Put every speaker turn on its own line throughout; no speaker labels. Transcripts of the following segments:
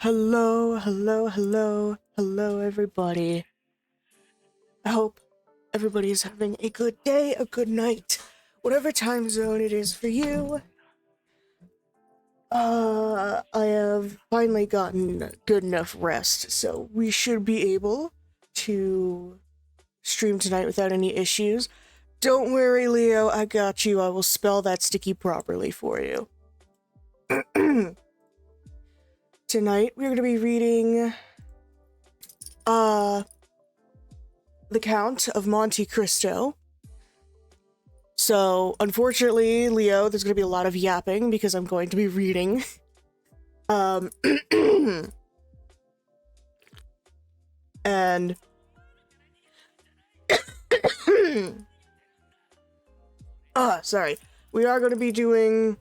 Hello, hello, hello, hello, everybody. I hope everybody's having a good day, a good night, whatever time zone it is for you. I have finally gotten good enough rest, so we should be able to stream tonight without any issues. Don't worry, Leo, I got you. I will spell that sticky properly for you. Tonight, we're going to be reading, The Count of Monte Cristo. So, unfortunately, Leo, there's going to be a lot of yapping because I'm going to be reading. And... sorry. We are going to be doing...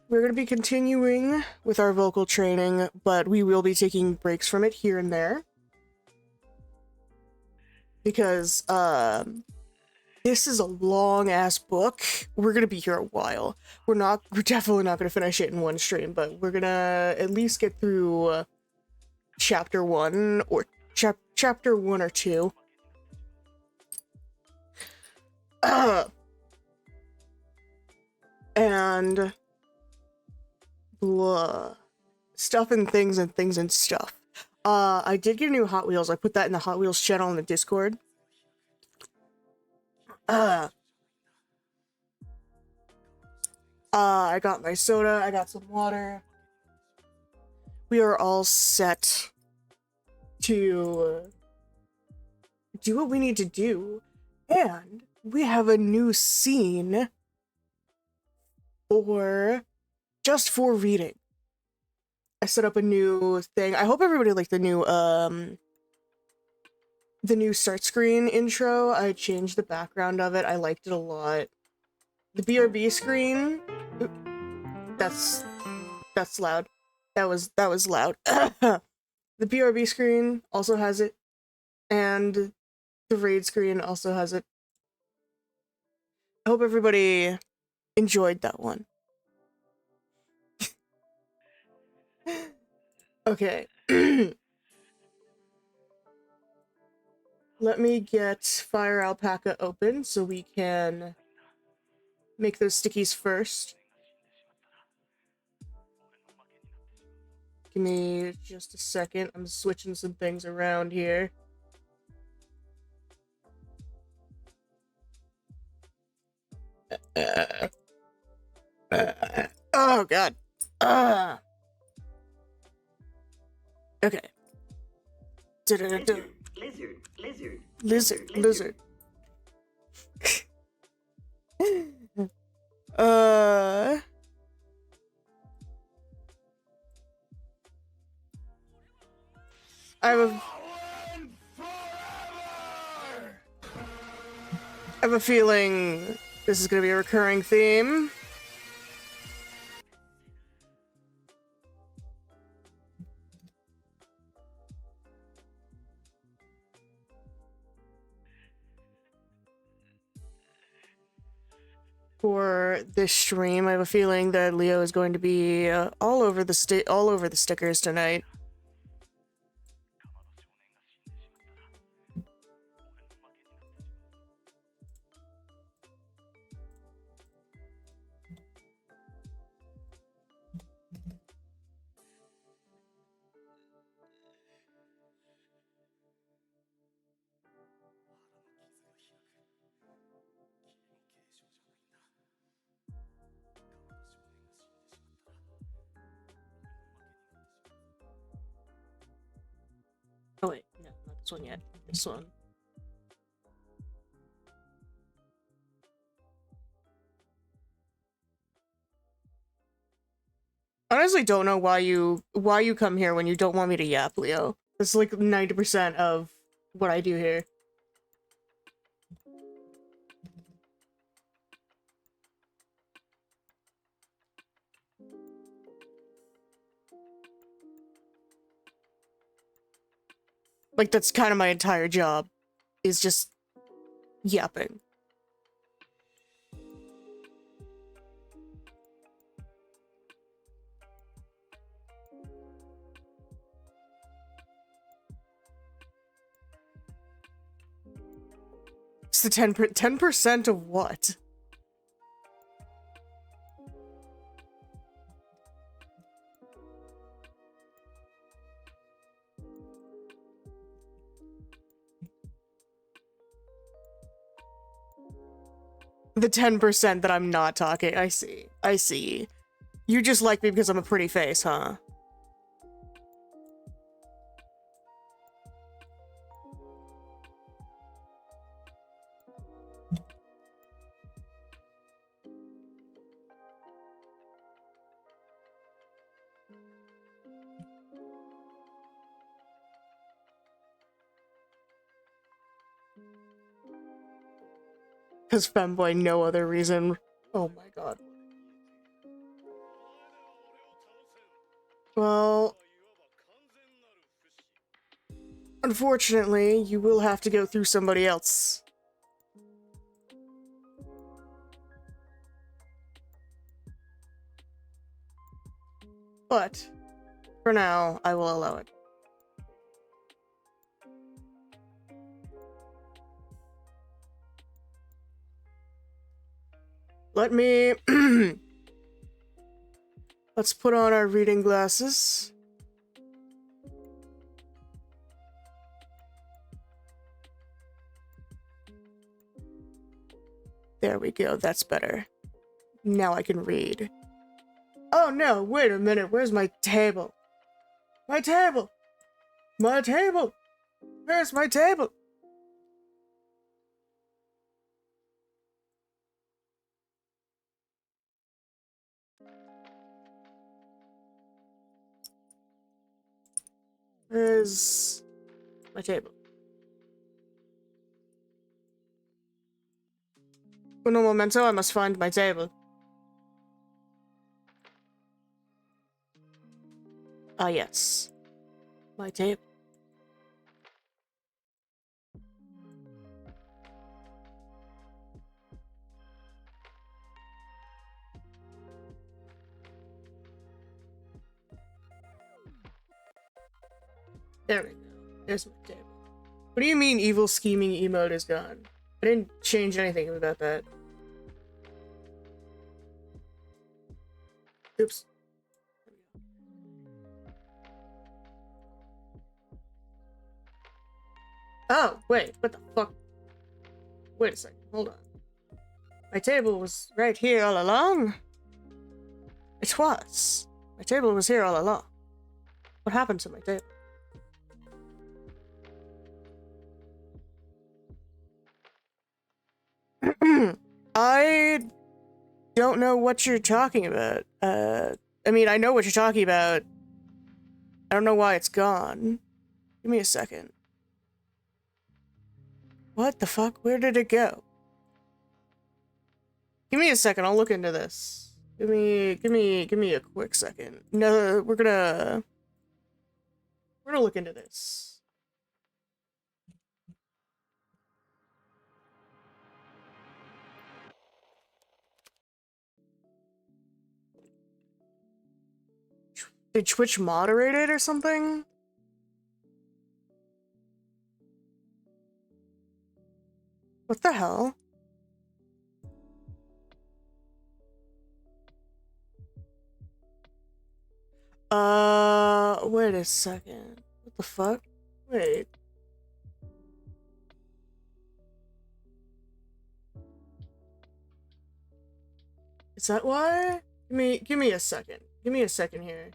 We're going to be continuing with our vocal training, but we will be taking breaks from it here and there. Because, this is a long-ass book. We're gonna be here a while. We're definitely not gonna finish it in one stream, but we're gonna at least get through, chapter 1, or chapter 1 or 2. And... blah. Stuff and things and things and stuff. I did get new Hot Wheels. I put that in the Hot Wheels channel in the Discord. I got my soda, I got some water. We are all set to do what we need to do. And we have a new scene just for reading. I set up a new thing. I hope everybody liked the new start screen intro. I changed the background of it. I liked it a lot. The BRB screen. That's loud. That was loud. The BRB screen also has it, and the raid screen also has it. I hope everybody enjoyed that one. Okay. Let me get Fire Alpaca open so we can make those stickies first. Give me just a second. I'm switching some things around here. Oh, God. Okay. Lizard. I have a feeling this is gonna be a recurring theme. For this stream, I have a feeling that Leo is going to be all over the stickers tonight. Oh wait, no, not this one yet. This one. Honestly, don't know why you come here when you don't want me to yap, Leo. That's like 90% of what I do here. Like, that's kind of my entire job, is just yapping. What's the 10% of what? The 10% that I'm not talking. I see. I see. You just like me because I'm a pretty face, huh? Because femboy, no other reason. Oh my god. Well, unfortunately, you will have to go through somebody else. But, for now, I will allow it. Let me... Let's put on our reading glasses. There we go, that's better. Now I can read. Oh no, wait a minute, where's my table? My table! My table! Where's my table? Where's my table? Un momento, I must find my table. Ah, yes. My table. There we go. There's my table. What do you mean evil scheming emote is gone? I didn't change anything about that. Oops. Oh, wait, what the fuck? Wait a second, hold on. My table was right here all along? It was. My table was here all along. What happened to my table? I don't know what you're talking about. I mean, I know what you're talking about. I don't know why it's gone. Give me a second. What the fuck? Where did it go? Give me a second, I'll look into this. Give me a quick second. No, we're gonna look into this. Did Twitch moderate it or something? What the hell? Wait a second. What the fuck? Wait. Is that why? Give me a second. Give me a second here.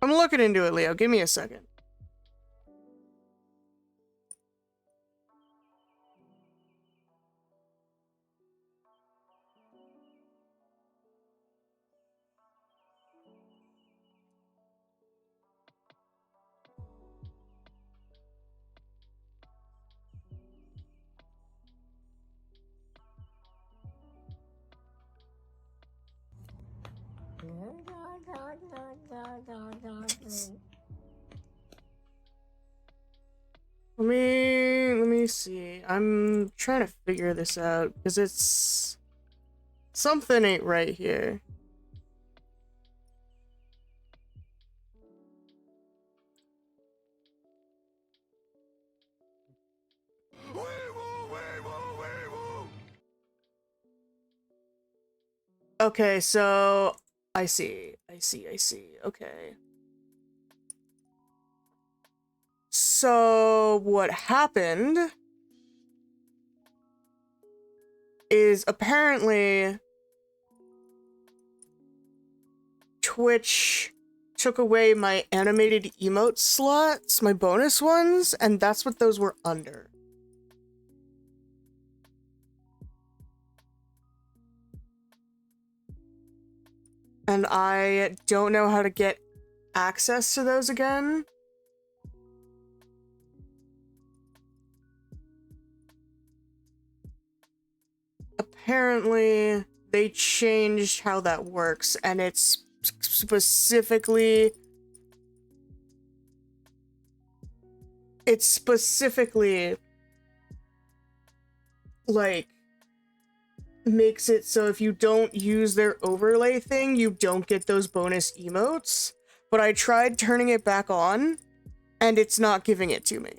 I'm looking into it, Leo. Give me a second. Let me see. I'm trying to figure this out because it's something ain't right here. Okay, so I see. Okay. So what happened is apparently Twitch took away my animated emote slots, my bonus ones, and that's what those were under. And I don't know how to get access to those again. Apparently, they changed how that works, and it's specifically like makes it so if you don't use their overlay thing, you don't get those bonus emotes. But I tried turning it back on, and it's not giving it to me.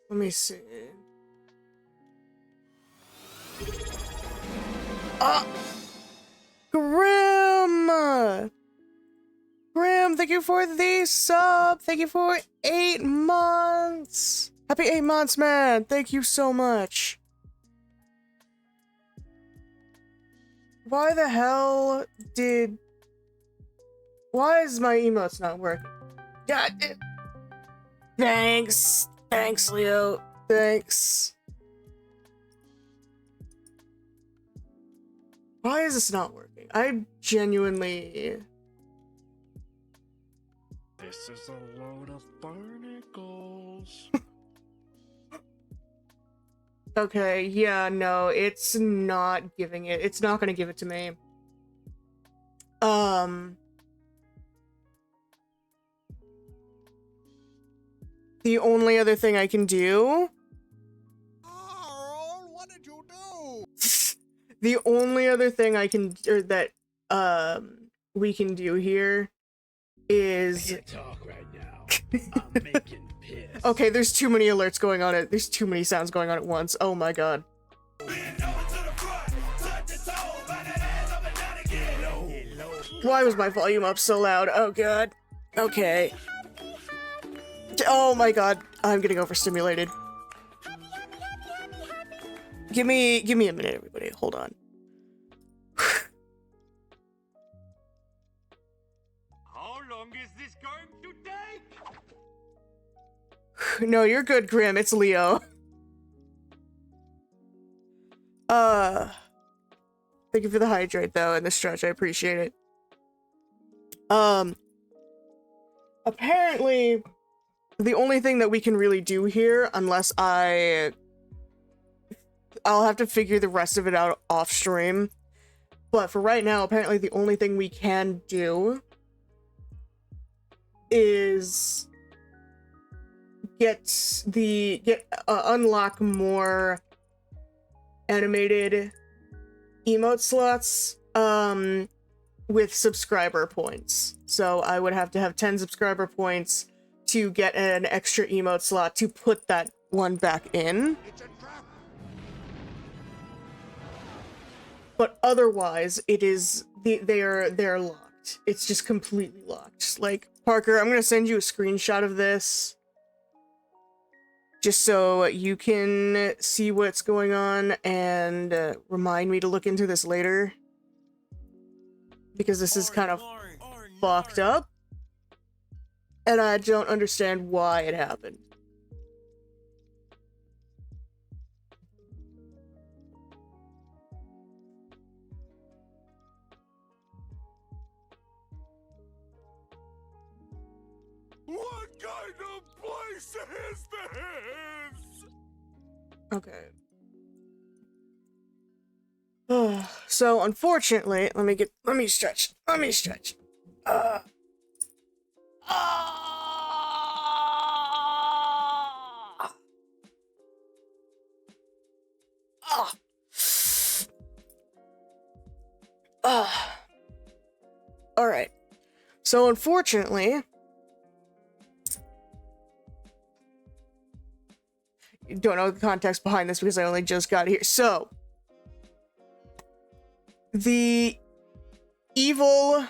Let me see. Grim! Grim, thank you for the sub! Thank you for 8 months! Happy 8 months, man! Thank you so much! Why the hell did... Why is my emotes not working? God, thanks! Thanks, Leo. Thanks. Why is this not working? I genuinely...
This is a load of barnacles.
Okay, yeah, no, it's not giving it. It's not gonna give it to me. The only other thing I can do...
Carl, what did you do?
The only other thing I can... or that, we can do here is...
I can't talk right now. I'm making piss.
Okay, there's too many alerts going on. There's too many sounds going on at once. Oh my god. Why was my volume up so loud? Oh god. Okay. Oh my god. I'm getting overstimulated. Give me a minute, everybody. Hold on.
How long is this going to take?
No, you're good, Grim. It's Leo. Thank you for the hydrate, though, and the stretch. I appreciate it. Apparently, the only thing that we can really do here, unless I'll have to figure the rest of it out off stream. But for right now, apparently the only thing we can do is unlock more animated emote slots with subscriber points. So I would have to have 10 subscriber points to get an extra emote slot to put that one back in. But otherwise, it is they're locked. It's just completely locked. Like, Parker, I'm gonna send you a screenshot of this just so you can see what's going on and remind me to look into this later, because this is kind of fucked up and I don't understand why it happened.
kind of place is this?
Okay. So unfortunately, let me stretch. Uh, ah, ah, ah. All right. So unfortunately, you don't know the context behind this because I only just got here. So the evil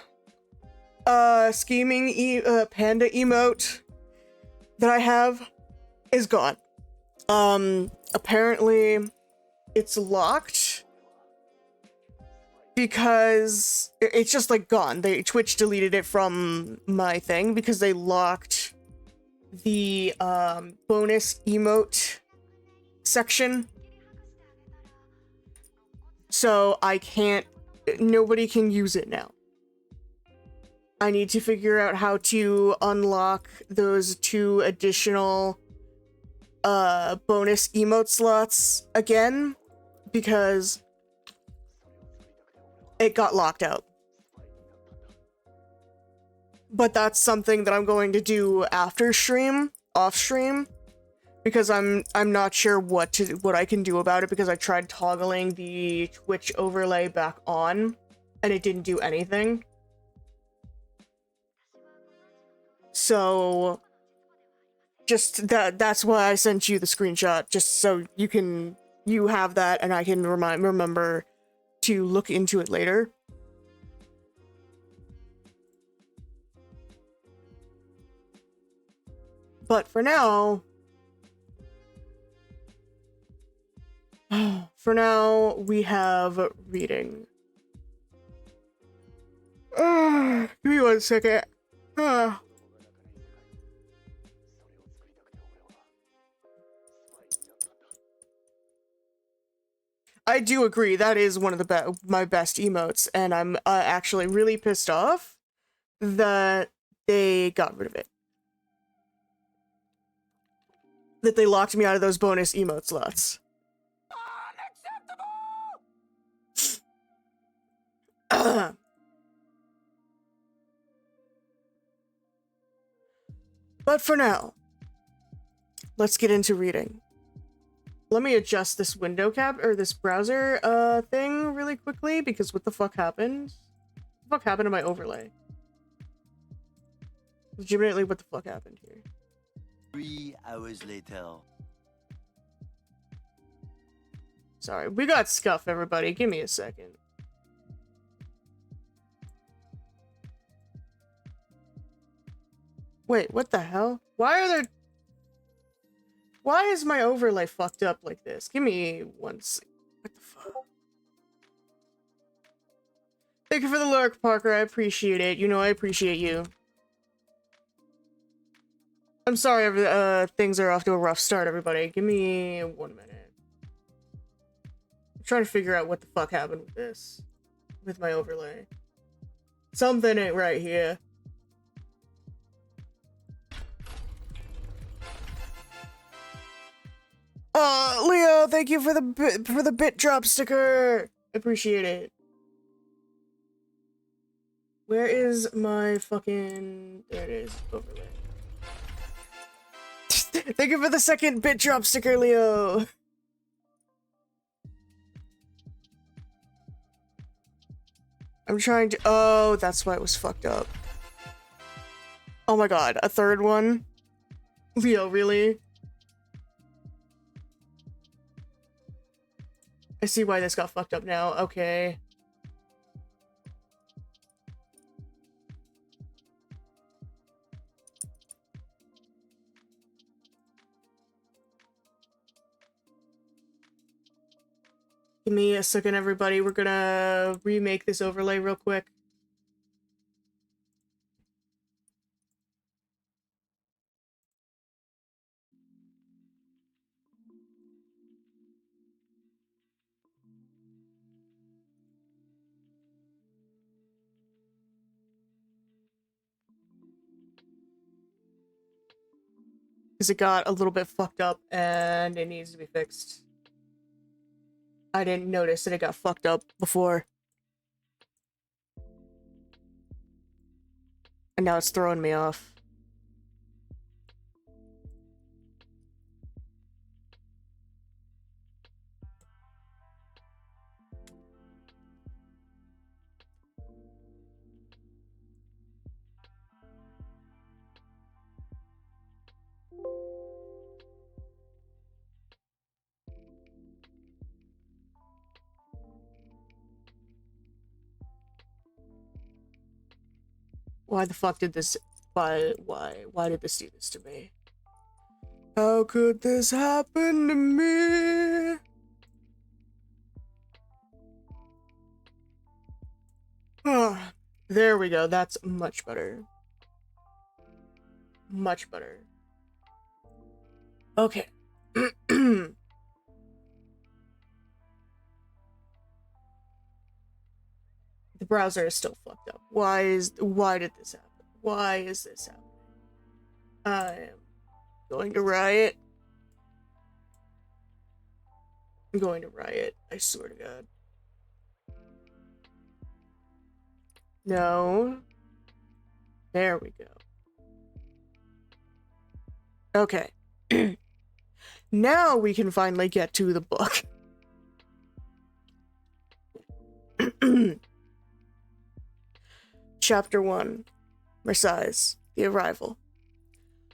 scheming panda emote that I have is gone. Apparently it's locked because it's just like gone. Twitch deleted it from my thing because they locked the bonus emote section. So nobody can use it now. I need to figure out how to unlock those 2 additional bonus emote slots again because it got locked out. But that's something that I'm going to do after stream, off stream, because I'm not sure what I can do about it because I tried toggling the Twitch overlay back on and it didn't do anything. So just that's why I sent you the screenshot, just so you have that and I can remember to look into it later. But for now, we have reading. Give me 1 second. I do agree, that is one of my best emotes, and I'm actually really pissed off that they got rid of it. That they locked me out of those bonus emote slots. Unacceptable! But for now, let's get into reading. Let me adjust this window cap or this browser thing really quickly because what the fuck happened? What the fuck happened to my overlay? Legitimately, what the fuck happened here?
3 hours later.
Sorry, we got scuff, everybody. Give me a second. Wait, what the hell? Why is my overlay fucked up like this? Give me 1 second. What the fuck? Thank you for the lurk, Parker. I appreciate it. You know I appreciate you. I'm sorry, things are off to a rough start, everybody. Give me 1 minute. I'm trying to figure out what the fuck happened with this. With my overlay. Something ain't right here. Leo, thank you for the bit drop sticker. Appreciate it. Where is my fucking... There it is. Overlay. Thank you for the second bit drop sticker, Leo. I'm trying to... Oh, that's why it was fucked up. Oh my god, a third one? Leo, really? I see why this got fucked up now. Okay. Give me a second, everybody. We're gonna remake this overlay real quick. because it got a little bit fucked up and it needs to be fixed. I didn't notice that it got fucked up before. And now it's throwing me off. Why the fuck did this... Why did this do this to me? How could this happen to me? Ah, there we go. That's much better. Much better. Okay. The browser is still fucked up. Why did this happen? Why is this happening? I am going to riot. I'm going to riot. I swear to God. No. There we go. Okay. Now we can finally get to the book. Chapter 1. Versailles. The Arrival.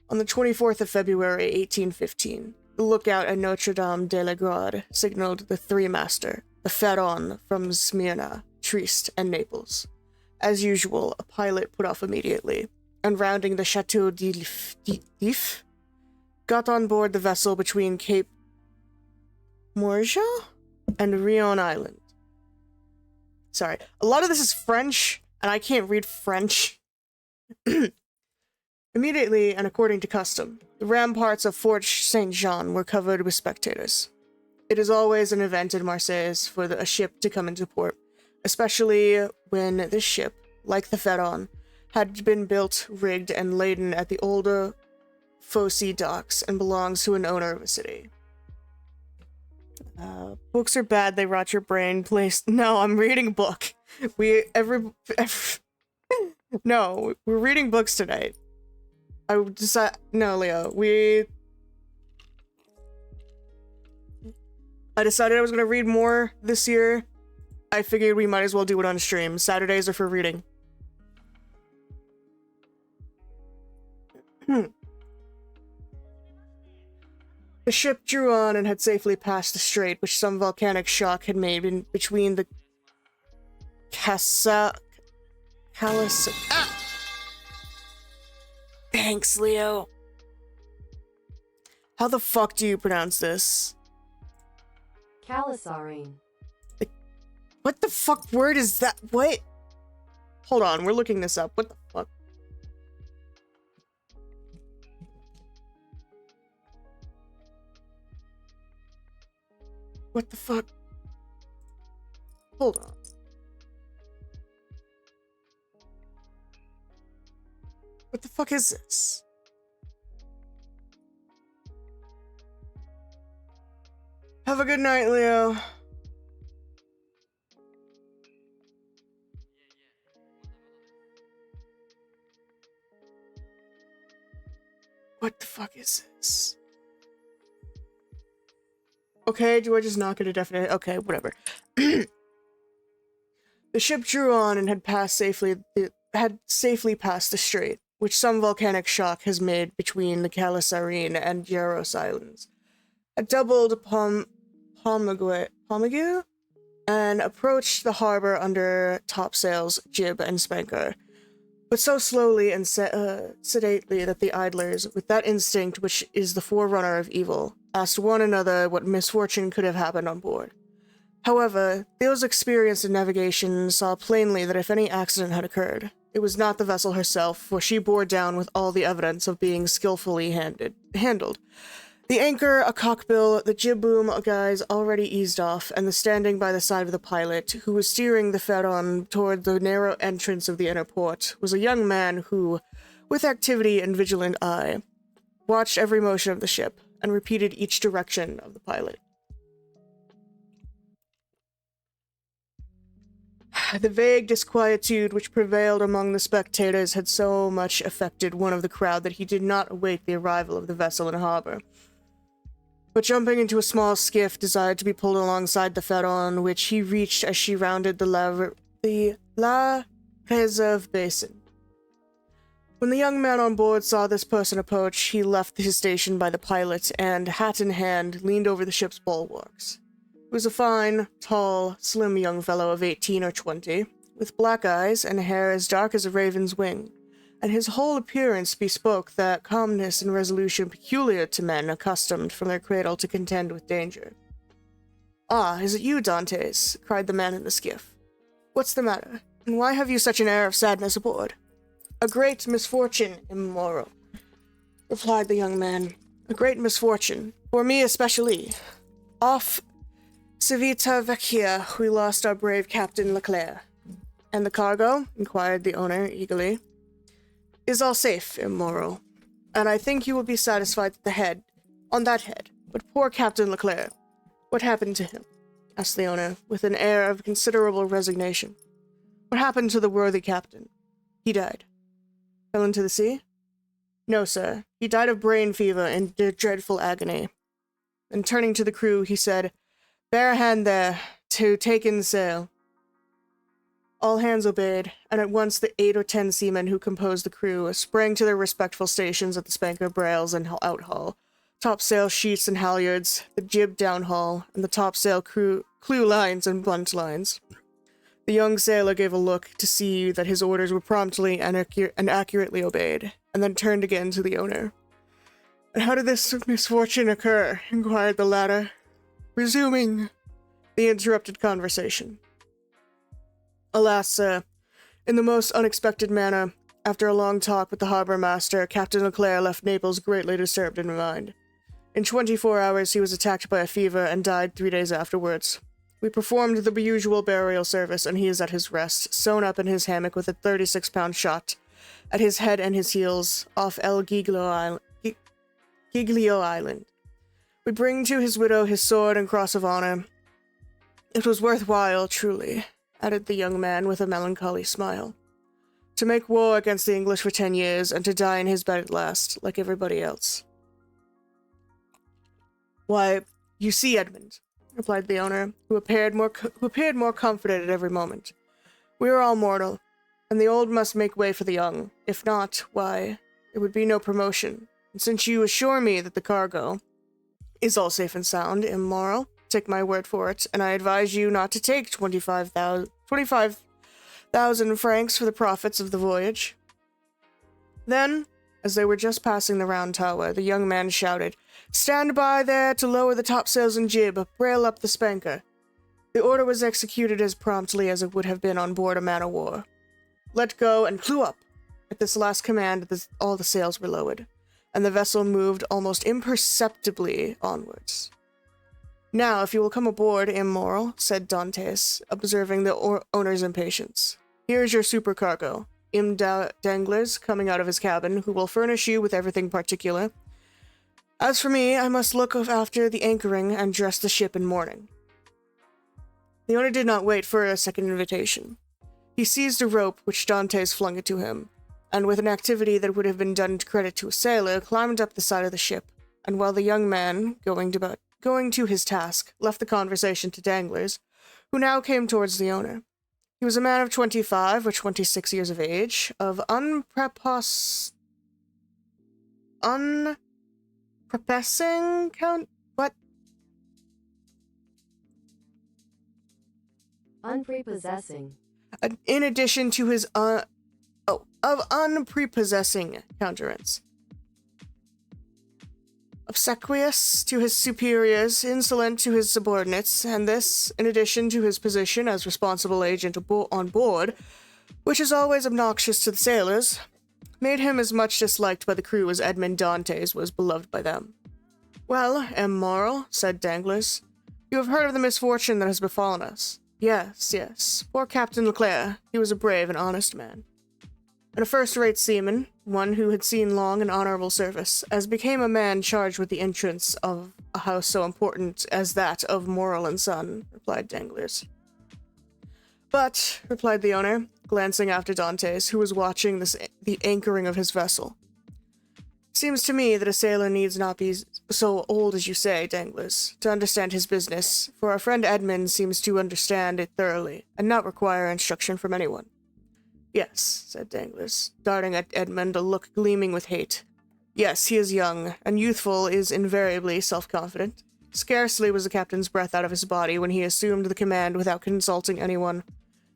On the 24th of February, 1815, the lookout at Notre Dame de la Garde signaled the Three-Master, the Pharaon from Smyrna, Trieste, and Naples. As usual, a pilot put off immediately, and rounding the Chateau d'If, got on board the vessel between Cape Morgia and Rion Island. Sorry, a lot of this is French, and I can't read French. Immediately, and according to custom, the ramparts of Fort Saint-Jean were covered with spectators. It is always an event in Marseilles for a ship to come into port, especially when this ship, like the Pharaon, had been built, rigged, and laden at the older Fosse docks and belongs to an owner of a city. Books are bad, they rot your brain. Please. No, I'm reading a book. No, we're reading books tonight. I decided, no, Leo, I decided I was gonna read more this year. I figured we might as well do it on stream. Saturdays are for reading. The ship drew on and had safely passed the strait which some volcanic shock had made in between the Thanks, Leo. How the fuck do you pronounce this?
Calisarine.
What the fuck word is that? What? Hold on, we're looking this up. What the fuck? What the fuck? Hold on. What the fuck is this? Have a good night, Leo. What the fuck is this? Okay, do I just not get a definite? Okay, whatever. The ship drew on and had safely passed the strait, which some volcanic shock has made between the Calisarine and Jaros Islands. It doubled Pomague and approached the harbor under topsails, jib, and spanker, but so slowly and sedately that the idlers, with that instinct which is the forerunner of evil, asked one another what misfortune could have happened on board. However, those experienced in navigation saw plainly that if any accident had occurred, it was not the vessel herself, for she bore down with all the evidence of being skillfully handled. The anchor, a cockbill, the jib boom guys already eased off, and the standing by the side of the pilot, who was steering the Pharaon toward the narrow entrance of the inner port, was a young man who, with activity and vigilant eye, watched every motion of the ship and repeated each direction of the pilot. The vague disquietude which prevailed among the spectators had so much affected one of the crowd that he did not await the arrival of the vessel in harbor, but jumping into a small skiff desired to be pulled alongside the Pharaon, which he reached as she rounded the La Réserve basin. When the young man on board saw this person approach, he left his station by the pilot and, hat in hand, leaned over the ship's bulwarks. He was a fine, tall, slim young fellow of 18 or 20, with black eyes and hair as dark as a raven's wing, and his whole appearance bespoke that calmness and resolution peculiar to men accustomed from their cradle to contend with danger. "Ah, is it you, Dantes?" cried the man in the skiff. "What's the matter, and why have you such an air of sadness aboard?" "A great misfortune, immoral," replied the young man. "A great misfortune, for me especially. Off Civita Vecchia, we lost our brave Captain Leclerc." "And the cargo?" inquired the owner eagerly. "Is all safe, immoral, and I think you will be satisfied on that head. But poor Captain Leclerc, what happened to him?" asked the owner, with an air of considerable resignation. "What happened to the worthy captain?" "He died." "Fell into the sea?" "No, sir. He died of brain fever and dreadful agony." Then turning to the crew, he said, "Bear a hand there, to take in sail." All hands obeyed, and at once the 8 or 10 seamen who composed the crew sprang to their respectful stations at the spanker brails and outhaul, topsail sheets and halyards, the jib downhaul, and the topsail clew lines and bunt lines. The young sailor gave a look to see that his orders were promptly and accurately obeyed, and then turned again to the owner. "And how did this misfortune occur?" inquired the latter, resuming the interrupted conversation. "Alas, sir, in the most unexpected manner, after a long talk with the harbor master, Captain Leclerc left Naples greatly disturbed in mind. In 24 hours he was attacked by a fever and died 3 days afterwards. We performed the usual burial service, and he is at his rest, sewn up in his hammock with a 36-pound shot at his head and his heels, off El Giglio Island. We bring to his widow his sword and cross of honor. It was worthwhile, truly," added the young man with a melancholy smile, "to make war against the English for 10 years, and to die in his bed at last, like everybody else." "Why, you see, Edmund," replied the owner, who appeared more comforted at every moment, "we are all mortal, and the old must make way for the young. If not, why, there would be no promotion. And since you assure me that the cargo is all safe and sound, immoral, take my word for it, and I advise you not to take 25,000 francs for the profits of the voyage." Then, as they were just passing the round tower, the young man shouted, "Stand by there to lower the topsails and jib, brail up the spanker." The order was executed as promptly as it would have been on board a man-o'-war. "Let go and clew up!" At this last command, all the sails were lowered, and the vessel moved almost imperceptibly onwards. "Now, if you will come aboard, immoral," said Dantes, observing the owner's impatience. "Here is your supercargo, Danglers, coming out of his cabin, who will furnish you with everything particular. As for me, I must look after the anchoring and dress the ship in mourning." The owner did not wait for a second invitation. He seized a rope, which Dantes flung it to him, and with an activity that would have been done to credit to a sailor, climbed up the side of the ship, and while the young man, going to his task, left the conversation to Danglers, who now came towards the owner. He was a man of 25 or 26 years of age, of unprepossessing
Unprepossessing.
In addition to his of unprepossessing countenance. Obsequious to his superiors, insolent to his subordinates, and this, in addition to his position as responsible agent on board, which is always obnoxious to the sailors, made him as much disliked by the crew as Edmond Dantes was beloved by them. "Well, immoral," said Danglers, "you have heard of the misfortune that has befallen us." Yes. Poor Captain Leclerc. He was a brave and honest man." and a first-rate seaman, one who had seen long and honorable service, as became a man charged with the entrance of a house so important as that of Morrill and Son, replied Danglars. But, replied the owner, glancing after Dantes, who was watching the anchoring of his vessel. Seems to me that a sailor needs not be so old as you say, Danglars, to understand his business, for our friend Edmund seems to understand it thoroughly, and not require instruction from anyone. Yes, said Danglars, darting at Edmund a look gleaming with hate. Yes, he is young, and youthful is invariably self-confident. Scarcely was the captain's breath out of his body when he assumed the command without consulting anyone,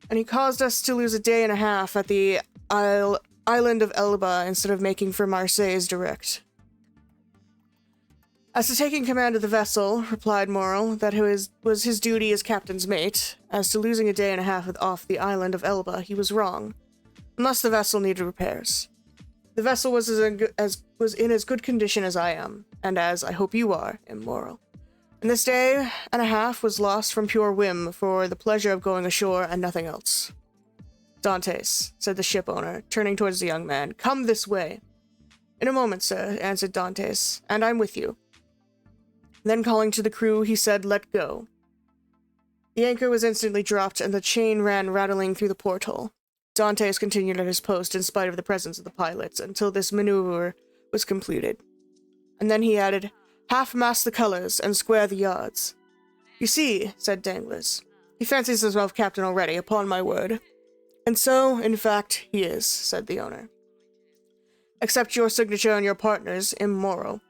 and he caused us to lose a day and a half at the island of Elba instead of making for Marseilles direct. As to taking command of the vessel, replied Morrill, that was his duty as captain's mate. As to losing a day and a half off the island of Elba, he was wrong, unless the vessel needed repairs. The vessel was in as good condition as I am, and as I hope you are, Morrill. And this day and a half was lost from pure whim for the pleasure of going ashore and nothing else. Dantes, said the ship owner, turning towards the young man, come this way. In a moment, sir, answered Dantes, and I'm with you. Then calling to the crew, he said, let go. The anchor was instantly dropped, and the chain ran rattling through the porthole. Dantes continued at his post in spite of the presence of the pilots, until this maneuver was completed. And then he added, half-mast the colors, and square the yards. You see, said Danglars, he fancies himself captain already, upon my word. And so, in fact, he is, said the owner. Accept your signature and your partner's, immoral.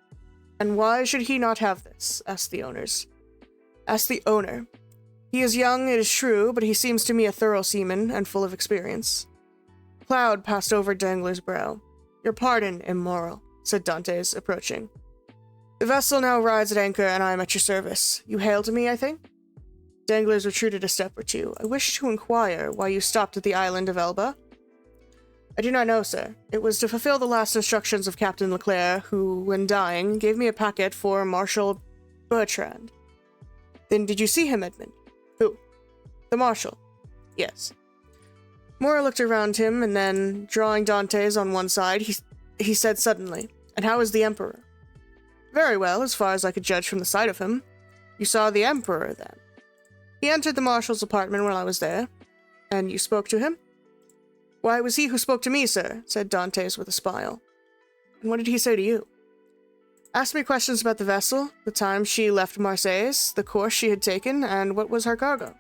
And why should he not have this? Asked the owner. He is young, it is true, but he seems to me a thorough seaman and full of experience. A cloud passed over Danglars' brow. Your pardon, immoral, said Dantes, approaching. The vessel now rides at anchor, and I am at your service. You hailed me, I think? Danglars retreated a step or two. I wish to inquire why you stopped at the island of Elba. I do not know, sir. It was to fulfill the last instructions of Captain Leclerc, who, when dying, gave me a packet for Marshal Bertrand. Then did you see him, Edmund? Who? The Marshal. Yes. Morrill looked around him, and then, drawing Dantes on one side, he said suddenly, and how is the Emperor? Very well, as far as I could judge from the sight of him. You saw the Emperor, then? He entered the Marshal's apartment while I was there. And you spoke to him? Why, it was he who spoke to me, sir, said Dantes with a smile. And what did he say to you? Asked me questions about the vessel, the time she left Marseilles, the course she had taken, and what was her cargo.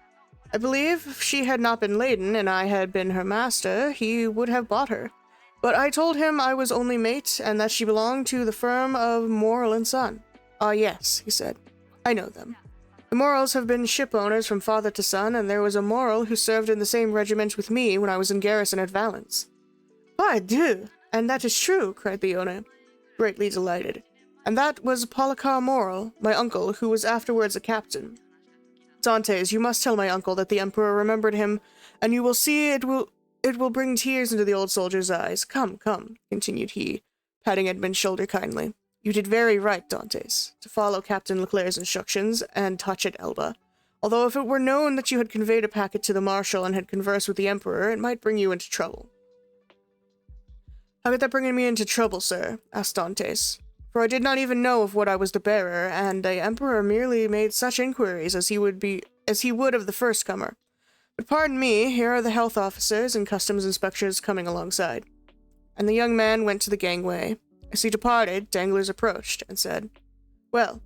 I believe if she had not been laden and I had been her master, he would have bought her. But I told him I was only mate, and that she belonged to the firm of Morrill and Son. Ah, yes, he said. I know them. The Morrills have been ship owners from father to son, and there was a Morrill who served in the same regiment with me when I was in garrison at Valence. Pardieu! And that is true, cried the owner, greatly delighted. And that was Policar Morrill, my uncle, who was afterwards a captain. Dantes, you must tell my uncle that the Emperor remembered him, and you will see it will bring tears into the old soldier's eyes. Come, come, continued he, patting Edmund's shoulder kindly. You did very right, Dantes, to follow Captain Leclerc's instructions and touch at Elba. Although if it were known that you had conveyed a packet to the Marshal and had conversed with the Emperor, it might bring you into trouble. How could that bring me into trouble, sir? Asked Dantes. For I did not even know of what I was the bearer, and the Emperor merely made such inquiries as he would of the first comer. But pardon me, here are the health officers and customs inspectors coming alongside. And the young man went to the gangway. As he departed, Danglars approached and said, Well,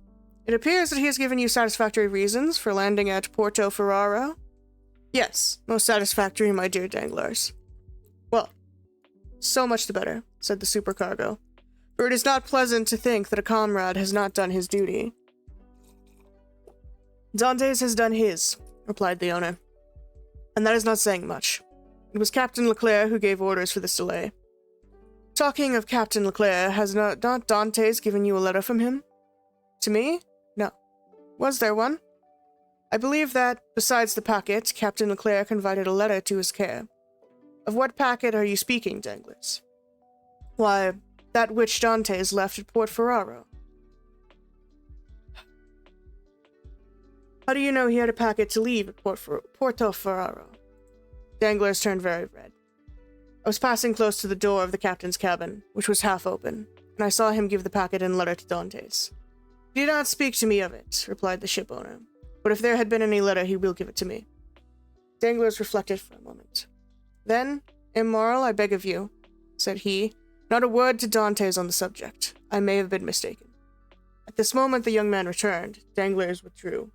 it appears that he has given you satisfactory reasons for landing at Porto Ferraro? Yes, most satisfactory, my dear Danglars. Well, so much the better, said the supercargo, for it is not pleasant to think that a comrade has not done his duty. Dantes has done his, replied the owner, and that is not saying much. It was Captain Leclerc who gave orders for this delay. Talking of Captain Leclerc, has not Dantes given you a letter from him? To me? No. Was there one? I believe that, besides the packet, Captain Leclerc confided a letter to his care. Of what packet are you speaking, Danglars? Why, that which Dantes left at Port Ferraro. How do you know he had a packet to leave at Porto Ferraro? Danglars turned very red. I was passing close to the door of the captain's cabin, which was half open, and I saw him give the packet and letter to Dantes. He did not speak to me of it, replied the ship owner, but if there had been any letter, he will give it to me. Danglars reflected for a moment. Then, Immoral, I beg of you, said he, not a word to Dantes on the subject. I may have been mistaken. At this moment the young man returned. Danglars withdrew.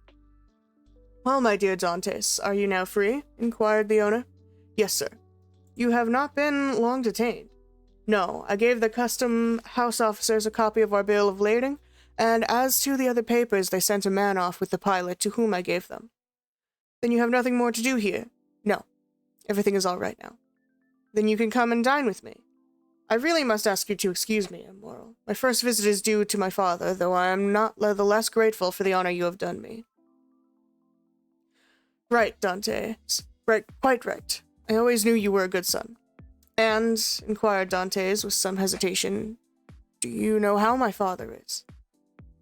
Well, my dear Dantes, are you now free? Inquired the owner. Yes, sir. You have not been long detained. No, I gave the custom house officers a copy of our bill of lading, and as to the other papers, they sent a man off with the pilot to whom I gave them. Then you have nothing more to do here? No. Everything is all right now. Then you can come and dine with me. I really must ask you to excuse me, Immoral. My first visit is due to my father, though I am not the less grateful for the honor you have done me. Right, Dantes. Right, quite right. I always knew you were a good son. And, inquired Dantes with some hesitation, do you know how my father is?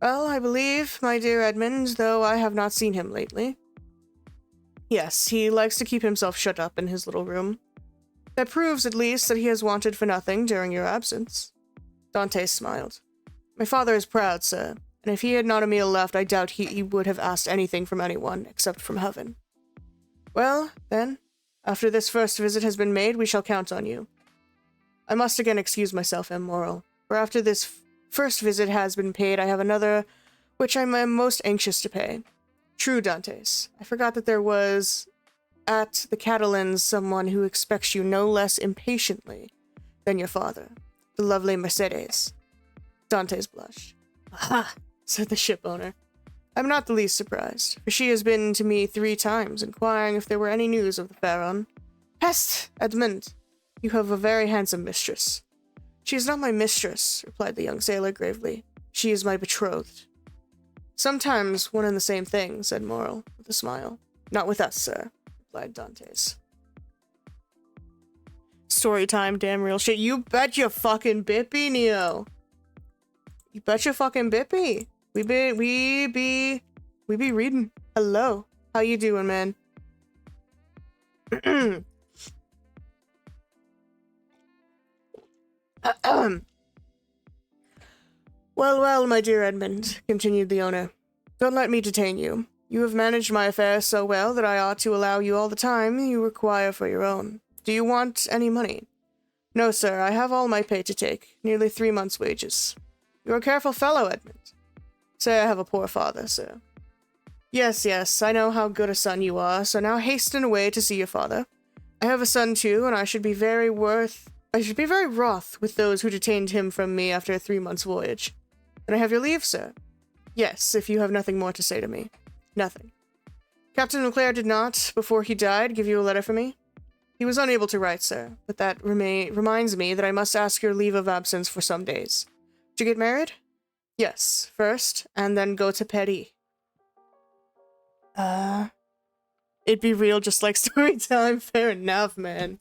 Well, I believe, my dear Edmund, though I have not seen him lately. Yes, he likes to keep himself shut up in his little room. That proves, at least, that he has wanted for nothing during your absence. Dantes smiled. My father is proud, sir, and if he had not a meal left, I doubt he would have asked anything from anyone, except from heaven. Well, then, after this first visit has been made, we shall count on you. I must again excuse myself, Immoral, for after this first visit has been paid, I have another which I am most anxious to pay. True, Dantes. I forgot that there was at the Catalans someone who expects you no less impatiently than your father, the lovely Mercedes. Dantes blushed. Aha, said the ship owner. I'm not the least surprised, for she has been to me 3 times, inquiring if there were any news of the Pharaon. Peste, Edmund! You have a very handsome mistress. She is not my mistress, replied the young sailor gravely. She is my betrothed. Sometimes one and the same thing, said Morel, with a smile. Not with us, sir, replied Dantes. Story time, damn real shit. You bet your fucking bippy, Neo. You bet your fucking bippy. We be reading. Hello. How you doing, man? Well, my dear Edmund, continued the owner. Don't let me detain you. You have managed my affairs so well that I ought to allow you all the time you require for your own. Do you want any money? No, sir, I have all my pay to take, nearly 3 months' wages. You're a careful fellow, Edmund. Say I have a poor father, sir. Yes, I know how good a son you are, so now hasten away to see your father. I have a son too, and I should be very wroth with those who detained him from me after a 3 months' voyage. Can I have your leave, sir? Yes, if you have nothing more to say to me. Nothing. Captain Leclerc did not, before he died, give you a letter for me? He was unable to write, sir, but that reminds me that I must ask your leave of absence for some days. To get married? Yes, first, and then go to Paris. It'd be real just like story time. Fair enough, man.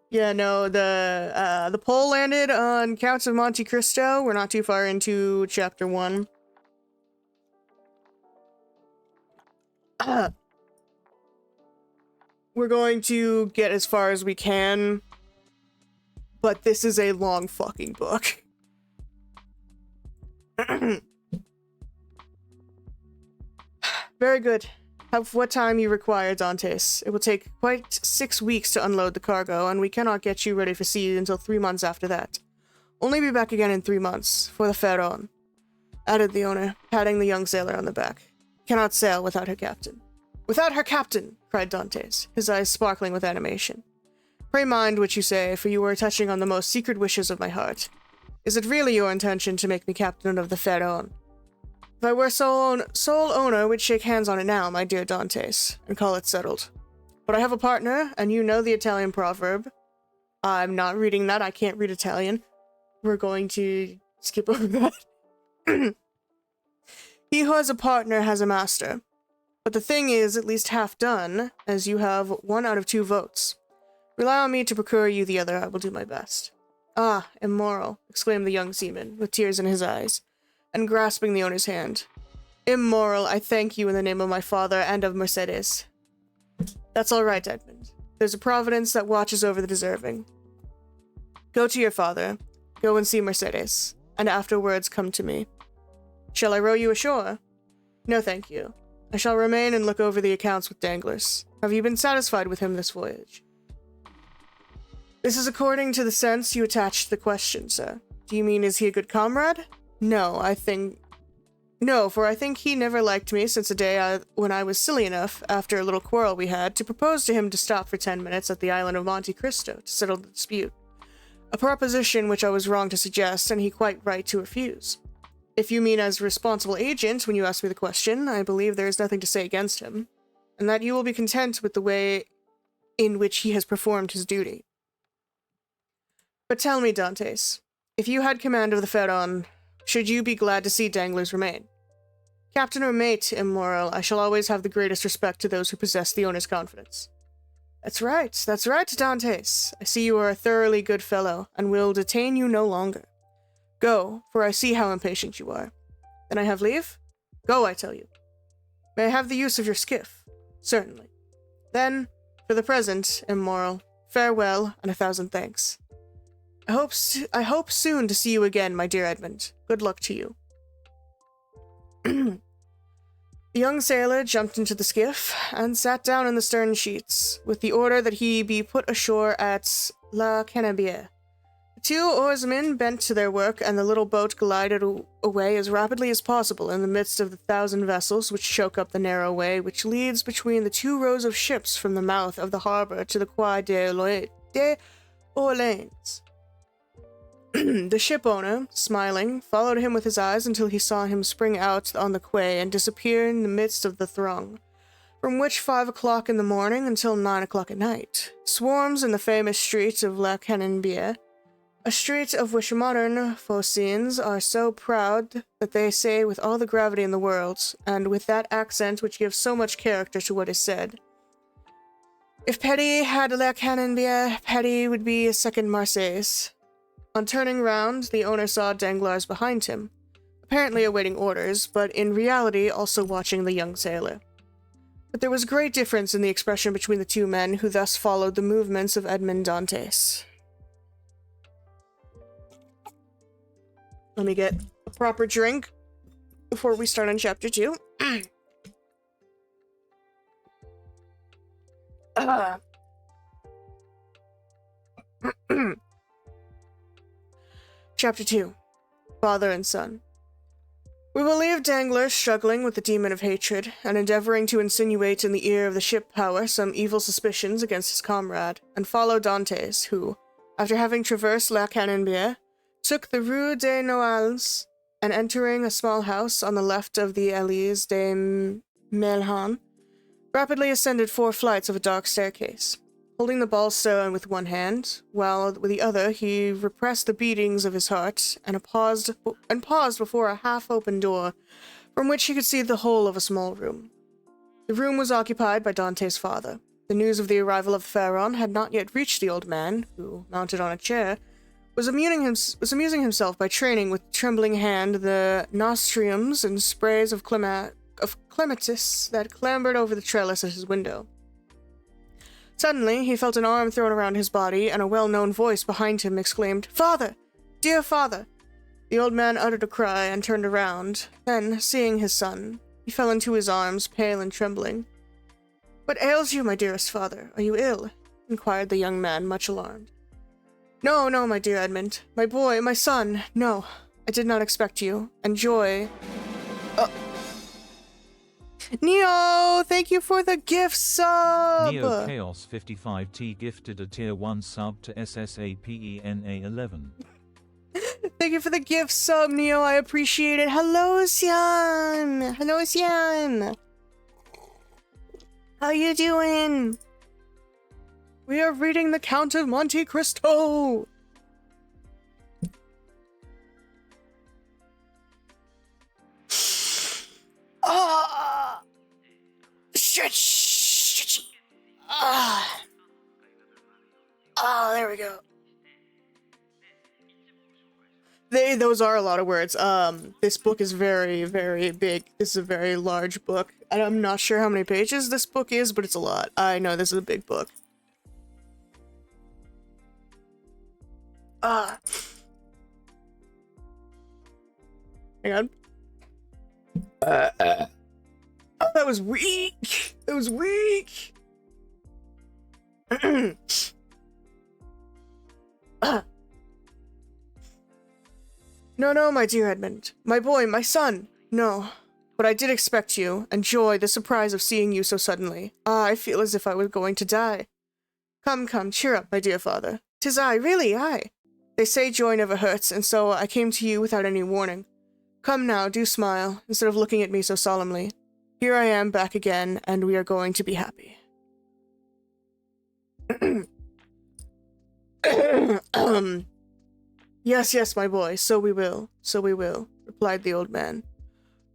Yeah, no, the poll landed on Counts of Monte Cristo. We're not too far into chapter 1. We're going to get as far as we can, but this is a long fucking book. Very good. Have what time you require, Dantes. It will take quite 6 weeks to unload the cargo, and we cannot get you ready for sea until 3 months after that. Only be back again in 3 months, for the Pharaon, added the owner, patting the young sailor on the back. Cannot sail without her captain. Without her captain, cried Dantes, his eyes sparkling with animation. Pray mind what you say, for you are touching on the most secret wishes of my heart. Is it really your intention to make me captain of the Pharaon? If I were sole owner, we'd shake hands on it now, my dear Dantes, and call it settled. But I have a partner, and you know the Italian proverb. I'm not reading that, I can't read Italian. We're going to skip over that. He who has a partner has a master. But the thing is at least half done, as you have 1 out of 2 votes. Rely on me to procure you the other, I will do my best. Ah, immoral, exclaimed the young seaman, with tears in his eyes, and grasping the owner's hand. Immoral, I thank you in the name of my father and of Mercedes. That's all right, Edmund. There's a providence that watches over the deserving. Go to your father. Go and see Mercedes. And afterwards come to me. Shall I row you ashore? No, thank you. I shall remain and look over the accounts with Danglers. Have you been satisfied with him this voyage? This is according to the sense you attach to the question, sir. Do you mean, is he a good comrade? No, for I think he never liked me since the day when I was silly enough, after a little quarrel we had, to propose to him to stop for 10 minutes at the island of Monte Cristo to settle the dispute. A proposition which I was wrong to suggest, and he quite right to refuse. If you mean as responsible agent when you ask me the question, I believe there is nothing to say against him, and that you will be content with the way in which he has performed his duty. But tell me, Dantes, if you had command of the Pharaon, should you be glad to see Danglers remain? Captain or mate, immoral, I shall always have the greatest respect to those who possess the owner's confidence. That's right, Dantes. I see you are a thoroughly good fellow, and will detain you no longer. Go, for I see how impatient you are. Then I have leave? Go, I tell you. May I have the use of your skiff? Certainly. Then, for the present, immoral, farewell, and 1,000 thanks. I hope soon to see you again, my dear Edmund. Good luck to you. The young sailor jumped into the skiff and sat down in the stern sheets, with the order that he be put ashore at La Canebière. The two oarsmen bent to their work, and the little boat glided away as rapidly as possible in the midst of the 1,000 vessels which choke up the narrow way which leads between the 2 rows of ships from the mouth of the harbor to the Quai d'Orléans. The ship owner, smiling, followed him with his eyes until he saw him spring out on the quay and disappear in the midst of the throng, from which 5 o'clock in the morning until 9 o'clock at night swarms in the famous street of La Canebière, a street of which modern Phocéens are so proud that they say with all the gravity in the world, and with that accent which gives so much character to what is said, if Petty had La Canebière, Petty would be a second Marseilles. On turning round, the owner saw Danglars behind him, apparently awaiting orders, but in reality also watching the young sailor. But there was great difference in the expression between the 2 men who thus followed the movements of Edmond Dantes. Let me get a proper drink before we start on chapter 2. Chapter 2. Father and Son. We will leave Danglars struggling with the demon of hatred, and endeavoring to insinuate in the ear of the ship power some evil suspicions against his comrade, and follow Dantes, who, after having traversed La Canebière, took the Rue des Noailles, and entering a small house on the left of the Allées des Melhans, rapidly ascended 4 flights of a dark staircase. Holding the ball-stone with one hand, while with the other he repressed the beatings of his heart, and paused before a half-open door, from which he could see the whole of a small room. The room was occupied by Dante's father. The news of the arrival of the Pharaon had not yet reached the old man, who, mounted on a chair, was amusing himself by training with trembling hand the nostrums and sprays of clematis that clambered over the trellis at his window. Suddenly, he felt an arm thrown around his body, and a well-known voice behind him exclaimed, "Father! Dear father!" The old man uttered a cry and turned around. Then, seeing his son, he fell into his arms, pale and trembling. "What ails you, my dearest father? Are you ill?" inquired the young man, much alarmed. No, my dear Edmund. My boy, my son. No, I did not expect you. And joy... Neo, thank you for the gift sub!
Neo Chaos 55T gifted a tier 1 sub to SSAPENA11.
Thank you for the gift sub, Neo. I appreciate it. Hello, Sian! Hello, Sian! How you doing? We are reading The Count of Monte Cristo! Stretch! There we go. Those are a lot of words. This book is very, very big. This is a very large book. And I'm not sure how many pages this book is, but it's a lot. I know this is a big book. Ah. Hang on. Oh, that was weak. That was weak. No, no, my dear Edmund. My boy, my son. No. But I did expect you, and joy, the surprise of seeing you so suddenly. Ah, I feel as if I was going to die. Come, come, cheer up, my dear father. 'Tis I, really, I. They say joy never hurts, and so I came to you without any warning. Come now, do smile, instead of looking at me so solemnly. Here I am back again, and we are going to be happy. Yes, yes, my boy, so we will, replied the old man.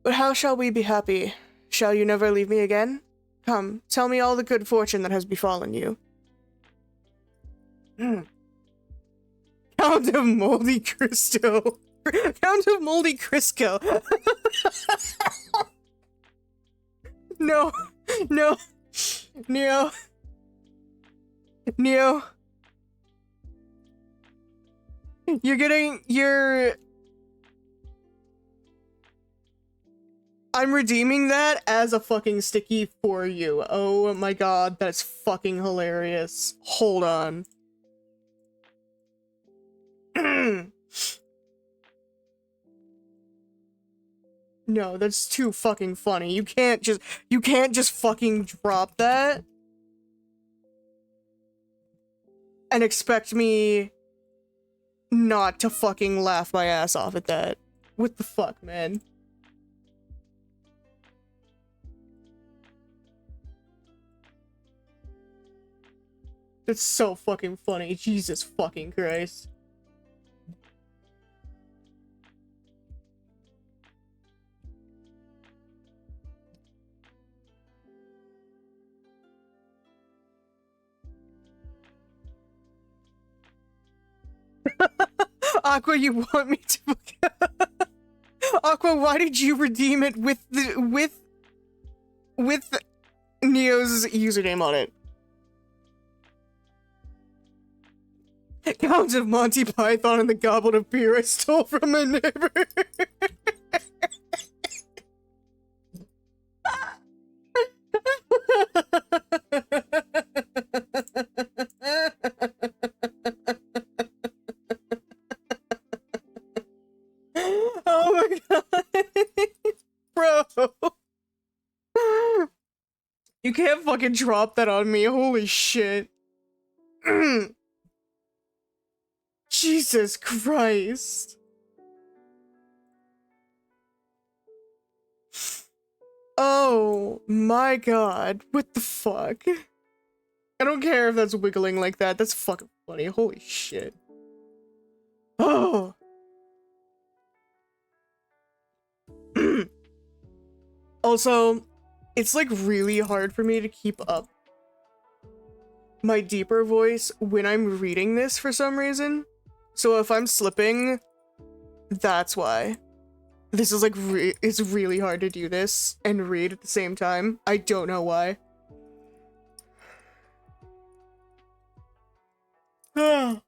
But how shall we be happy? Shall you never leave me again? Come, tell me all the good fortune that has befallen you. Count of Monte Cristo. Count of Monte Cristo. No, no, Neo. Neo. I'm redeeming that as a fucking sticky for you. Oh my god, that's fucking hilarious. Hold on. No, that's too fucking funny. You can't just fucking drop that and expect me not to fucking laugh my ass off at that. What the fuck, man? That's so fucking funny. Jesus fucking Christ. Aqua, you want me to Aqua, why did you redeem it with Neo's username on it? Count of Monty Python and the Goblet of Beer I stole from my neighbor. Oh my god. Bro. You can't fucking drop that on me. Holy shit. Jesus Christ. Oh my god. What the fuck? I don't care if that's wiggling like that. That's fucking funny. Holy shit. Oh. Also, it's like really hard for me to keep up my deeper voice when I'm reading this for some reason. So if I'm slipping, that's why. This is like, it's really hard to do this and read at the same time. I don't know why. But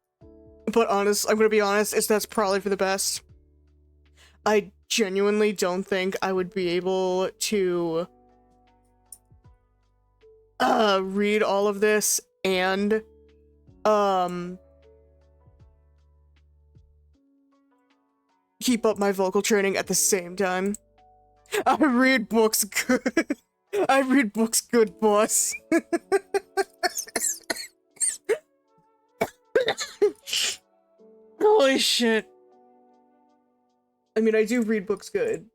I'm gonna be honest, that's probably for the best. I genuinely don't think I would be able to read all of this and keep up my vocal training at the same time. I read books good. I read books good, boss. Holy shit. I mean, I do read books good.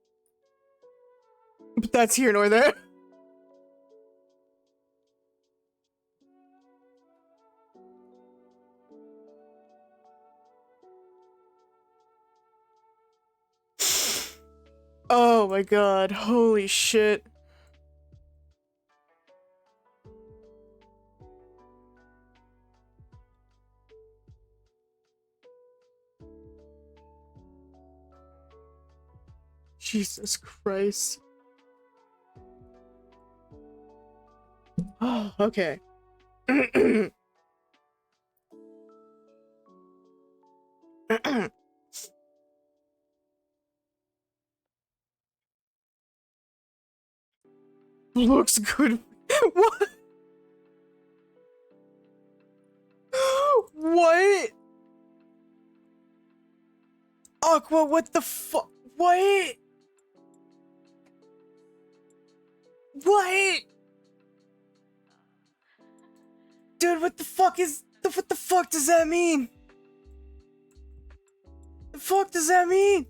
But that's here nor there. Oh my god, holy shit. Jesus Christ. Oh, okay. Looks good. What? What? Aqua, what the fuck? What? What? Dude, what the fuck is... What the fuck does that mean? The fuck does that mean?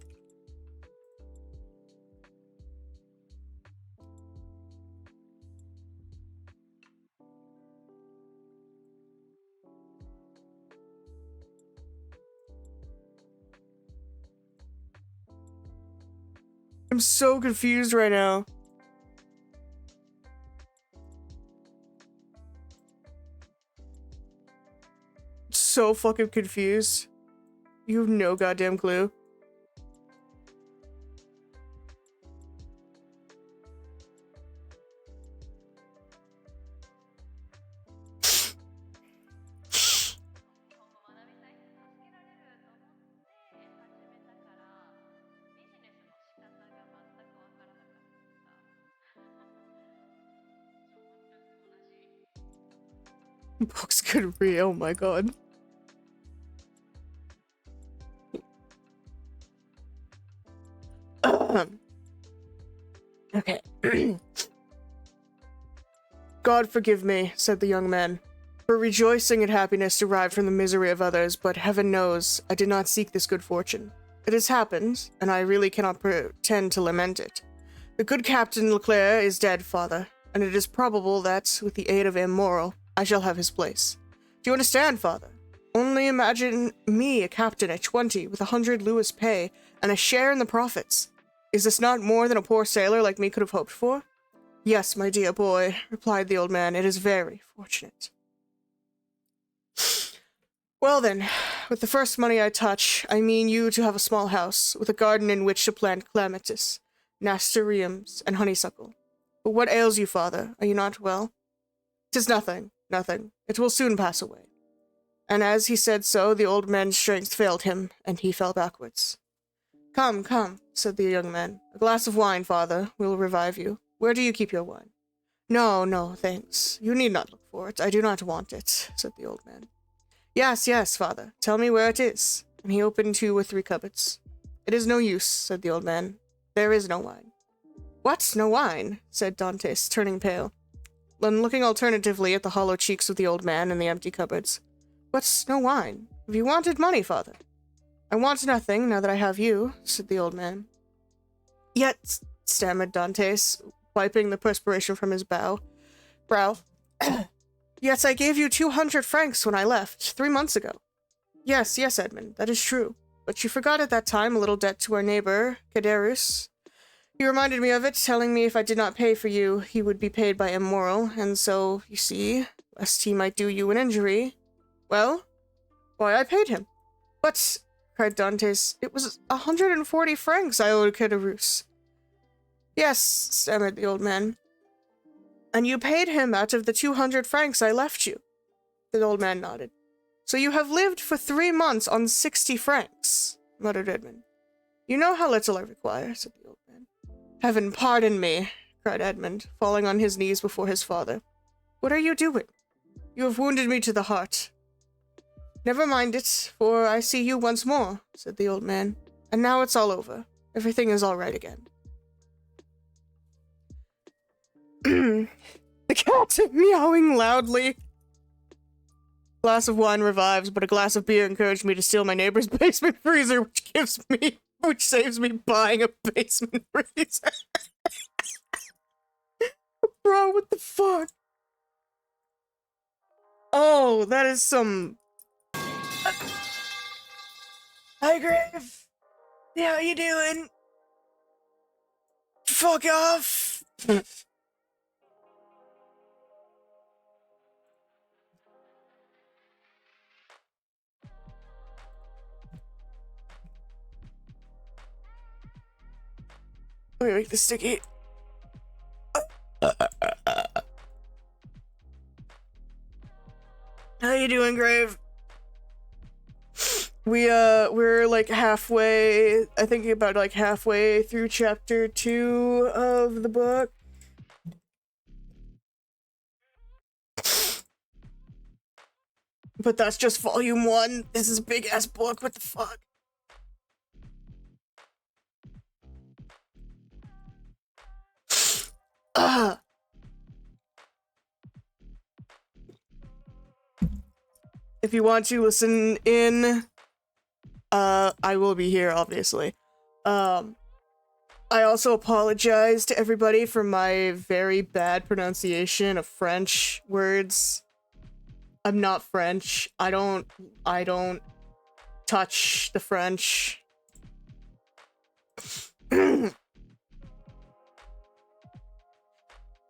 I'm so confused right now. So fucking confused. You have no goddamn clue. Books could read. Oh my god. Okay. God forgive me, said the young man, for rejoicing at happiness derived from the misery of others, but heaven knows I did not seek this good fortune. It has happened, and I really cannot pretend to lament it. The good Captain Leclerc is dead, father, and it is probable that, with the aid of Immoral, I shall have his place. Do you understand, father? Only imagine me a captain at 20, with 100 Louis pay, and a share in the profits. Is this not more than a poor sailor like me could have hoped for? Yes, my dear boy, replied the old man, it is very fortunate. Well then, with the first money I touch, I mean you to have a small house, with a garden in which to plant clematis, nasturtiums, and honeysuckle. But what ails you, father? Are you not well? 'Tis nothing, nothing. It will soon pass away. And as he said so, the old man's strength failed him, and he fell backwards. Come, come, said the young man. A glass of wine, father, will revive you. Where do you keep your wine? No, no, thanks. You need not look for it. I do not want it, said the old man. Yes, yes, father. Tell me where it is. And he opened 2 or 3 cupboards. It is no use, said the old man. There is no wine. What? No wine? Said Dantes, turning pale. Then looking alternatively at the hollow cheeks of the old man and the empty cupboards. But no wine. Have you wanted money, father? I want nothing, now that I have you, said the old man. Yet, stammered Dantes, wiping the perspiration from his brow. Yet I gave you 200 francs when I left, 3 months ago. Yes, yes, Edmund, that is true. But you forgot at that time a little debt to our neighbor, Caderus. He reminded me of it, telling me if I did not pay for you, he would be paid by Immoral, and so, you see, lest he might do you an injury. Well, why, I paid him. But, cried Dantes, it was 140 francs I owed Caderus. Yes, stammered the old man. And you paid him out of the 200 francs I left you. The old man nodded. So you have lived for 3 months on 60 francs, muttered Edmund. You know how little I require, said the old man. Heaven pardon me, cried Edmund, falling on his knees before his father. What are you doing? You have wounded me to the heart. Never mind it, for I see you once more, said the old man. And now it's all over. Everything is all right again. The cat's meowing loudly. Glass of wine revives, but a glass of beer encouraged me to steal my neighbor's basement freezer, which saves me buying a basement freezer. Bro, what the fuck? Oh, that is some... Hi, Grave. Yeah, how you doing? Fuck off. Let me make this sticky. How you doing, Grave? we're like halfway, I think about like halfway through chapter 2 of the book. But that's just volume 1. This is a big ass book. What the fuck? If you want to listen in, I will be here, obviously. I also apologize to everybody for my very bad pronunciation of French words. I'm not French. I don't touch the French.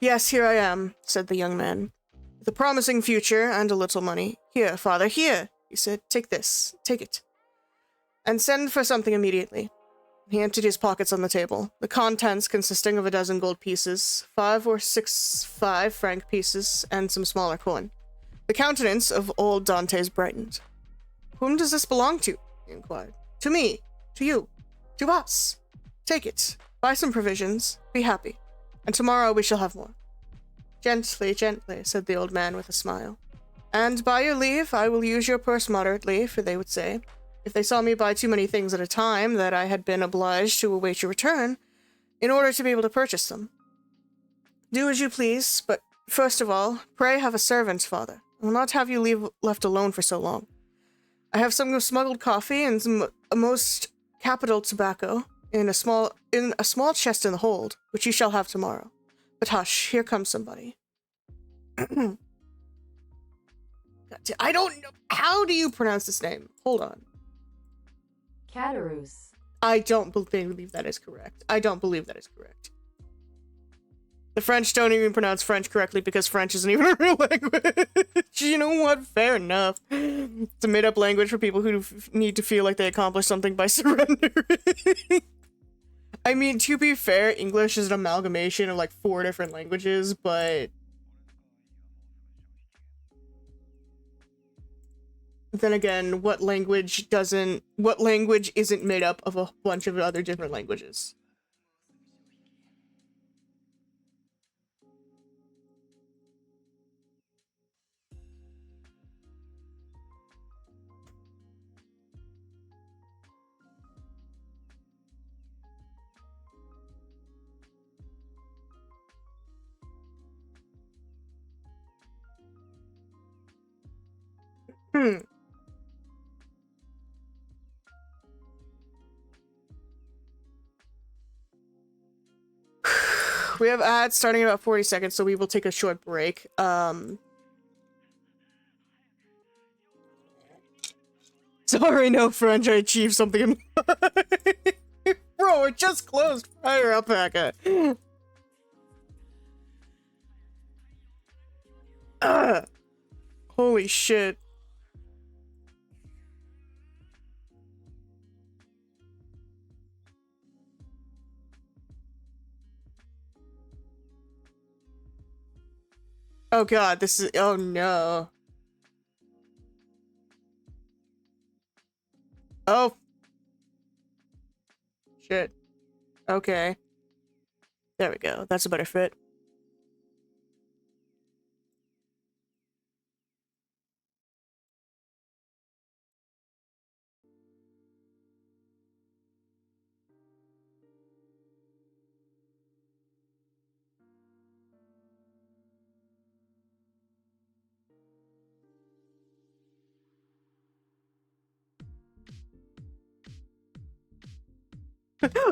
Yes, here I am, said the young man. With a promising future and a little money. Here, father, here, he said. Take this. Take it. And send for something immediately. He emptied his pockets on the table, the contents consisting of a dozen gold pieces, 5 or 6 5-franc pieces, and some smaller coin. The countenance of old Dantes brightened. Whom does this belong to? He inquired. To me. To you. To us. Take it. Buy some provisions. Be happy. And tomorrow we shall have more. Gently, gently, said the old man with a smile. And by your leave, I will use your purse moderately, for they would say, if they saw me buy too many things at a time, that I had been obliged to await your return in order to be able to purchase them. Do as you please, but first of all, pray have a servant, father. I will not have you left alone for so long. I have some smuggled coffee and some most capital tobacco in a small chest in the hold, which you shall have tomorrow. But hush, here comes somebody. I don't know. How do you pronounce this name? Hold on.
Catarus.
I don't believe that is correct. I don't believe that is correct. The French don't even pronounce French correctly because French isn't even a real language. You know what? Fair enough. It's a made-up language for people who need to feel like they accomplished something by surrendering. I mean, to be fair, English is an amalgamation of like 4 different languages, but then again, what language isn't made up of a bunch of other different languages? We have ads starting in about 40 seconds, so we will take a short break. Sorry, no French, I achieved something. Bro, it just closed. Fire alpaca. Holy shit. Oh god, this is- oh no. Oh. Shit. Okay. There we go. That's a better fit.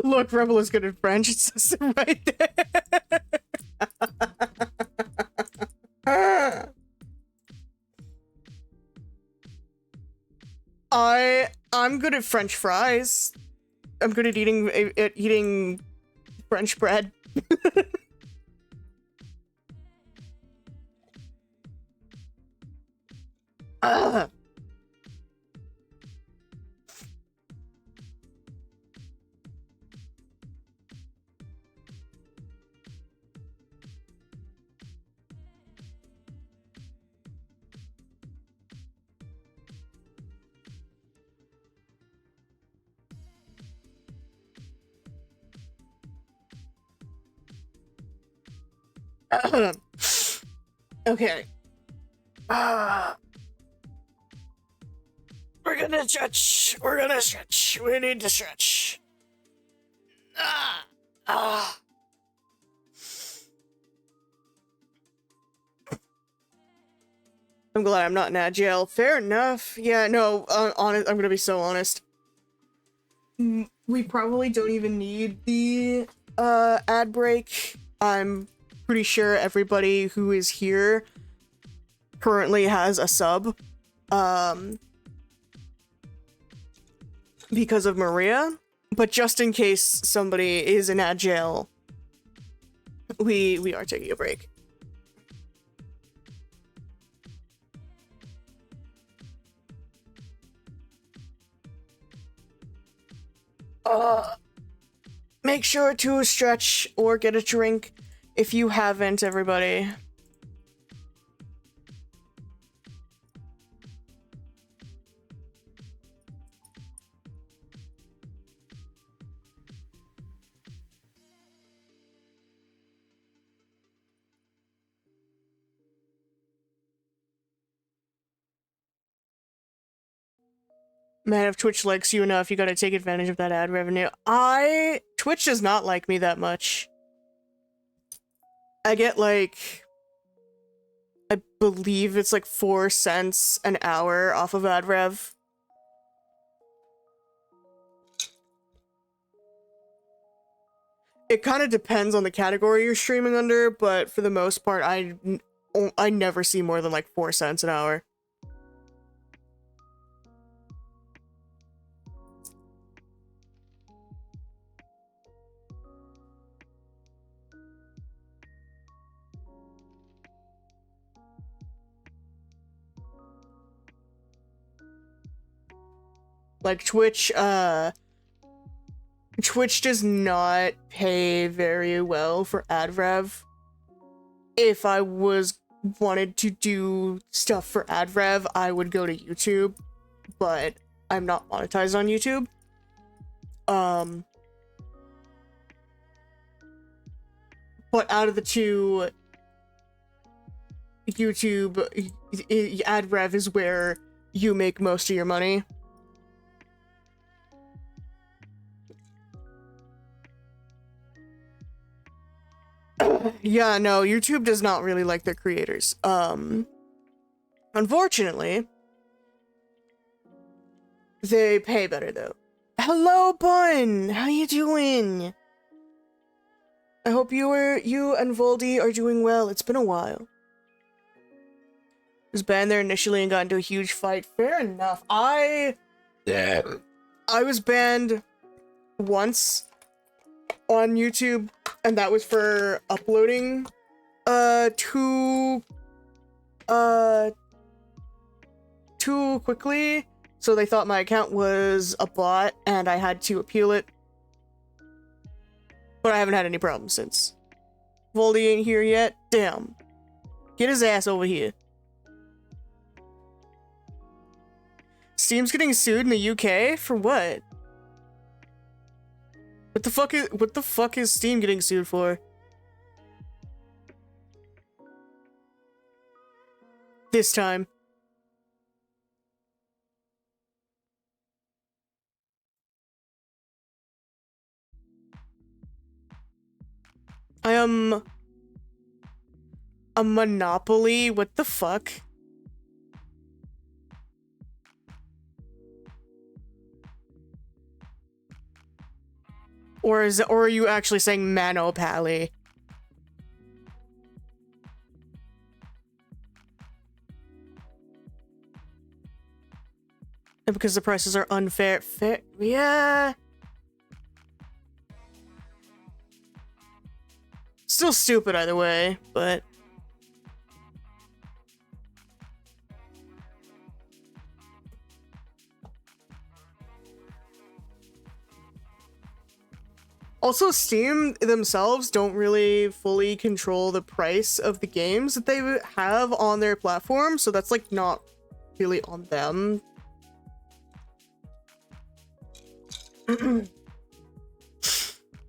Look, Rebel is good at French. It says it right there. I'm good at French fries. I'm good at eating French bread. Okay. We're gonna stretch. We're gonna stretch. We need to stretch. Ah. Ah. I'm glad I'm not in agile. Fair enough. Yeah, no, honest, I'm gonna be so honest. We probably don't even need the ad break. I'm pretty sure everybody who is here currently has a sub because of Maria, but just in case somebody is in agile, we are taking a break. Make sure to stretch or get a drink if you haven't, everybody. Man, if Twitch likes you enough, you gotta take advantage of that ad revenue. Twitch does not like me that much. I get like, I believe it's like 4 cents an hour off of ad rev. It kind of depends on the category you're streaming under, but for the most part, I never see more than like 4 cents an hour. Like Twitch does not pay very well for ad rev. If I wanted to do stuff for ad rev, I would go to YouTube, but I'm not monetized on YouTube. But out of the two, YouTube ad rev is where you make most of your money. Yeah, no, YouTube does not really like their creators. Unfortunately, they pay better though. Hello, Bun! How you doing? I hope you and Voldy are doing well. It's been a while. Was banned there initially and got into a huge fight. Fair enough. I was banned once on YouTube, and that was for uploading too quickly, so they thought my account was a bot and I had to appeal it, but I haven't had any problems since. Voldy ain't here yet. Damn, get his ass over here. Steam's getting sued in the UK for what? What the fuck is Steam getting sued for? This time. I am a monopoly? What the fuck? Or are you actually saying Manopally? And because the prices are unfair. Yeah. Still stupid either way, but also, Steam themselves don't really fully control the price of the games that they have on their platform, so that's like not really on them.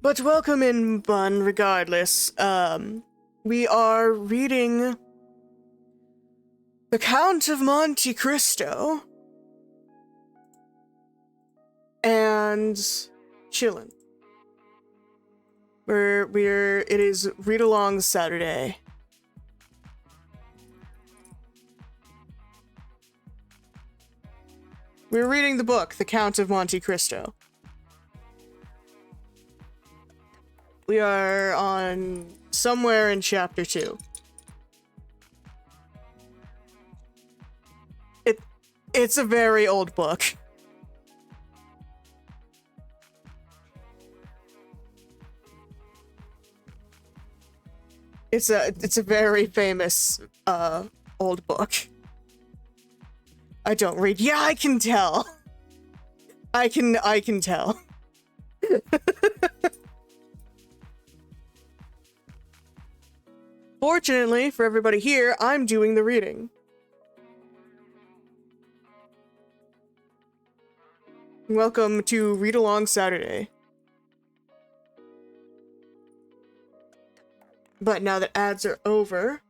But welcome in, Bun, regardless. We are reading The Count of Monte Cristo and chillin'. It is read along Saturday. We're reading the book, The Count of Monte Cristo. We are on somewhere in chapter 2. It's a very old book. It's a very famous old book. I don't read. Yeah, I can tell. I can tell. Fortunately for everybody here, I'm doing the reading. Welcome to Read Along Saturday. But now that ads are over,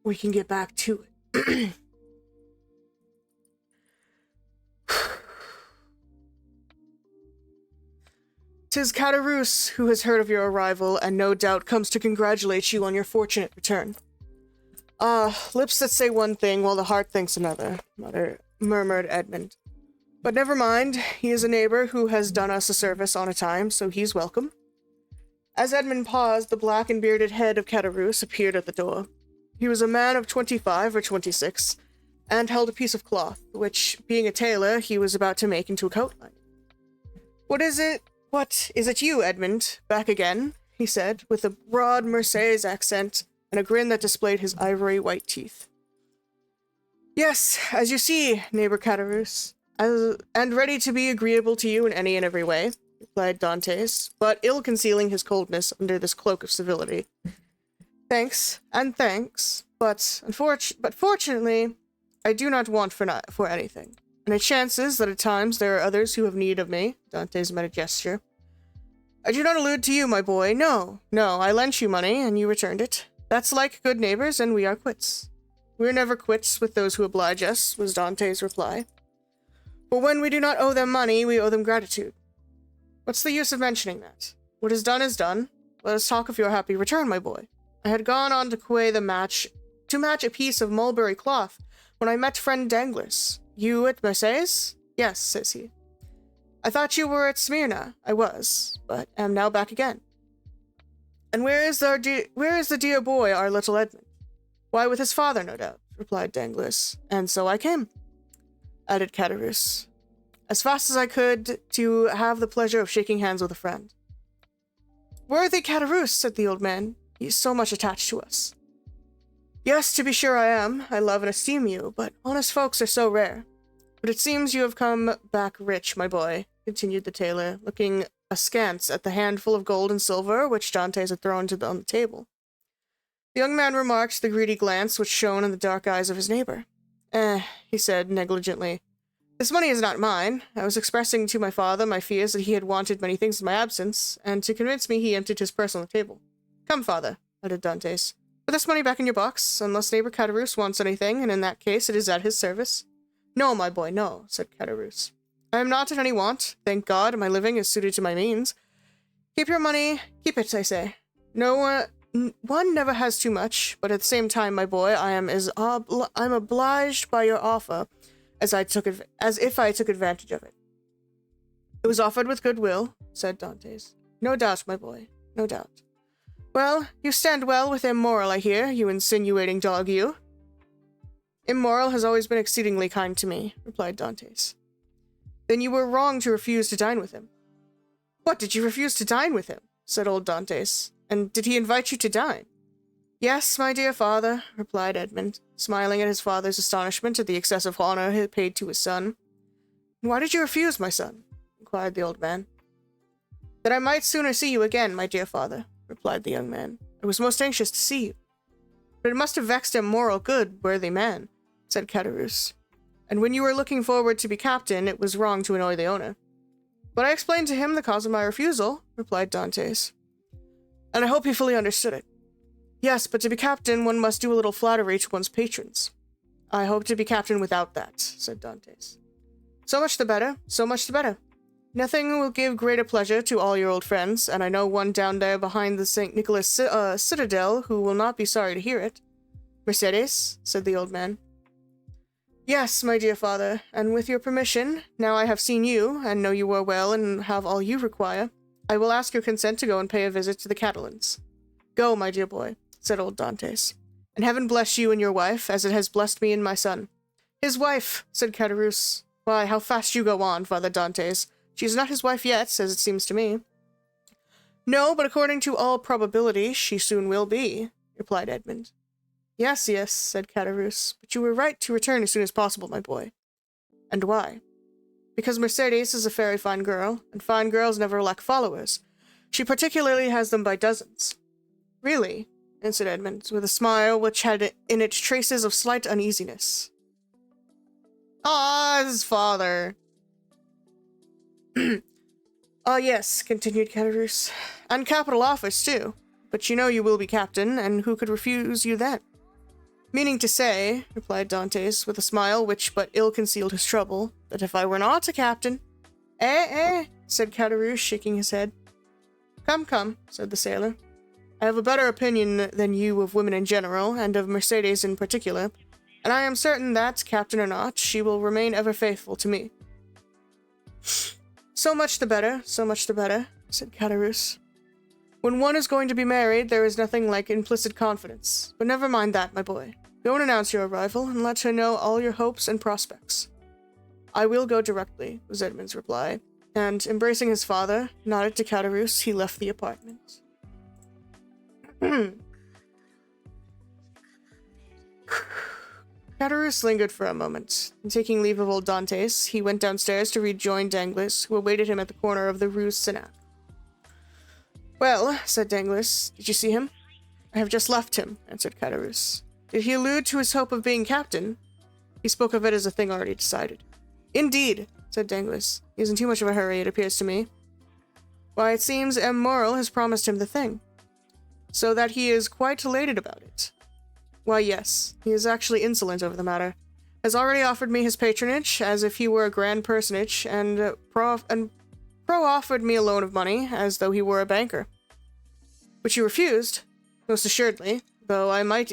we can get back to it. 'Tis Caderousse who has heard of your arrival, and no doubt comes to congratulate you on your fortunate return. Lips that say one thing while the heart thinks another, murmured Edmund. But never mind, he is a neighbor who has done us a service on a time, so he's welcome. As Edmund paused, the black and bearded head of Caderousse appeared at the door. He was a man of 25 or 26, and held a piece of cloth, which, being a tailor, he was about to make into a coat line. What is it you, Edmund? Back again? He said, with a broad Marseilles accent and a grin that displayed his ivory white teeth. Yes, as you see, neighbor Caderousse, and ready to be agreeable to you in any and every way, replied Dantes, but ill concealing his coldness under this cloak of civility. Thanks, but fortunately, I do not want for anything. And it chances that at times there are others who have need of me. Dantes made a gesture. I do not allude to you, my boy. No, I lent you money, and you returned it. That's like good neighbors, and we are quits. We're never quits with those who oblige us, was Dante's reply. But when we do not owe them money, we owe them gratitude. What's the use of mentioning that? What is done is done. Let us talk of your happy return, my boy. I had gone on to quay to match a piece of mulberry cloth when I met friend Danglars. You at Marseilles? Yes, says he. I thought you were at Smyrna. I was, but am now back again. And where is the dear boy, our little Edmund? Why, with his father, no doubt, replied Danglars. And so I came, added Caderousse, as fast as I could to have the pleasure of shaking hands with a friend. Worthy Caderousse, said the old man, he is so much attached to us. Yes, to be sure I am. I love and esteem you, but honest folks are so rare. But it seems you have come back rich, my boy, continued the tailor, looking askance at the handful of gold and silver which Dantes had thrown on the table. The young man remarked the greedy glance which shone in the dark eyes of his neighbor. He said negligently. This money is not mine. I was expressing to my father my fears that he had wanted many things in my absence, and to convince me he emptied his purse on the table. Come, father, added Dantes. Put this money back in your box, unless neighbor Caderousse wants anything, and in that case it is at his service. No, my boy, no, said Caderousse. I am not in any want. Thank God, my living is suited to my means. Keep your money. Keep it, I say. One never has too much, but at the same time, my boy, I'm obliged by your offer, as if I took advantage of it. It was offered with goodwill, said Dantes. No doubt, my boy, no doubt. Well, you stand well with Immoral, I hear, you insinuating dog, you. Immoral has always been exceedingly kind to me, replied Dantes. Then you were wrong to refuse to dine with him. What, did you refuse to dine with him? Said old Dantes. And did he invite you to dine? Yes, my dear father, replied Edmund, smiling at his father's astonishment at the excessive honor he paid to his son. Why did you refuse, my son? Inquired the old man. That I might sooner see you again, my dear father, replied the young man. I was most anxious to see you. But it must have vexed him moral good, worthy man, said Caderousse. And when you were looking forward to be captain, it was wrong to annoy the owner. But I explained to him the cause of my refusal, replied Dantes. And I hope he fully understood it. Yes, but to be captain, one must do a little flattery to one's patrons. I hope to be captain without that, said Dantes. So much the better, so much the better. Nothing will give greater pleasure to all your old friends, and I know one down there behind the St. Nicholas Citadel who will not be sorry to hear it. Mercedes, said the old man. Yes, my dear father, and with your permission, now I have seen you, and know you are well and have all you require, I will ask your consent to go and pay a visit to the Catalans. Go, my dear boy, said old Dantes, and heaven bless you and your wife, as it has blessed me and my son. His wife, said Caderousse. Why, how fast you go on, Father Dantes. She is not his wife yet, as it seems to me. No, but according to all probability, she soon will be, replied Edmund. Yes, yes, said Caderousse, but you were right to return as soon as possible, my boy. And why? Because Mercedes is a very fine girl, and fine girls never lack followers. She particularly has them by dozens. Really? Answered Edmund, with a smile which had in it traces of slight uneasiness. Ah, his father. Ah, yes, continued Caderousse, and capital office, too. But you know you will be captain, and who could refuse you then? Meaning to say, replied Dantes, with a smile which but ill concealed his trouble, that if I were not a captain— said Caderousse, shaking his head. Come, come, said the sailor. I have a better opinion than you of women in general, and of Mercedes in particular, and I am certain that, captain or not, she will remain ever faithful to me. So much the better, said Caderousse. When one is going to be married, there is nothing like implicit confidence. But never mind that, my boy. Go and announce your arrival, and let her know all your hopes and prospects. I will go directly, was Edmund's reply, and, embracing his father, nodded to Caderousse, he left the apartment. Caderousse lingered for a moment, and taking leave of old Dantes, he went downstairs to rejoin Danglars, who awaited him at the corner of the Rue Senac. Well, said Danglars, did you see him? I have just left him, answered Caderousse. Did he allude to his hope of being captain? He spoke of it as a thing already decided. Indeed, said Danglars. He is in too much of a hurry, it appears to me. Why, it seems M. Morrel has promised him the thing. So that he is quite elated about it. Why, yes, he is actually insolent over the matter. Has already offered me his patronage, as if he were a grand personage, and Pro offered me a loan of money, as though he were a banker. Which you refused, most assuredly, though I might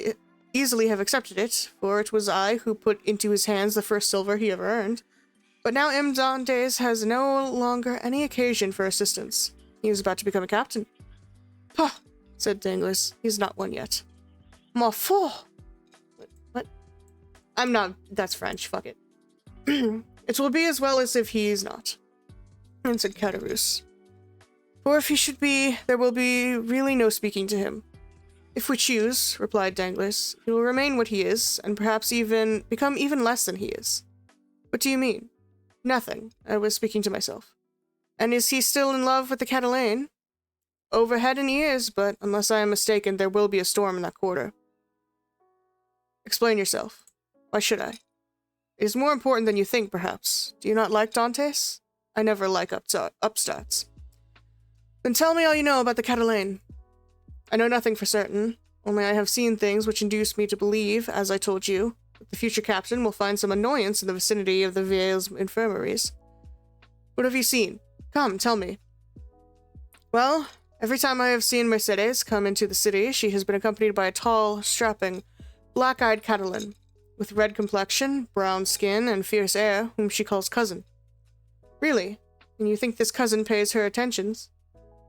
easily have accepted it, for it was I who put into his hands the first silver he ever earned. But now M. Dantes has no longer any occasion for assistance. He is about to become a captain. Pah, said Danglars, he's not one yet. Ma foi! What? I'm not— that's French, fuck it. It will be as well as if he is not, answered Caderousse. For if he should be, there will be really no speaking to him. If we choose, replied Danglars, he will remain what he is, and perhaps even become even less than he is. What do you mean? Nothing. I was speaking to myself. And is he still in love with the Catalane? Over head and ears, but unless I am mistaken, there will be a storm in that quarter. Explain yourself. Why should I? It is more important than you think, perhaps. Do you not like Dantes? I never like upstarts. Then tell me all you know about the Catalane. I know nothing for certain, only I have seen things which induce me to believe, as I told you, that the future captain will find some annoyance in the vicinity of the Vieille's infirmaries. What have you seen? Come, tell me. Well, every time I have seen Mercedes come into the city, she has been accompanied by a tall, strapping, black-eyed Catalan, with red complexion, brown skin, and fierce air, whom she calls cousin. Really? And you think this cousin pays her attentions?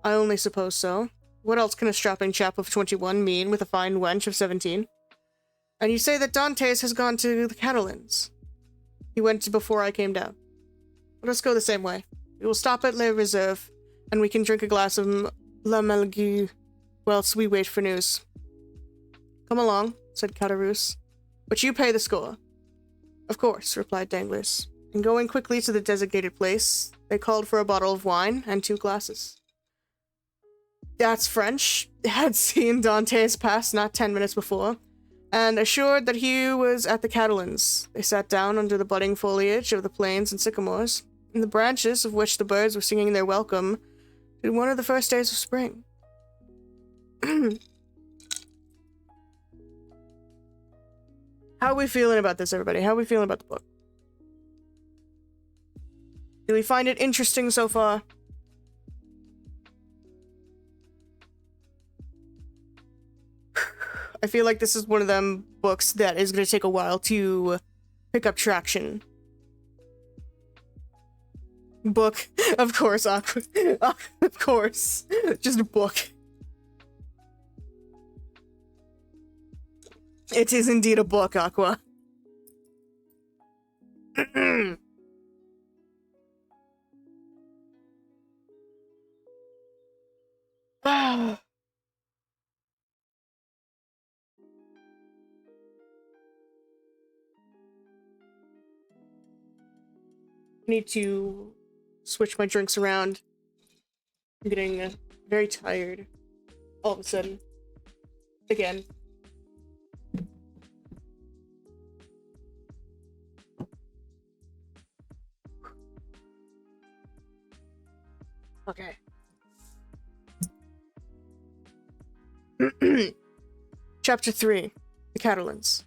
I only suppose so. What else can a strapping chap of 21 mean with a fine wench of 17? And you say that Dantes has gone to the Catalans. He went before I came down. Let us go the same way. We will stop at Le Reserve, and we can drink a glass of La Malgue whilst we wait for news. Come along, said Caderousse. But you pay the score. Of course, replied Danglars. And going quickly to the designated place, they called for a bottle of wine and 2 glasses. That's French, had seen Dantes pass not 10 minutes before, and assured that he was at the Catalans. They sat down under the budding foliage of the planes and sycamores, in the branches of which the birds were singing their welcome to one of the first days of spring. How are we feeling about this, everybody? How are we feeling about the book? Do we find it interesting so far? I feel like this is one of them books that is going to take a while to pick up traction. Book. Of course, Aqua. Of course. Just a book. It is indeed a book, Aqua. Need to switch my drinks around. I'm getting very tired all of a sudden. Again. Okay. Chapter 3. The Catalans.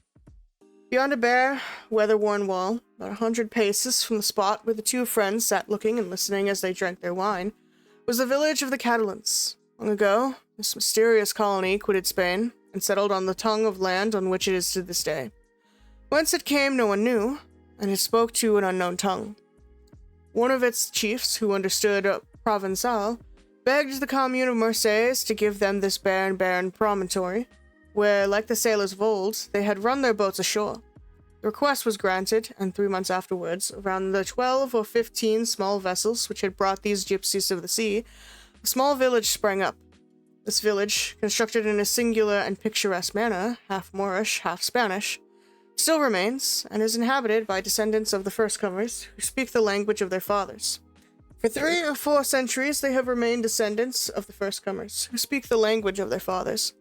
Beyond a bare, weather-worn wall, about 100 paces from the spot where the two friends sat looking and listening as they drank their wine, was the village of the Catalans. Long ago, this mysterious colony quitted Spain and settled on the tongue of land on which it is to this day. Whence it came no one knew, and it spoke to an unknown tongue. One of its chiefs, who understood Provençal, begged the commune of Marseilles to give them this barren promontory, where, like the sailors of old, they had run their boats ashore. The request was granted, and 3 months afterwards, around the 12 or 15 small vessels which had brought these gypsies of the sea, a small village sprang up. This village, constructed in a singular and picturesque manner, half Moorish, half Spanish, still remains, and is inhabited by descendants of the first-comers, who speak the language of their fathers. For 3 or 4 centuries, they have remained descendants of the first-comers, who speak the language of their fathers.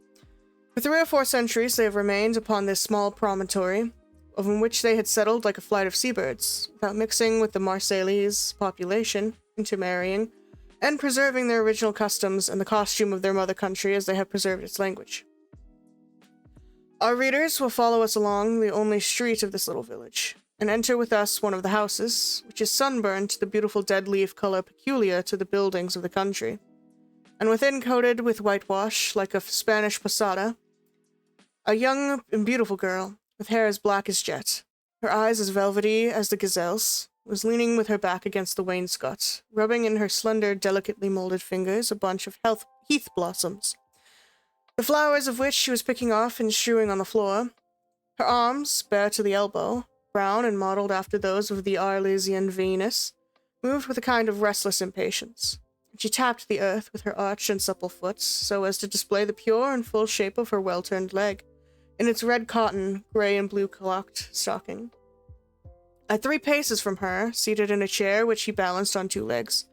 For 3 or 4 centuries, they have remained upon this small promontory, on which they had settled like a flight of seabirds, without mixing with the Marseillese population, intermarrying, and preserving their original customs and the costume of their mother country as they have preserved its language. Our readers will follow us along the only street of this little village, and enter with us one of the houses, which is sunburned to the beautiful dead leaf color peculiar to the buildings of the country, and within coated with whitewash like a Spanish posada, a young and beautiful girl, with hair as black as jet, her eyes as velvety as the gazelle's, was leaning with her back against the wainscot, rubbing in her slender, delicately molded fingers a bunch of heath blossoms, the flowers of which she was picking off and strewing on the floor. Her arms, bare to the elbow, brown and modelled after those of the Arlesian Venus, moved with a kind of restless impatience, and she tapped the earth with her arched and supple foot so as to display the pure and full shape of her well-turned leg, in its red cotton, grey and blue clocked stocking. At 3 paces from her, seated in a chair which he balanced on 2 legs,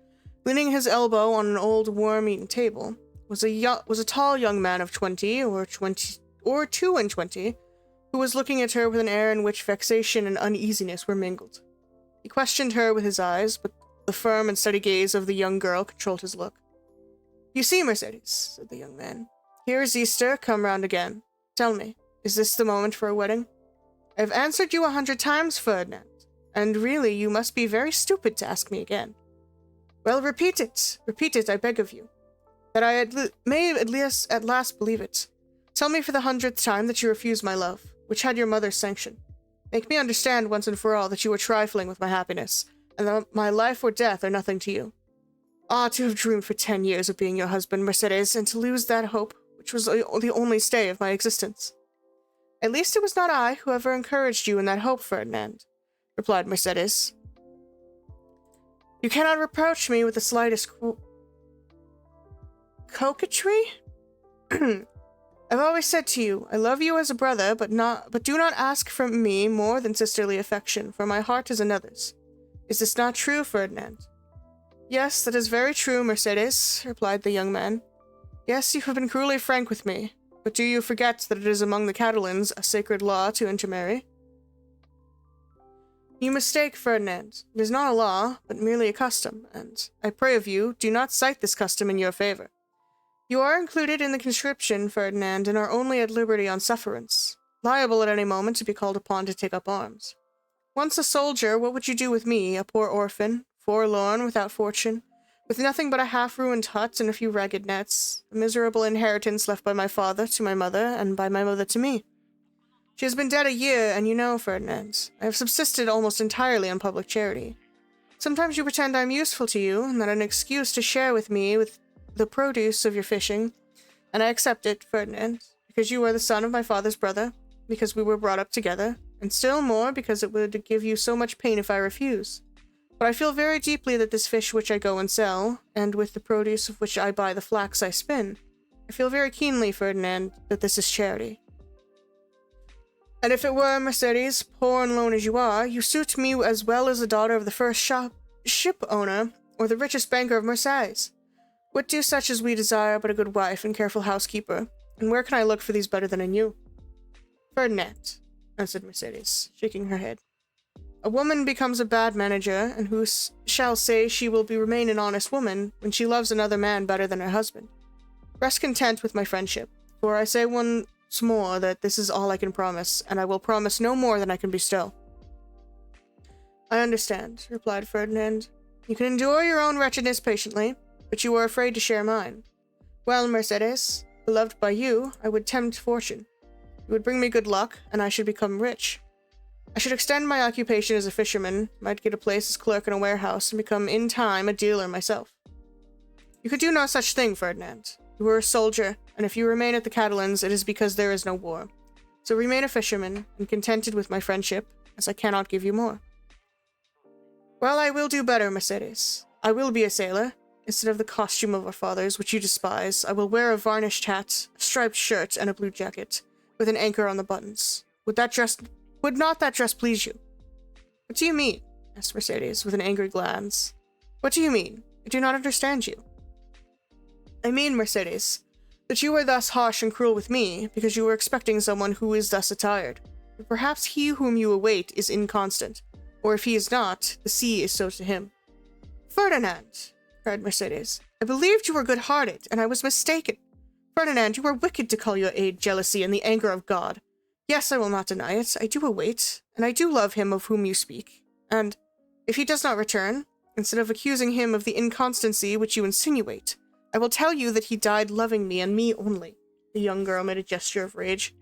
leaning his elbow on an old worm-eaten table, was a tall young man of 20 or 2 and 20, who was looking at her with an air in which vexation and uneasiness were mingled. He questioned her with his eyes, but the firm and steady gaze of the young girl controlled his look. "You see, Mercedes," said the young man, "here is Easter come round again. Tell me, is this the moment for a wedding? I have answered you 100 times, Ferdinand, and really you must be very stupid to ask me again. Well, repeat it, I beg of you, that I may at last believe it. Tell me for the 100th time that you refuse my love, which had your mother's sanction. Make me understand once and for all that you are trifling with my happiness, and that my life or death are nothing to you. Ah, to have dreamed for 10 years of being your husband, Mercedes, and to lose that hope, which was the only stay of my existence." "At least it was not I who ever encouraged you in that hope, Ferdinand," replied Mercedes. "You cannot reproach me with the slightest coquetry? I've always said to you, I love you as a brother, but do not ask from me more than sisterly affection, for my heart is another's. Is this not true, Ferdinand?" "Yes, that is very true, Mercedes," replied the young man. "Yes, you have been cruelly frank with me, but do you forget that it is among the Catalans a sacred law to intermarry?" You mistake, Ferdinand. It is not a law, but merely a custom, and I pray of you, do not cite this custom in your favor. You are included in the conscription, Ferdinand, and are only at liberty on sufferance, liable at any moment to be called upon to take up arms. Once a soldier, what would you do with me, a poor orphan, forlorn, without fortune, with nothing but a half-ruined hut and a few ragged nets, a miserable inheritance left by my father to my mother, and by my mother to me? She has been dead a year, and you know, Ferdinand, I have subsisted almost entirely on public charity. Sometimes you pretend I am useful to you, and that an excuse to share with me with the produce of your fishing, and I accept it, Ferdinand, because you are the son of my father's brother, because we were brought up together, and still more because it would give you so much pain if I refuse. But I feel very deeply that this fish which I go and sell, and with the produce of which I buy the flax I spin, I feel very keenly, Ferdinand, that this is charity. And if it were, Mercedes, poor and lone as you are, you suit me as well as the daughter of the first ship owner, or the richest banker of Marseilles. What do such as we desire but a good wife and careful housekeeper? And where can I look for these better than in you? Ferdinand, answered Mercedes, shaking her head. A woman becomes a bad manager, and who shall say she will remain an honest woman when she loves another man better than her husband? Rest content with my friendship, for I say once more that this is all I can promise, and I will promise no more than I can bestow. I understand, replied Ferdinand. You can endure your own wretchedness patiently, but you are afraid to share mine. Well, Mercedes, beloved by you, I would tempt fortune. You would bring me good luck, and I should become rich. I should extend my occupation as a fisherman, might get a place as clerk in a warehouse, and become in time a dealer myself. You could do no such thing, Ferdinand. You are a soldier, and if you remain at the Catalans, it is because there is no war. So remain a fisherman, and contented with my friendship, as I cannot give you more. Well, I will do better, Mercedes. I will be a sailor. Instead of the costume of our fathers, which you despise, I will wear a varnished hat, a striped shirt, and a blue jacket, with an anchor on the buttons. Would not that dress please you? What do you mean? Asked Mercedes, with an angry glance. What do you mean? I do not understand you. I mean, Mercedes, that you are thus harsh and cruel with me, because you are expecting someone who is thus attired. But perhaps he whom you await is inconstant, or if he is not, the sea is so to him. Ferdinand, cried Mercedes, I believed you were good-hearted, and I was mistaken. Ferdinand, you are wicked to call your aid jealousy and the anger of God. Yes, I will not deny it, I do await, and I do love him of whom you speak. And, if he does not return, instead of accusing him of the inconstancy which you insinuate, I will tell you that he died loving me and me only. The young girl made a gesture of rage.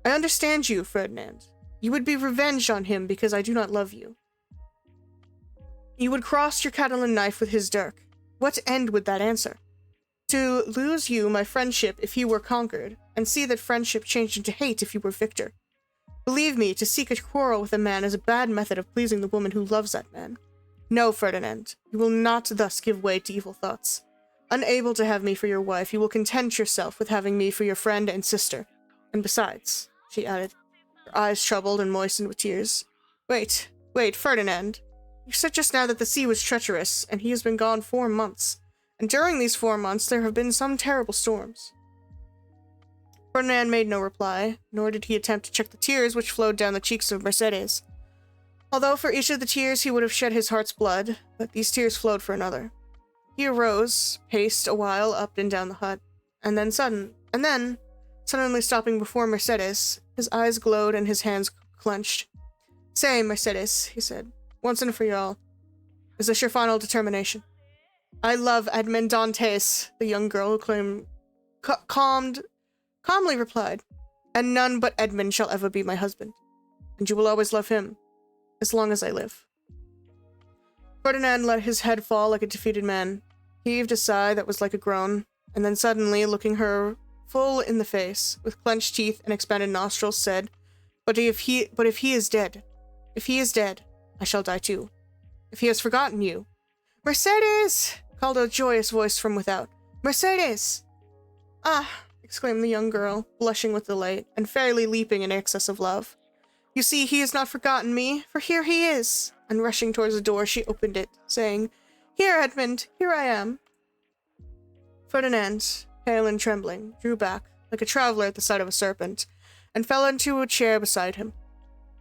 I understand you, Ferdinand. You would be revenged on him because I do not love you. You would cross your Catalan knife with his dirk. What end would that answer? To lose you, my friendship, if he were conquered, and see that friendship changed into hate if you were victor. Believe me, to seek a quarrel with a man is a bad method of pleasing the woman who loves that man. No, Ferdinand, you will not thus give way to evil thoughts. Unable to have me for your wife, you will content yourself with having me for your friend and sister. And besides, she added, her eyes troubled and moistened with tears, Wait, Ferdinand. You said just now that the sea was treacherous, and he has been gone 4 months. And during these 4 months there have been some terrible storms. Ferdinand made no reply, nor did he attempt to check the tears which flowed down the cheeks of Mercedes. Although for each of the tears he would have shed his heart's blood, but these tears flowed for another. He arose, paced a while up and down the hut, and then suddenly stopping before Mercedes, his eyes glowed and his hands clenched. Say, Mercedes, he said, once and for all, is this your final determination? I love Edmond Dantes, the young girl calmly replied, and none but Edmond shall ever be my husband, and you will always love him, as long as I live. Ferdinand let his head fall like a defeated man. He heaved a sigh that was like a groan, and then suddenly, looking her full in the face, with clenched teeth and expanded nostrils, said, But if he is dead, I shall die too. If he has forgotten you. Mercedes! Called a joyous voice from without. Mercedes! Ah! Exclaimed the young girl, blushing with delight, and fairly leaping in excess of love. You see, he has not forgotten me, for here he is! And rushing towards the door, she opened it, saying, Here, Edmund, here I am. Ferdinand, pale and trembling, drew back, like a traveler at the sight of a serpent, and fell into a chair beside him.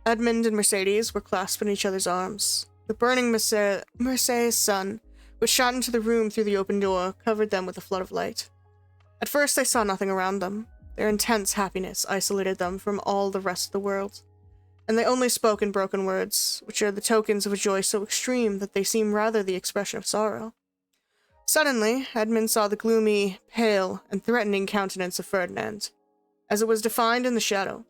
Edmund and Mercedes were clasped in each other's arms. The burning Mercedes sun, which shot into the room through the open door, covered them with a flood of light. At first they saw nothing around them. Their intense happiness isolated them from all the rest of the world, and they only spoke in broken words, which are the tokens of a joy so extreme that they seem rather the expression of sorrow. Suddenly, Edmund saw the gloomy, pale, and threatening countenance of Ferdinand, as it was defined in the shadow.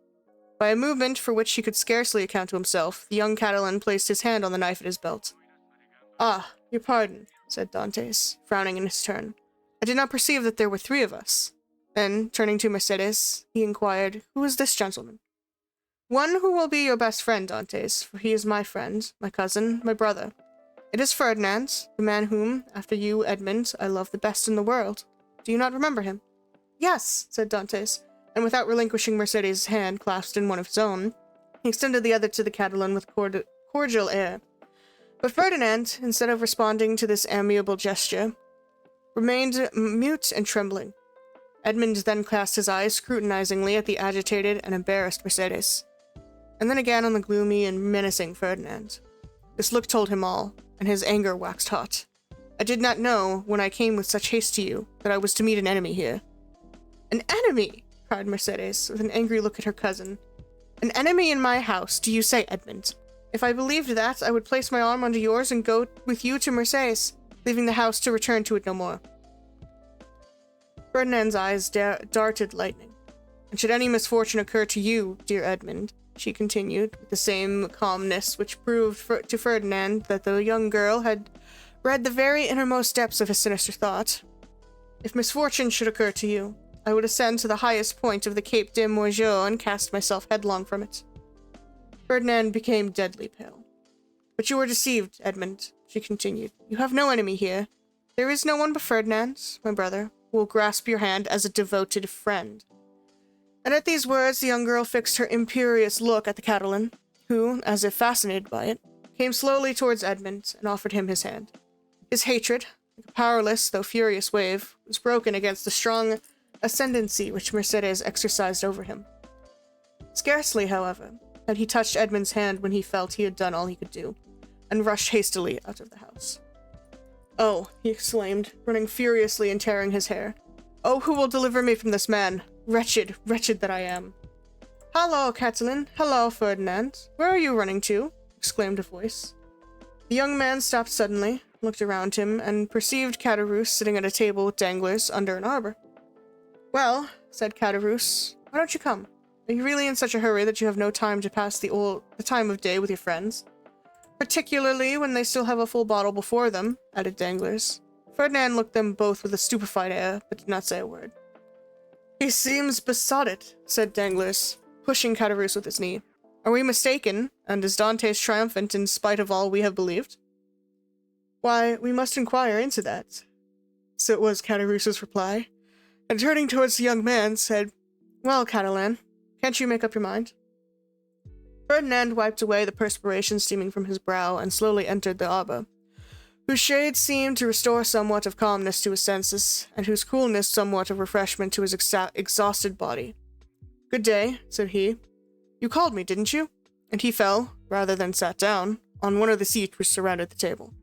By a movement for which he could scarcely account to himself, the young Catalan placed his hand on the knife at his belt. "Ah, your pardon," said Dantes, frowning in his turn. "I did not perceive that there were 3 of us." Then, turning to Mercedes, he inquired, "Who is this gentleman?" "One who will be your best friend, Dantes, for he is my friend, my cousin, my brother. It is Ferdinand, the man whom, after you, Edmund, I love the best in the world. Do you not remember him?" "Yes," said Dantes, and without relinquishing Mercedes' hand clasped in one of his own, he extended the other to the Catalan with cordial air. But Ferdinand, instead of responding to this amiable gesture, remained mute and trembling. Edmund then cast his eyes scrutinizingly at the agitated and embarrassed Mercedes, and then again on the gloomy and menacing Ferdinand. This look told him all, and his anger waxed hot. "I did not know, when I came with such haste to you, that I was to meet an enemy here." "An enemy?" cried Mercedes, with an angry look at her cousin. "An enemy in my house, do you say, Edmund? If I believed that, I would place my arm under yours and go with you to Marseilles, leaving the house to return to it no more." Ferdinand's eyes darted lightning. "And should any misfortune occur to you, dear Edmund," she continued, with the same calmness which proved to Ferdinand that the young girl had read the very innermost depths of his sinister thought, "if misfortune should occur to you, I would ascend to the highest point of the Cape de Morgeau and cast myself headlong from it." Ferdinand became deadly pale. "But you were deceived, Edmund," she continued. "You have no enemy here. There is no one but Ferdinand, my brother, who will grasp your hand as a devoted friend." And at these words, the young girl fixed her imperious look at the Catalan, who, as if fascinated by it, came slowly towards Edmund and offered him his hand. His hatred, like a powerless though furious wave, was broken against the strong ascendancy which Mercedes exercised over him. Scarcely, however, had he touched Edmund's hand when he felt he had done all he could do, and rushed hastily out of the house. "Oh," he exclaimed, running furiously and tearing his hair. "Oh, who will deliver me from this man? Wretched, wretched that I am!" "Hallo, Catalan! Hallo, Ferdinand! Where are you running to?" exclaimed a voice. The young man stopped suddenly, looked around him, and perceived Caderousse sitting at a table with danglers under an arbor. "Well," said Caderousse, "why don't you come? Are you really in such a hurry that you have no time to pass the time of day with your friends? Particularly when they still have a full bottle before them," added Danglars. Ferdinand looked them both with a stupefied air, but did not say a word. "He seems besotted," said Danglars, pushing Caderousse with his knee. "Are we mistaken, and is Dantes triumphant in spite of all we have believed?" "Why, we must inquire into that." So it was Caderousse's reply, and turning towards the young man, said, "Well, Catalan, can't you make up your mind?" Ferdinand wiped away the perspiration steaming from his brow and slowly entered the arbor, whose shade seemed to restore somewhat of calmness to his senses, and whose coolness somewhat of refreshment to his exhausted body. "Good day," said he. "You called me, didn't you?" And he fell, rather than sat down, on one of the seats which surrounded the table.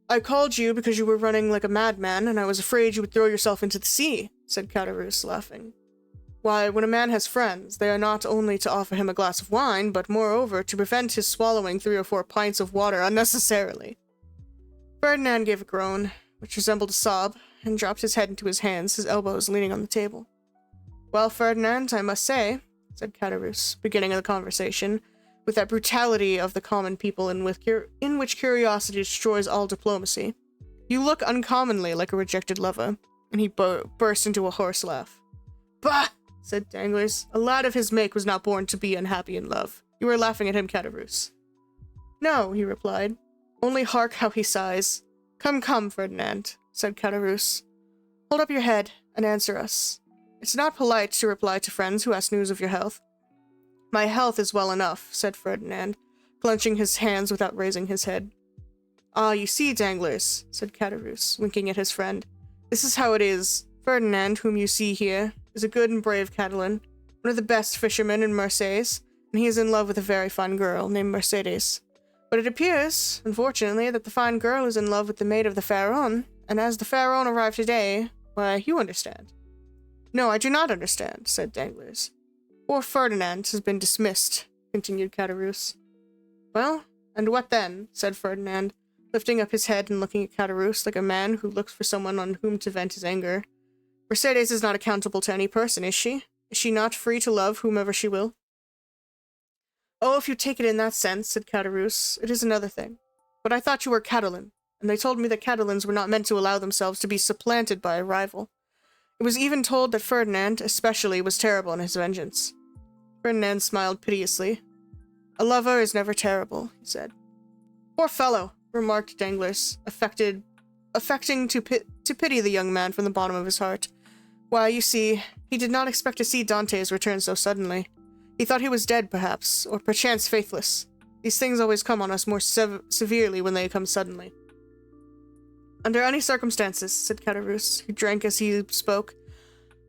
"I called you because you were running like a madman, and I was afraid you would throw yourself into the sea," said Caderousse, laughing. "Why, when a man has friends, they are not only to offer him a glass of wine, but moreover to prevent his swallowing 3 or 4 pints of water unnecessarily." Ferdinand gave a groan, which resembled a sob, and dropped his head into his hands, his elbows leaning on the table. "Well, Ferdinand, I must say," said Caderousse, beginning the conversation, with that brutality of the common people in which curiosity destroys all diplomacy, "you look uncommonly like a rejected lover," and he burst into a hoarse laugh. "Bah!" said Danglars. "A lad of his make was not born to be unhappy in love. You are laughing at him, Caderousse." "No," he replied. "Only hark how he sighs." Come, Ferdinand," said Caderousse. "Hold up your head and answer us. It's not polite to reply to friends who ask news of your health." "My health is well enough," said Ferdinand, clenching his hands without raising his head. "Ah, you see, Danglars," said Caderousse, winking at his friend. "This is how it is. Ferdinand, whom you see here, is a good and brave Catalan, one of the best fishermen in Marseilles, and and he is in love with a very fine girl named Mercedes. But it appears, unfortunately, that the fine girl is in love with the maid of the Pharaon, and as the Pharaon arrived today, why, you understand. No, I do not understand, said Danglars. Poor Ferdinand has been dismissed, continued Caderousse. Well, and what then? Said Ferdinand, lifting up his head and looking at Caderousse like a man who looks for someone on whom to vent his anger. Mercedes is not accountable to any person, is she? Is she not free to love whomever she will? Oh, if you take it in that sense, said Caderousse, it is another thing. But I thought you were Catalan, and they told me that Catalans were not meant to allow themselves to be supplanted by a rival. It was even told that Ferdinand, especially, was terrible in his vengeance. Ferdinand smiled piteously. A lover is never terrible, he said. Poor fellow, remarked Danglars, affecting to pity the young man from the bottom of his heart. Why, you see, he did not expect to see Dante's return so suddenly. He thought he was dead, perhaps, or perchance faithless. These things always come on us more severely when they come suddenly. Under any circumstances, said Caderousse, who drank as he spoke,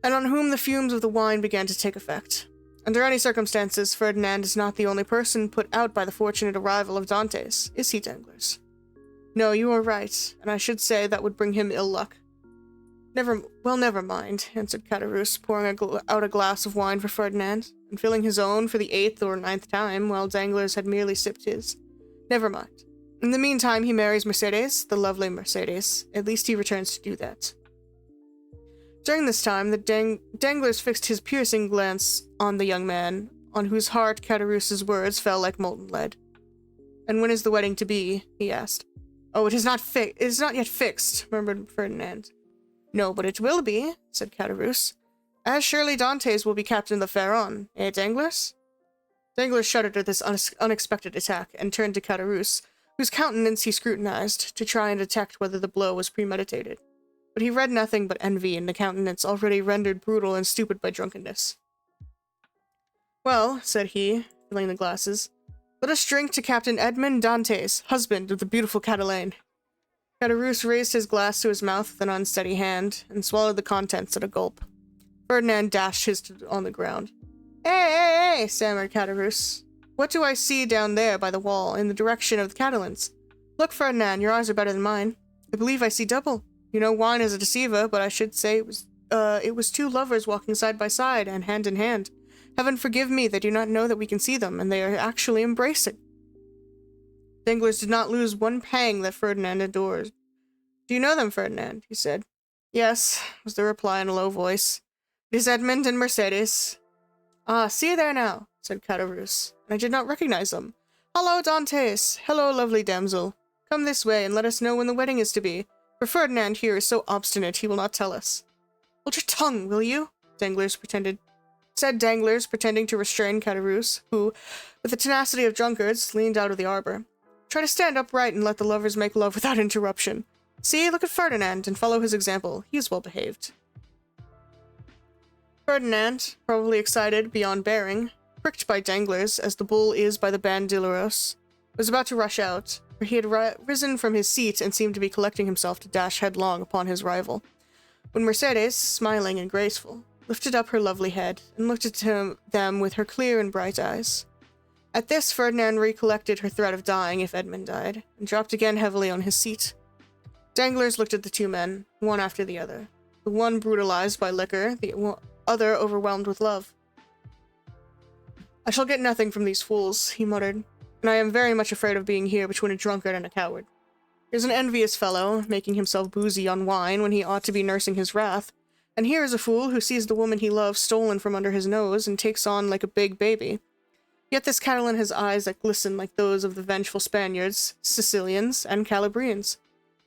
and on whom the fumes of the wine began to take effect. Under any circumstances, Ferdinand is not the only person put out by the fortunate arrival of Dante's, is he, Danglars? No, you are right, and I should say that would bring him ill luck. Never mind, answered Caderousse, pouring out a glass of wine for Ferdinand, and filling his own for the 8th or 9th time, while Danglars had merely sipped his. Never mind. In the meantime, he marries Mercedes, the lovely Mercedes. At least he returns to do that. During this time, Danglars fixed his piercing glance on the young man, on whose heart Caderousse's words fell like molten lead. And when is the wedding to be? He asked. Oh, it is not yet fixed, murmured Ferdinand. No, but it will be, said Caderousse. As surely Dante's will be captain of the Pharaon, eh, Danglars? Danglars shuddered at this unexpected attack, and turned to Caderousse, whose countenance he scrutinized, to try and detect whether the blow was premeditated. But he read nothing but envy in the countenance already rendered brutal and stupid by drunkenness. Well, said he, filling the glasses, let us drink to Captain Edmond Dantes, husband of the beautiful Catalane. Caderousse raised his glass to his mouth with an unsteady hand, and swallowed the contents at a gulp. Ferdinand dashed his on the ground. Hey, stammered Caderousse. What do I see down there by the wall, in the direction of the Catalans? Look, Ferdinand, your eyes are better than mine. I believe I see double. You know wine is a deceiver, but I should say it was two lovers walking side by side, and hand in hand. Heaven forgive me, they do not know that we can see them, and they are actually embracing. Danglars did not lose one pang that Ferdinand adored. Do you know them, Ferdinand? He said. Yes, was the reply in a low voice. It is Edmond and Mercedes. Ah, see there now, said Caderousse, and I did not recognize them. Hello, Dantes! Hello, lovely damsel. Come this way, and let us know when the wedding is to be, for Ferdinand here is so obstinate he will not tell us. Hold your tongue, will you? Said Danglars, pretending to restrain Caderousse, who, with the tenacity of drunkards, leaned out of the arbor. Try to stand upright and let the lovers make love without interruption. See, look at Ferdinand, and follow his example. He is well behaved. Ferdinand, probably excited beyond bearing, pricked by Danglars, as the bull is by the bandilleros, was about to rush out, for he had risen from his seat and seemed to be collecting himself to dash headlong upon his rival, when Mercedes, smiling and graceful, lifted up her lovely head, and looked at them with her clear and bright eyes. At this, Ferdinand recollected her threat of dying if Edmund died, and dropped again heavily on his seat. Danglars looked at the two men, one after the other, the one brutalized by liquor, the other overwhelmed with love. I shall get nothing from these fools, he muttered, and I am very much afraid of being here between a drunkard and a coward. Here's an envious fellow, making himself boozy on wine when he ought to be nursing his wrath, and here is a fool who sees the woman he loves stolen from under his nose and takes on like a big baby. Yet this Catalan has eyes that glisten like those of the vengeful Spaniards, Sicilians, and Calabrians,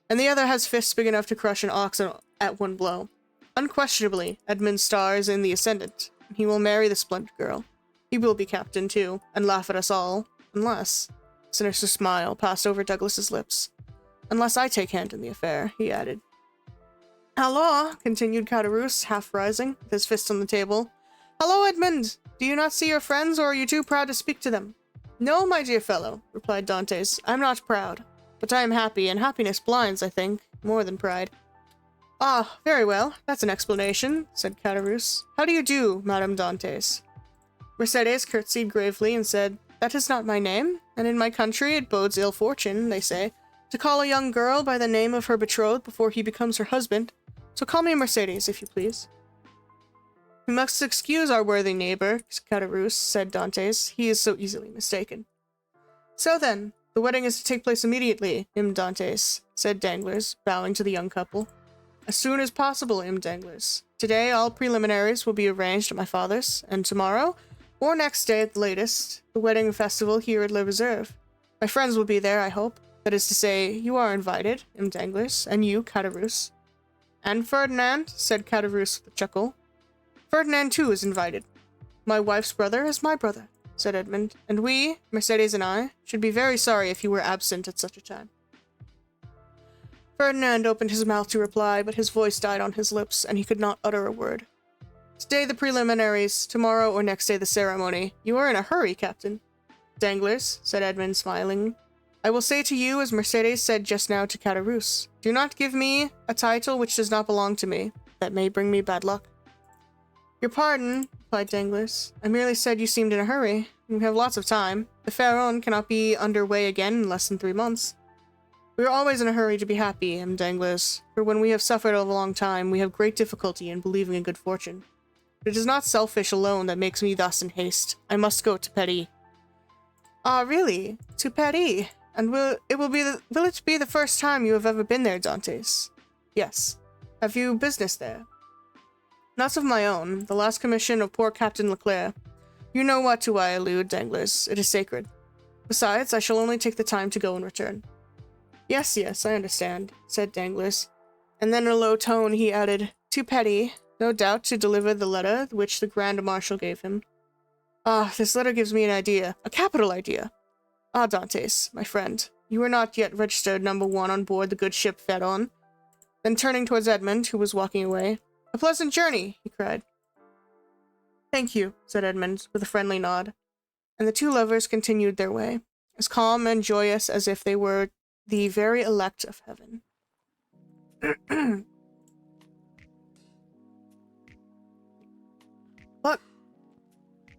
and the other has fists big enough to crush an ox at one blow. Unquestionably, Edmund's star is in the ascendant, and he will marry the splendid girl. He will be captain, too, and laugh at us all, unless— a sinister smile passed over Douglas's lips. Unless I take hand in the affair, he added. Hello, continued Caderousse, half rising, with his fist on the table. Hello, Edmund! Do you not see your friends, or are you too proud to speak to them? No, my dear fellow, replied Dantes, I'm not proud. But I am happy, and happiness blinds, I think, more than pride. Ah, very well, that's an explanation, said Caderousse. How do you do, Madame Dantes? Mercedes curtsied gravely and said, "That is not my name, and in my country it bodes ill fortune, they say, to call a young girl by the name of her betrothed before he becomes her husband. So call me Mercedes, if you please." "We must excuse our worthy neighbor," Caderousse said Dantes. "He is so easily mistaken." "So then, the wedding is to take place immediately, M. Dantes," said Danglars, bowing to the young couple. "As soon as possible, M. Danglars. Today all preliminaries will be arranged at my father's, and tomorrow, or next day at the latest, the wedding festival here at Le Reserve. My friends will be there, I hope. That is to say, you are invited, M. Danglars, and you, Caderousse." "And Ferdinand," said Caderousse with a chuckle. "Ferdinand, too, is invited." "My wife's brother is my brother," said Edmund, "and we, Mercedes and I, should be very sorry if you were absent at such a time." Ferdinand opened his mouth to reply, but his voice died on his lips, and he could not utter a word. "Today the preliminaries, tomorrow or next day the ceremony. You are in a hurry, Captain." "Danglars," said Edmund, smiling, "I will say to you as Mercedes said just now to Caderousse, do not give me a title which does not belong to me. That may bring me bad luck." "Your pardon," replied Danglars. "I merely said you seemed in a hurry. We have lots of time. The Pharaon cannot be under way again in less than 3 months. We are always in a hurry to be happy, M. Danglars, for when we have suffered a long time, we have great difficulty in believing in good fortune. But it is not selfish alone that makes me thus in haste. I must go to Paris." "Ah, really? To Paris? And will it be the first time you have ever been there, Dantes?" "Yes." "Have you business there?" "Not of my own. The last commission of poor Captain Leclerc. You know what to I allude, Danglars. It is sacred. Besides, I shall only take the time to go and return." Yes, I understand," said Danglars. And then in a low tone he added, "To Petty, no doubt to deliver the letter which the Grand Marshal gave him. Ah, this letter gives me an idea. A capital idea. Ah, Dantes, my friend, you are not yet registered number 1 on board the good ship Pharaon." Then turning towards Edmund, who was walking away, "A pleasant journey," he cried. "Thank you," said Edmund, with a friendly nod. And the two lovers continued their way, as calm and joyous as if they were the very elect of heaven. What?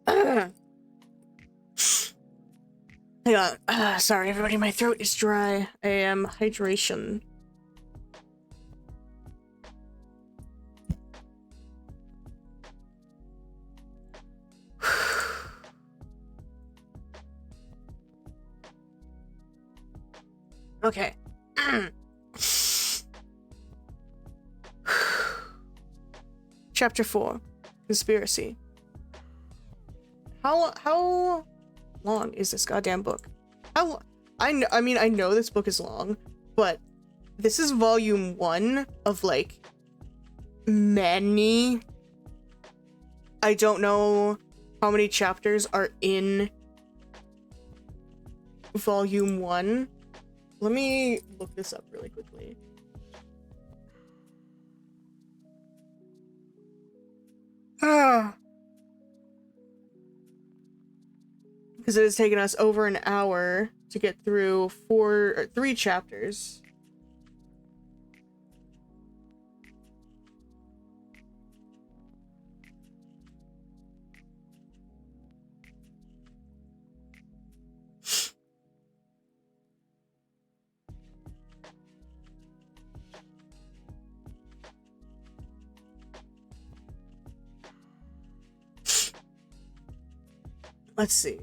Hang on. Sorry, everybody, my throat is dry. I am hydration. Okay. Chapter 4. Conspiracy. How long is this goddamn book? I mean, I know this book is long, but this is volume 1 of, like, many. I don't know how many chapters are in volume 1. Let me look this up really quickly. Because it has taken us over an hour to get through 3 chapters. Let's see.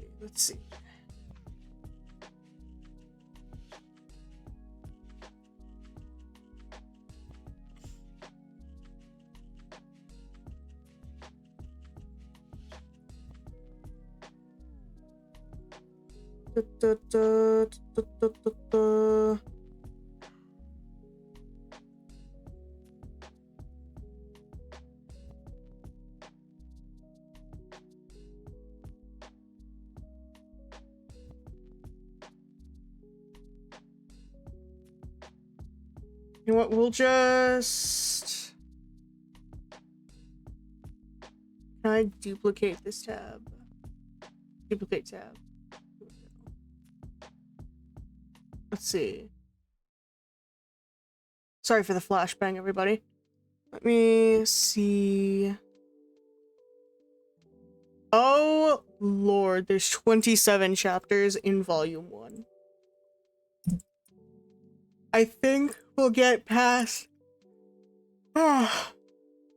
You know what, we'll just... Can I duplicate this tab? Duplicate tab. Let's see. Sorry for the flashbang, everybody. Let me see. Oh lord, there's 27 chapters in volume 1. I think we'll get past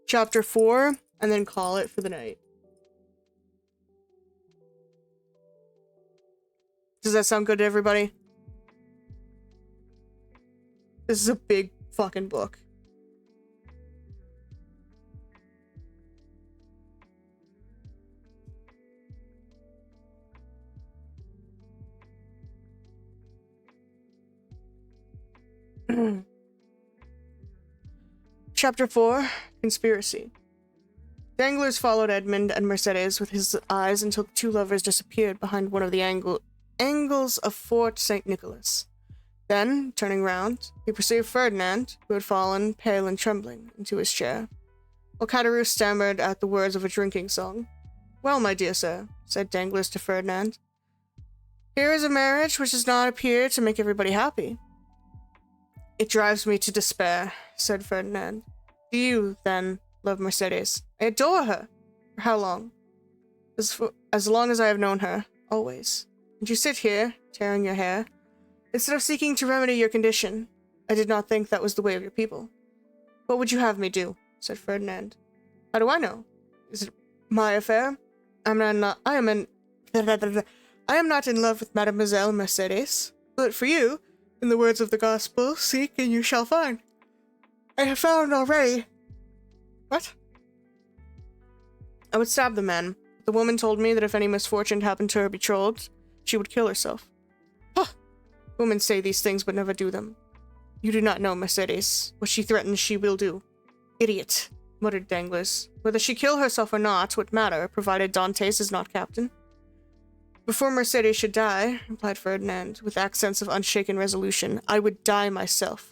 chapter 4 and then call it for the night. Does that sound good to everybody? This is a big fucking book. Chapter 4, Conspiracy. Danglers followed Edmund and Mercedes with his eyes until the two lovers disappeared behind one of the angles of Fort St. Nicholas. Then, turning round, he perceived Ferdinand, who had fallen, pale and trembling, into his chair, while Caderousse stammered at the words of a drinking song. "Well, my dear sir," said Danglers to Ferdinand, "here is a marriage which does not appear to make everybody happy." "It drives me to despair," said Ferdinand. "Do you, then, love Mercedes?" "I adore her." "For how long?" As long as I have known her, always." "And you sit here, tearing your hair, instead of seeking to remedy your condition. I did not think that was the way of your people." "What would you have me do?" said Ferdinand. "How do I know? Is it my affair? I am not in love with Mademoiselle Mercedes. But for you, in the words of the gospel, seek and you shall find. I have found already." "What?" "I would stab the man. The woman told me that if any misfortune happened to her betrothed, she would kill herself." "Huh! Women say these things but never do them. You do not know Mercedes. What she threatens she will do." "Idiot," muttered Danglers. "Whether she kill herself or not, what matter, provided Dantes is not captain?" "Before Mercedes should die," replied Ferdinand, with accents of unshaken resolution, "I would die myself."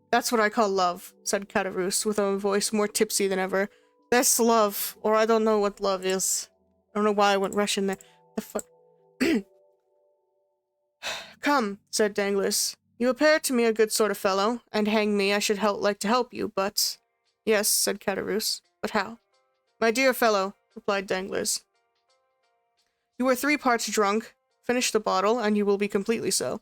"That's what I call love," said Caderousse, with a voice more tipsy than ever. "That's love, or I don't know what love is. I don't know why I went Russian there. The fuck?" "Come," said Danglers. "You appear to me a good sort of fellow, and hang me, I should like to help you, but—" "Yes," said Caderousse, "but how?" "My dear fellow," replied Danglers, "you are 3 parts drunk. Finish the bottle, and you will be completely so.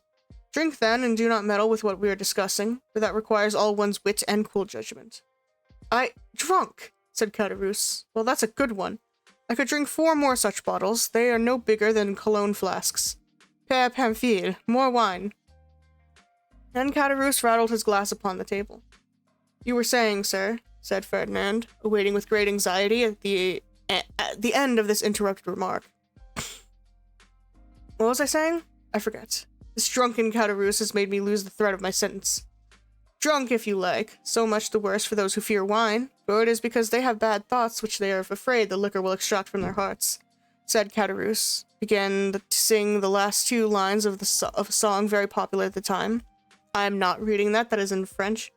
Drink then, and do not meddle with what we are discussing, for that requires all one's wit and cool judgment." Drunk," said Caderousse. "Well, that's a good one. I could drink 4 more such bottles. They are no bigger than cologne flasks. Père Pamphile, more wine." And Caderousse rattled his glass upon the table. "You were saying, sir," said Ferdinand, awaiting with great anxiety at the end of this interrupted remark. "What was I saying? I forget. This drunken Caderousse has made me lose the thread of my sentence. Drunk, if you like, so much the worse for those who fear wine, for it is because they have bad thoughts which they are afraid the liquor will extract from their hearts," said Caderousse, began to sing the last 2 lines of a song very popular at the time. I am not reading that is in French.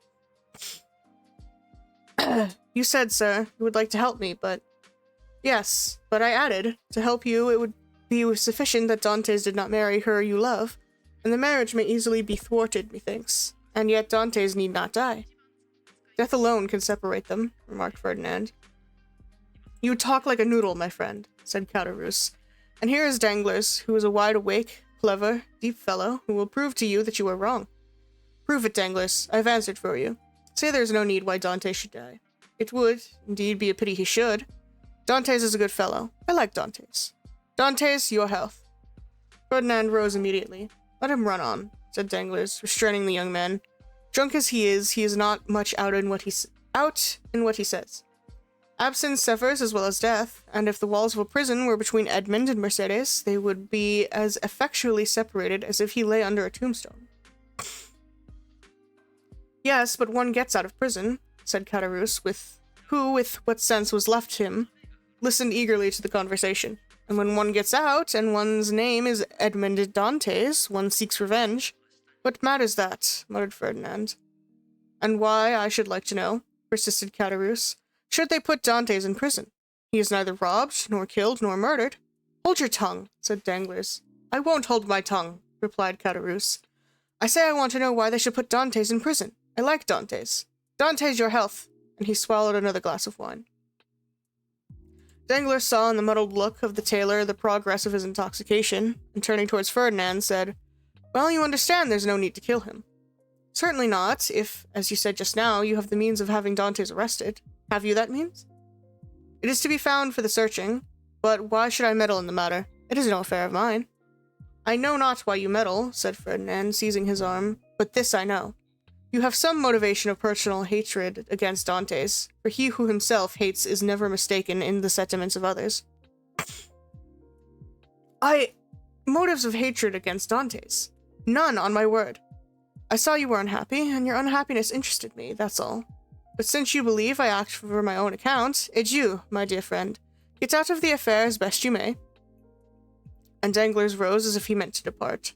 "You said, sir, you would like to help me, but—" "Yes, but I added, to help you it would be sufficient that Dantes did not marry her you love, and the marriage may easily be thwarted, methinks, and yet Dantes need not die." "Death alone can separate them," remarked Ferdinand. "You talk like a noodle, my friend," said Caderousse, "and here is Danglers, who is a wide-awake, clever, deep fellow, who will prove to you that you are wrong." "Prove it, Danglers. I have answered for you. Say there is no need why Dantes should die. It would, indeed, be a pity he should. Dantes is a good fellow. I like Dantes. Dantes, your health." Ferdinand rose immediately. "Let him run on," said Danglers, restraining the young man. "Drunk as he is not much out in what he says. Absence suffers as well as death, and if the walls of a prison were between Edmund and Mercedes, they would be as effectually separated as if he lay under a tombstone." "Yes, but one gets out of prison," said Caderousse, who, with what sense was left him, listened eagerly to the conversation. "And when one gets out, and one's name is Edmund Dantes, one seeks revenge." "What matters that?" muttered Ferdinand. "And why, I should like to know," persisted Caderousse, "should they put Dantes in prison? He is neither robbed, nor killed, nor murdered." "Hold your tongue," said Danglers. "I won't hold my tongue," replied Caderousse. "I say I want to know why they should put Dantes in prison. I like Dantes. Dantes, your health," and he swallowed another glass of wine. Danglars saw in the muddled look of the tailor the progress of his intoxication, and turning towards Ferdinand, said, "Well, you understand there's no need to kill him." "Certainly not, if, as you said just now, you have the means of having Dantes arrested. Have you that means?" "It is to be found for the searching, but why should I meddle in the matter? It is no affair of mine." "I know not why you meddle," said Ferdinand, seizing his arm, "but this I know. You have some motivation of personal hatred against Dantes, for he who himself hates is never mistaken in the sentiments of others." Motives of hatred against Dantes? None, on my word. I saw you were unhappy, and your unhappiness interested me, that's all. But since you believe I act for my own account, adieu, my dear friend. Get out of the affair as best you may. And Danglars rose as if he meant to depart.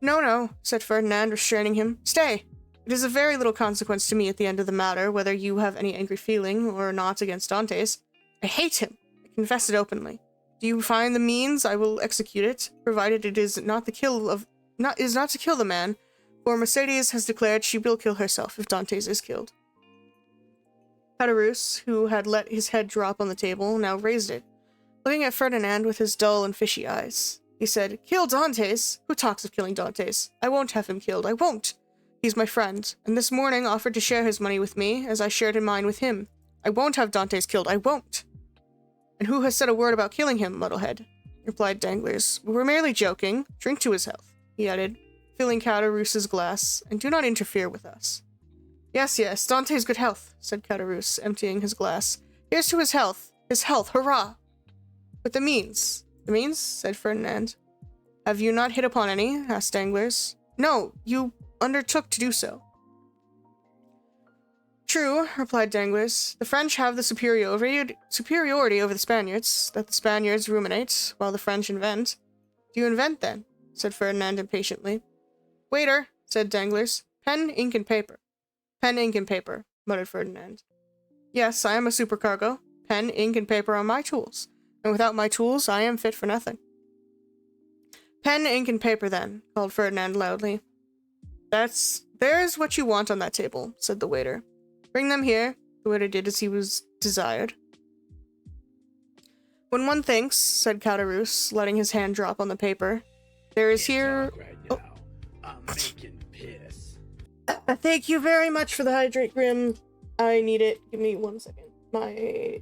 "No, no," said Ferdinand, restraining him. "Stay. It is of very little consequence to me at the end of the matter whether you have any angry feeling or not against Dantes. I hate him. I confess it openly. Do you find the means? I will execute it, provided it is not to kill the man, for Mercedes has declared she will kill herself if Dantes is killed." Caderousse, who had let his head drop on the table, now raised it, looking at Ferdinand with his dull and fishy eyes. He said, "Kill Dantes? Who talks of killing Dantes? I won't have him killed, I won't. He's my friend, and this morning offered to share his money with me, as I shared in mine with him. I won't have Dantes killed, I won't." "And who has said a word about killing him, Muddlehead?" replied Danglars. "We were merely joking. Drink to his health," he added, filling Caderousse's glass, "and do not interfere with us." "Yes, yes, Dante's good health," said Caderousse, emptying his glass. "Here's to his health! His health, hurrah!" "But the means?" "The means?" said Ferdinand. "Have you not hit upon any?" asked Danglars. "No, you undertook to do so." "True," replied Danglars. "The French have the superiority over the Spaniards, that the Spaniards ruminate, while the French invent." "Do you invent, then?" said Ferdinand impatiently. "Waiter," said Danglars. "Pen, ink, and paper." "Pen, ink, and paper," muttered Ferdinand. "Yes, I am a supercargo. Pen, ink, and paper are my tools, and without my tools I am fit for nothing." "Pen, ink, and paper, then," called Ferdinand loudly. "There's what you want on that table," said the waiter. "Bring them here." The waiter did as he was desired. "When one thinks," said Caderousse, letting his hand drop on the paper, "there is here..."
Right now. I'm making piss.
Thank you very much for the hydrate, Grim. I need it. Give me 1 second. My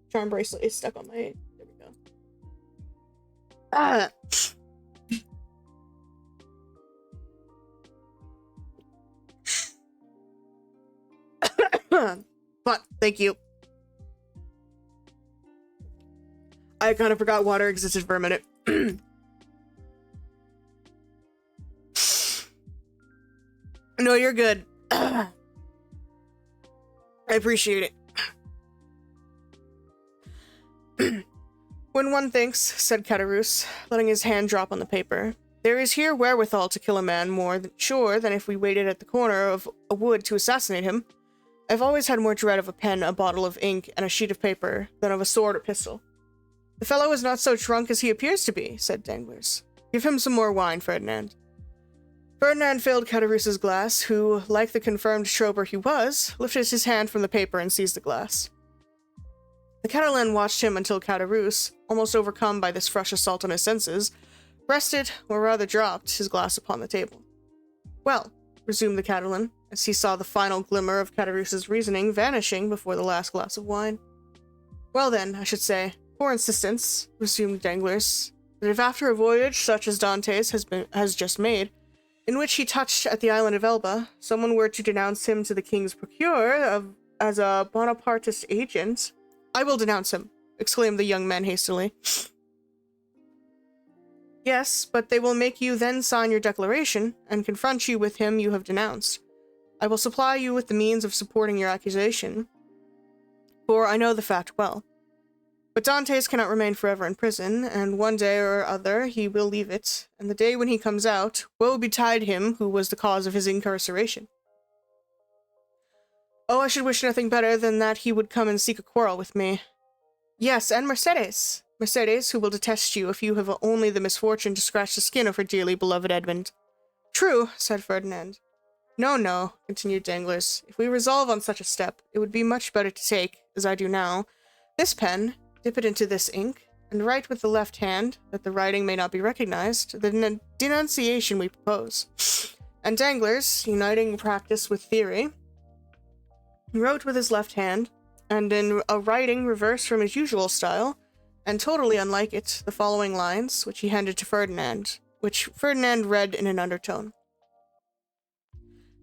charm bracelet is stuck on my... There we go. Ah! But, thank you. I kind of forgot water existed for a minute. No, you're good. I appreciate it. "When one thinks," said Caderousse, letting his hand drop on the paper, "there is here wherewithal to kill a man more sure than if we waited at the corner of a wood to assassinate him. I've always had more dread of a pen, a bottle of ink, and a sheet of paper than of a sword or pistol." "The fellow is not so drunk as he appears to be," said Danglars. "Give him some more wine, Ferdinand." Ferdinand filled Caderousse's glass, who, like the confirmed troper he was, lifted his hand from the paper and seized the glass. The Catalan watched him until Caderousse, almost overcome by this fresh assault on his senses, rested, or rather dropped, his glass upon the table. "Well," resumed the Catalan, as he saw the final glimmer of Caderousse's reasoning vanishing before the last glass of wine. "Well then, I should say, for instance," resumed Danglars, "that if after a voyage such as Dantes has just made, in which he touched at the island of Elba, someone were to denounce him to the king's procureur as a Bonapartist agent..." "I will denounce him," exclaimed the young man hastily. "Yes, but they will make you then sign your declaration, and confront you with him you have denounced. I will supply you with the means of supporting your accusation, for I know the fact well. But Dantes cannot remain forever in prison, and one day or other he will leave it, and the day when he comes out, woe betide him who was the cause of his incarceration. Oh, I should wish nothing better than that he would come and seek a quarrel with me. Yes, and Mercedes. Mercedes, who will detest you if you have only the misfortune to scratch the skin of her dearly beloved Edmund." "True," said Ferdinand. "No, no," continued Danglars. "If we resolve on such a step, it would be much better to take, as I do now, this pen, Dip it into this ink, and write with the left hand, that the writing may not be recognized, the denunciation we propose. And Danglers, uniting practice with theory, wrote with his left hand, and in a writing reversed from his usual style, and totally unlike it, the following lines, which he handed to Ferdinand, which Ferdinand read in an undertone.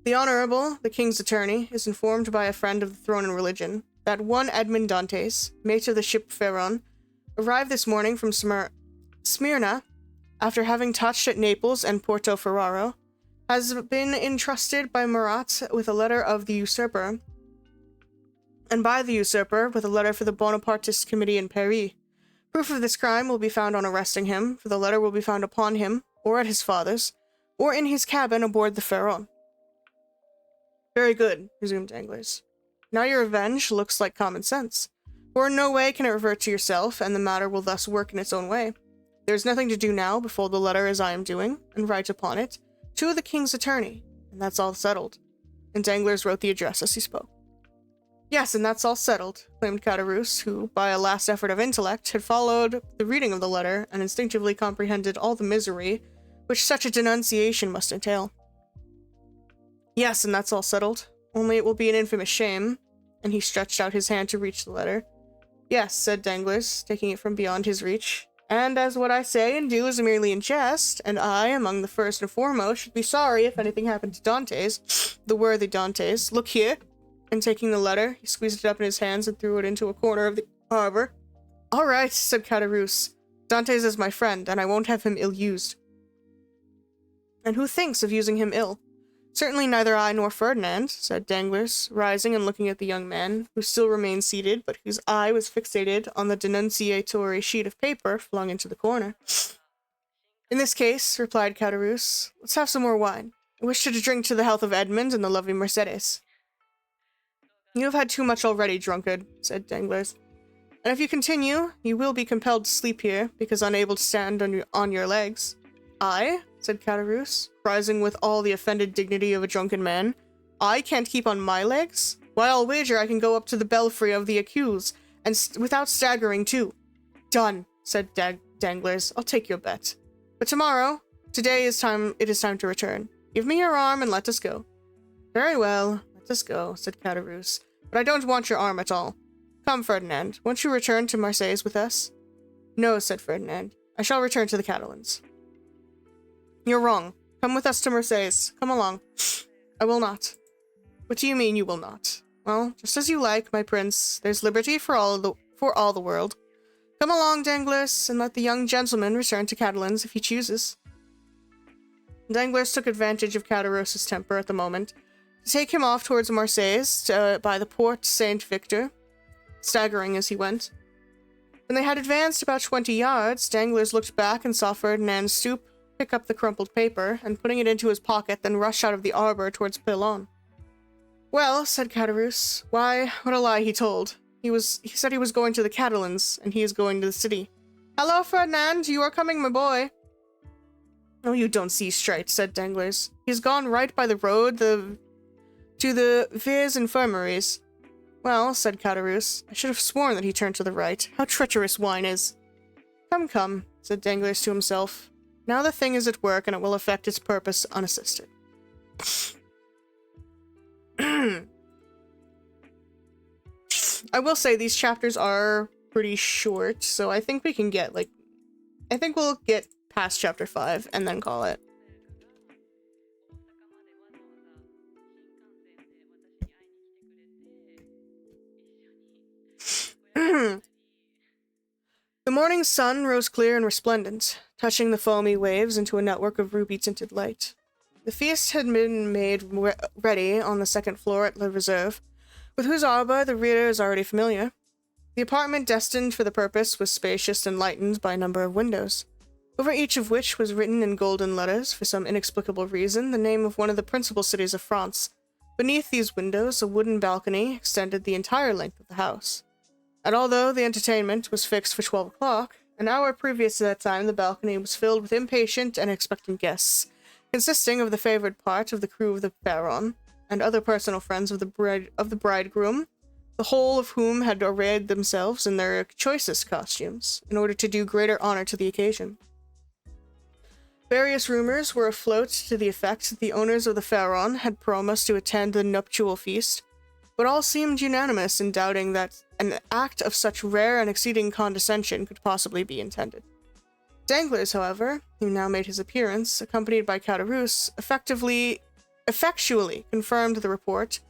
The Honorable, the King's Attorney, is informed by a friend of the throne and religion, that one Edmund Dantes, mate of the ship Pharaon, arrived this morning from Smyrna, after having touched at Naples and Porto Ferraro, has been entrusted by Marat with a letter of the usurper, and by the usurper with a letter for the Bonapartist Committee in Paris. Proof of this crime will be found on arresting him, for the letter will be found upon him, or at his father's, or in his cabin aboard the Pharaon. Very good, resumed Danglers. Now your revenge looks like common sense, for in no way can it revert to yourself, and the matter will thus work in its own way. There is nothing to do now but fold the letter as I am doing, and write upon it, to the King's Attorney, and that's all settled. And Danglers wrote the address as he spoke. Yes, and that's all settled, claimed Caderousse, who, by a last effort of intellect, had followed the reading of the letter, and instinctively comprehended all the misery which such a denunciation must entail. Yes, and that's all settled, only it will be an infamous shame, and he stretched out his hand to reach the letter. Yes, said Danglers, taking it from beyond his reach, and as what I say and do is merely in jest, and I, among the first and foremost, should be sorry if anything happened to Dantes, the worthy Dantes. Look here. And taking the letter, he squeezed it up in his hands and threw it into a corner of the harbor. All right, said Caderousse. Dantes is my friend, and I won't have him ill-used. And who thinks of using him ill? Certainly neither I nor Ferdinand, said Danglers, rising and looking at the young man, who still remained seated, but whose eye was fixated on the denunciatory sheet of paper flung into the corner. In this case, replied Caderousse, let's have some more wine. I wish to drink to the health of Edmund and the lovely Mercedes. You have had too much already, drunkard, said Danglers. And if you continue, you will be compelled to sleep here, because unable to stand on your legs. I, said Caderousse, rising with all the offended dignity of a drunken man. I can't keep on my legs? Why, I'll wager I can go up to the belfry of the accused, and without staggering too. Done, said Danglers. I'll take your bet. But tomorrow, today it is time to return. Give me your arm and let us go. Very well, let us go, said Caderousse. But I don't want your arm at all. Come, Ferdinand, won't you return to Marseilles with us? No, said Ferdinand. I shall return to the Catalans. You're wrong. Come with us to Marseilles. Come along. I will not. What do you mean you will not? Well, just as you like, my prince. There's liberty for all the world. Come along, Danglers, and let the young gentleman return to Catalans if he chooses. Danglers took advantage of Caderousse's temper at the moment, to take him off towards Marseilles by the Port Saint-Victor, staggering as he went. When they had advanced about 20 yards, Danglers looked back and saw Ferdinand stoop, pick up the crumpled paper, and putting it into his pocket, then rush out of the arbor towards Pilon. Well, said Caderousse, why, what a lie he told. He said he was going to the Catalans, and he is going to the city. Hello, Ferdinand, you are coming, my boy. Oh, you don't see straight, said Danglers. He's gone right by the road, to the Viers infirmaries. Well, said Caderousse, I should have sworn that he turned to the right. How treacherous wine is. Come, come, said Danglers to himself. Now the thing is at work, and it will effect its purpose unassisted. I will say these chapters are pretty short, so I think we can get, I think we'll get past chapter 5 and then call it. The morning sun rose clear and resplendent, touching the foamy waves into a network of ruby-tinted light. The feast had been made ready on the second floor at Le Reserve, with whose arbor the reader is already familiar. The apartment destined for the purpose was spacious and lightened by a number of windows, over each of which was written in golden letters, for some inexplicable reason, the name of one of the principal cities of France. Beneath these windows, a wooden balcony extended the entire length of the house. And although the entertainment was fixed for 12 o'clock, an hour previous to that time the balcony was filled with impatient and expectant guests, consisting of the favored part of the crew of the Pharaon, and other personal friends of the bridegroom, the whole of whom had arrayed themselves in their choicest costumes, in order to do greater honor to the occasion. Various rumors were afloat to the effect that the owners of the Pharaon had promised to attend the nuptial feast, but all seemed unanimous in doubting that an act of such rare and exceeding condescension could possibly be intended. Danglars, however, who now made his appearance, accompanied by Caderousse, effectually confirmed the report,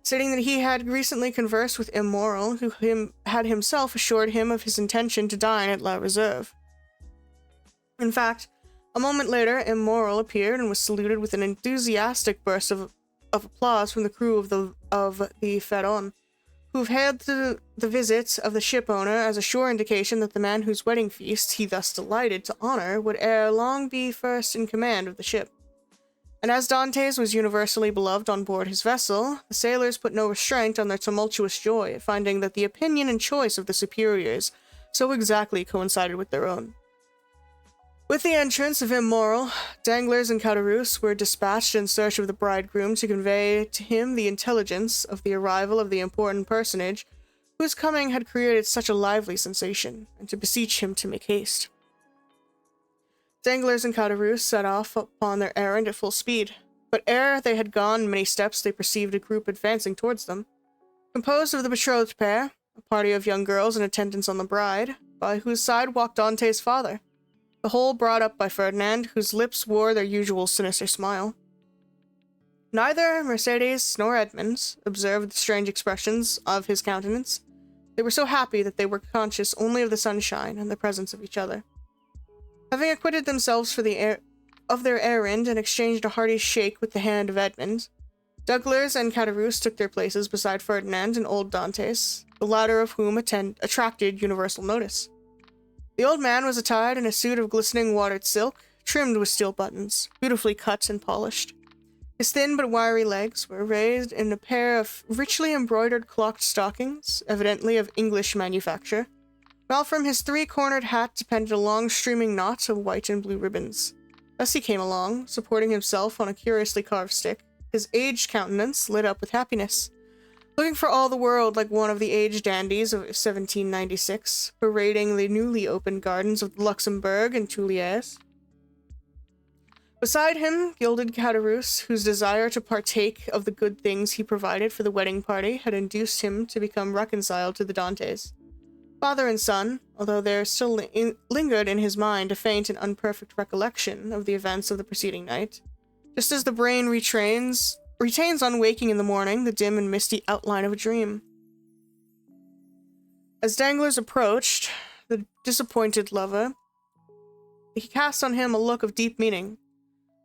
stating that he had recently conversed with Immoral, who had himself assured him of his intention to dine at La Reserve. In fact, a moment later, Immoral appeared and was saluted with an enthusiastic burst of applause from the crew of the Pharaon, who hailed the visit of the ship owner as a sure indication that the man whose wedding feast he thus delighted to honor would ere long be first in command of the ship. And as Dantes was universally beloved on board his vessel, the sailors put no restraint on their tumultuous joy at finding that the opinion and choice of the superiors so exactly coincided with their own. With the entrance of Immoral, Danglars and Caderousse were dispatched in search of the bridegroom to convey to him the intelligence of the arrival of the important personage whose coming had created such a lively sensation, and to beseech him to make haste. Danglars and Caderousse set off upon their errand at full speed, but ere they had gone many steps they perceived a group advancing towards them, composed of the betrothed pair, a party of young girls in attendance on the bride, by whose side walked Dante's father, the whole brought up by Ferdinand, whose lips wore their usual sinister smile. Neither Mercedes nor Edmund observed the strange expressions of his countenance. They were so happy that they were conscious only of the sunshine and the presence of each other. Having acquitted themselves of their errand and exchanged a hearty shake with the hand of Edmund, Danglars and Caderousse took their places beside Ferdinand and old Dantes, the latter of whom attracted universal notice. The old man was attired in a suit of glistening watered silk, trimmed with steel buttons, beautifully cut and polished. His thin but wiry legs were raised in a pair of richly embroidered clocked stockings, evidently of English manufacture, while from his three-cornered hat depended a long streaming knot of white and blue ribbons. Thus he came along, supporting himself on a curiously carved stick, his aged countenance lit up with happiness, looking for all the world like one of the aged dandies of 1796, parading the newly opened gardens of Luxembourg and Tuileries. Beside him, gilded Caderousse, whose desire to partake of the good things he provided for the wedding party had induced him to become reconciled to the Dantes. Father and son, although there still lingered in his mind a faint and unperfect recollection of the events of the preceding night, just as the brain retains on waking in the morning the dim and misty outline of a dream. As Danglars approached the disappointed lover, he cast on him a look of deep meaning,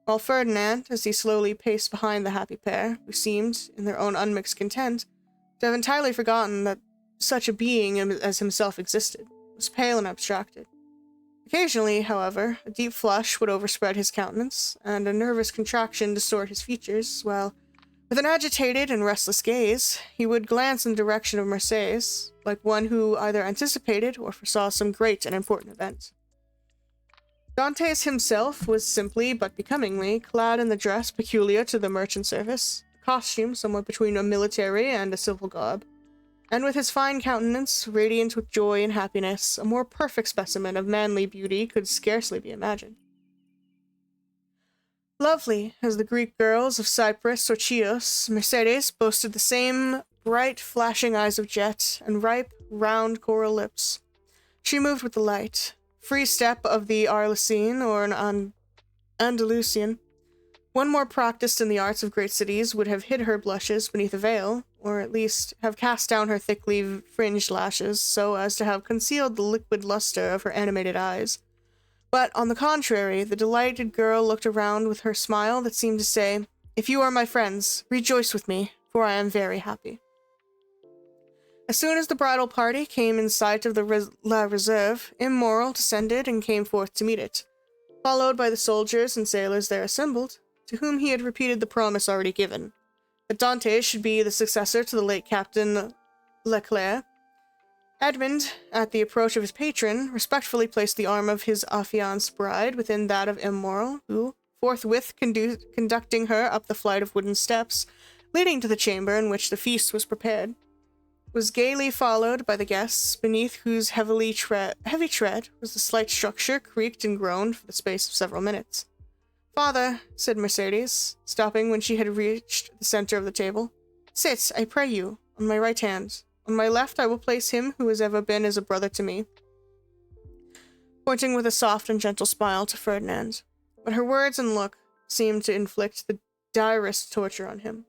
while Ferdinand, as he slowly paced behind the happy pair, who seemed, in their own unmixed content, to have entirely forgotten that such a being as himself existed, was pale and abstracted. Occasionally, however, a deep flush would overspread his countenance, and a nervous contraction distort his features, while, with an agitated and restless gaze, he would glance in the direction of Marseilles, like one who either anticipated or foresaw some great and important event. Dantes himself was simply but becomingly clad in the dress peculiar to the merchant service, a costume somewhat between a military and a civil garb, and with his fine countenance, radiant with joy and happiness, a more perfect specimen of manly beauty could scarcely be imagined. Lovely as the Greek girls of Cyprus or Chios, Mercedes boasted the same bright, flashing eyes of jet and ripe, round coral lips. She moved with the light, free step of the Arlecene or an Andalusian. One more practiced in the arts of great cities would have hid her blushes beneath a veil, or at least have cast down her thickly fringed lashes so as to have concealed the liquid luster of her animated eyes. But, on the contrary, the delighted girl looked around with her smile that seemed to say, "If you are my friends, rejoice with me, for I am very happy." As soon as the bridal party came in sight of the La Reserve, Immoral descended and came forth to meet it, followed by the soldiers and sailors there assembled, to whom he had repeated the promise already given, that Dantes should be the successor to the late Captain Leclerc. Edmund, at the approach of his patron, respectfully placed the arm of his affianced bride within that of Immoral, who, forthwith conducting her up the flight of wooden steps, leading to the chamber in which the feast was prepared. was gaily followed by the guests, beneath whose heavy tread was the slight structure creaked and groaned for the space of several minutes. "Father," said Mercedes, stopping when she had reached the center of the table. "Sit, I pray you, on my right hand. On my left I will place him who has ever been as a brother to me," pointing with a soft and gentle smile to Ferdinand. But her words and look seemed to inflict the direst torture on him,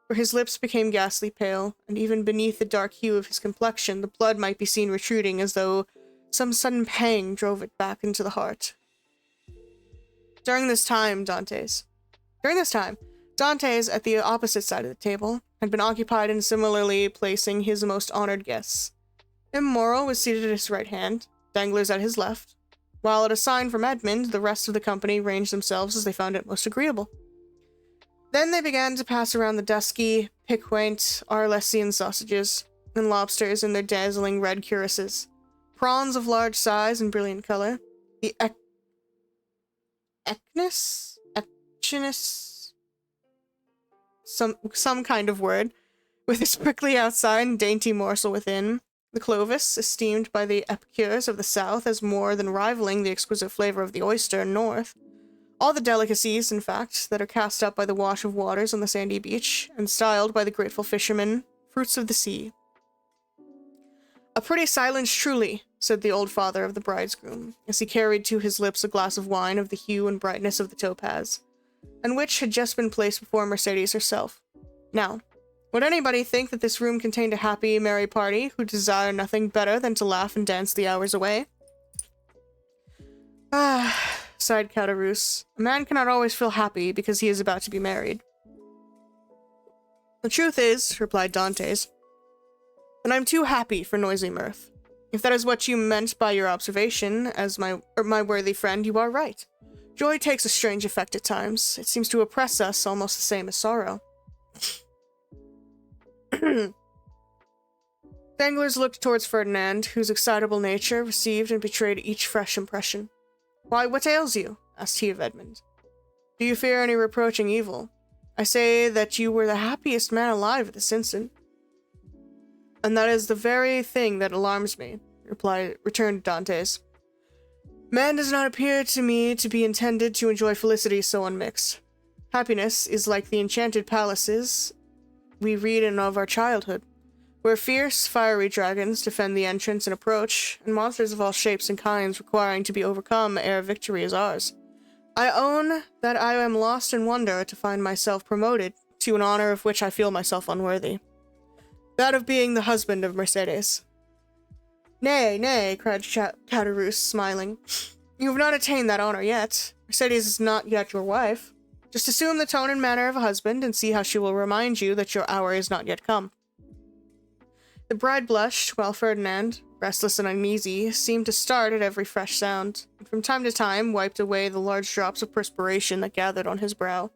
for his lips became ghastly pale, and even beneath the dark hue of his complexion the blood might be seen retreating as though some sudden pang drove it back into the heart. During this time, Dante's, at the opposite side of the table, had been occupied in similarly placing his most honored guests. Immoral was seated at his right hand, Danglers at his left, while at a sign from Edmund, the rest of the company ranged themselves as they found it most agreeable. Then they began to pass around the dusky, piquant Arlesian sausages and lobsters in their dazzling red cuirasses, prawns of large size and brilliant color, the echinus, some kind of word, with its prickly outside and dainty morsel within, the clovis, esteemed by the epicures of the south as more than rivaling the exquisite flavor of the oyster north, all the delicacies, in fact, that are cast up by the wash of waters on the sandy beach, and styled by the grateful fishermen fruits of the sea. "A pretty silence, truly," said the old father of the bridegroom, as he carried to his lips a glass of wine of the hue and brightness of the topaz, and which had just been placed before Mercedes herself. "Now, would anybody think that this room contained a happy, merry party who desire nothing better than to laugh and dance the hours away?" "Ah," sighed Caderousse, "a man cannot always feel happy because he is about to be married." "The truth is," replied Dantes, "that I'm too happy for noisy mirth. If that is what you meant by your observation, as my worthy friend, you are right. Joy takes a strange effect at times. It seems to oppress us almost the same as sorrow." Danglers looked towards Ferdinand, whose excitable nature received and betrayed each fresh impression. "Why, what ails you?" asked he of Edmund. "Do you fear any reproaching evil? I say that you were the happiest man alive at this instant." "And that is the very thing that alarms me," returned Dantes. "Man does not appear to me to be intended to enjoy felicity so unmixed. Happiness is like the enchanted palaces we read in of our childhood, where fierce, fiery dragons defend the entrance and approach, and monsters of all shapes and kinds requiring to be overcome ere victory is ours. I own that I am lost in wonder to find myself promoted to an honor of which I feel myself unworthy. That of being the husband of Mercedes." "Nay, nay," cried Caderousse, smiling. "You have not attained that honor yet. Mercedes is not yet your wife. Just assume the tone and manner of a husband, and see how she will remind you that your hour is not yet come." The bride blushed, while Ferdinand, restless and uneasy, seemed to start at every fresh sound, and from time to time wiped away the large drops of perspiration that gathered on his brow.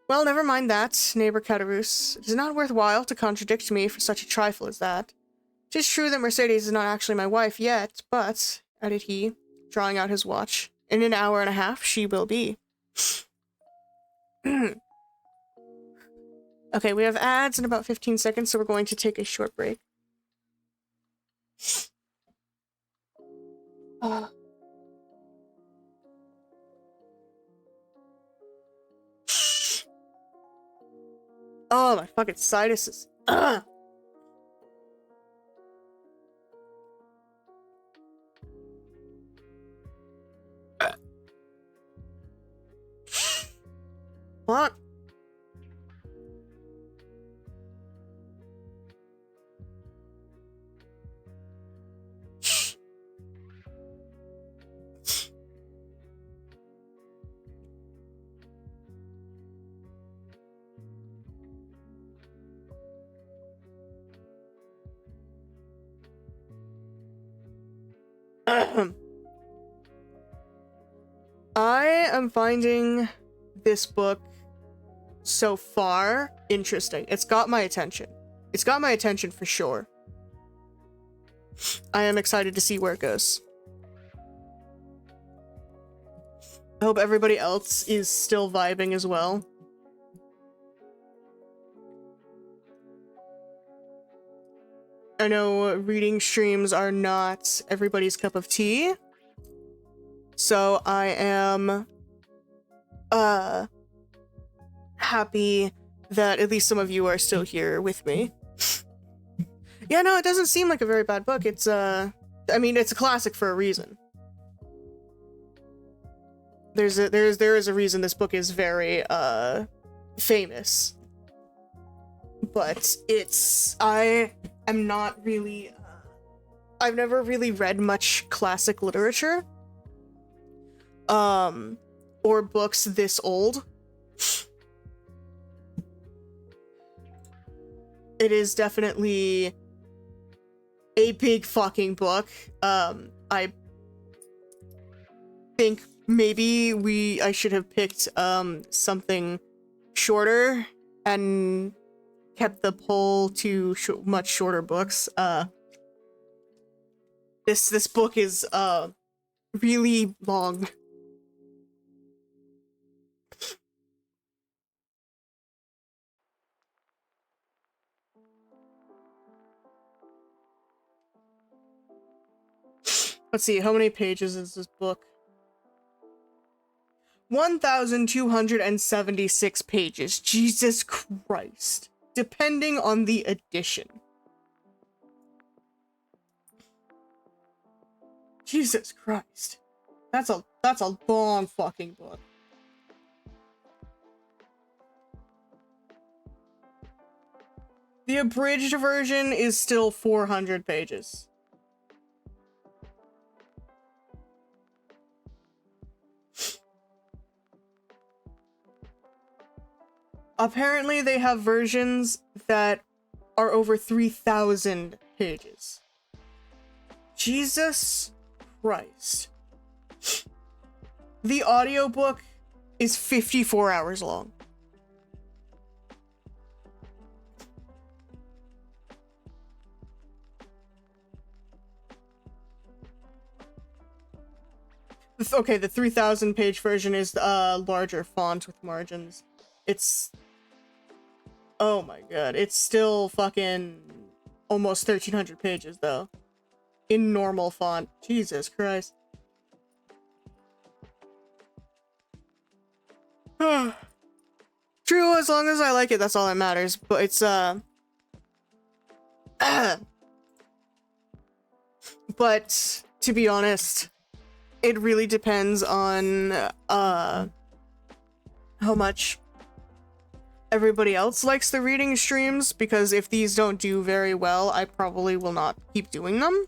"Well, never mind that, neighbor Caderousse. It is not worthwhile to contradict me for such a trifle as that. 'Tis true that Mercedes is not actually my wife yet, but," added he, drawing out his watch, "in an hour and a half she will be." Okay, we have ads in about 15 seconds, so we're going to take a short break. Oh, my fucking sinuses. What? I am finding this book so far interesting. It's got my attention. It's got my attention for sure. I am excited to see where it goes. I hope everybody else is still vibing as well. I know reading streams are not everybody's cup of tea. So I am happy that at least some of you are still here with me. Yeah, no, it doesn't seem like a very bad book. It's I mean, it's a classic for a reason. There is a reason this book is very famous. But I am not really I've never really read much classic literature. Or books this old. It is definitely a big fucking book. I think maybe I should have picked something shorter and kept the poll to much shorter books. This book is really long. Let's see, how many pages is this book? 1,276 pages. Jesus Christ. Depending on the edition. Jesus Christ. That's a long fucking book. The abridged version is still 400 pages. Apparently they have versions that are over 3,000 pages. Jesus Christ. The audiobook is 54 hours long. Okay, the 3,000 page version is larger font with margins. It's... Oh my god, it's still fucking almost 1,300 pages, though. In normal font. Jesus Christ. True, as long as I like it, that's all that matters. But it's, But, to be honest, it really depends on, how much everybody else likes the reading streams, because if these don't do very well, I probably will not keep doing them.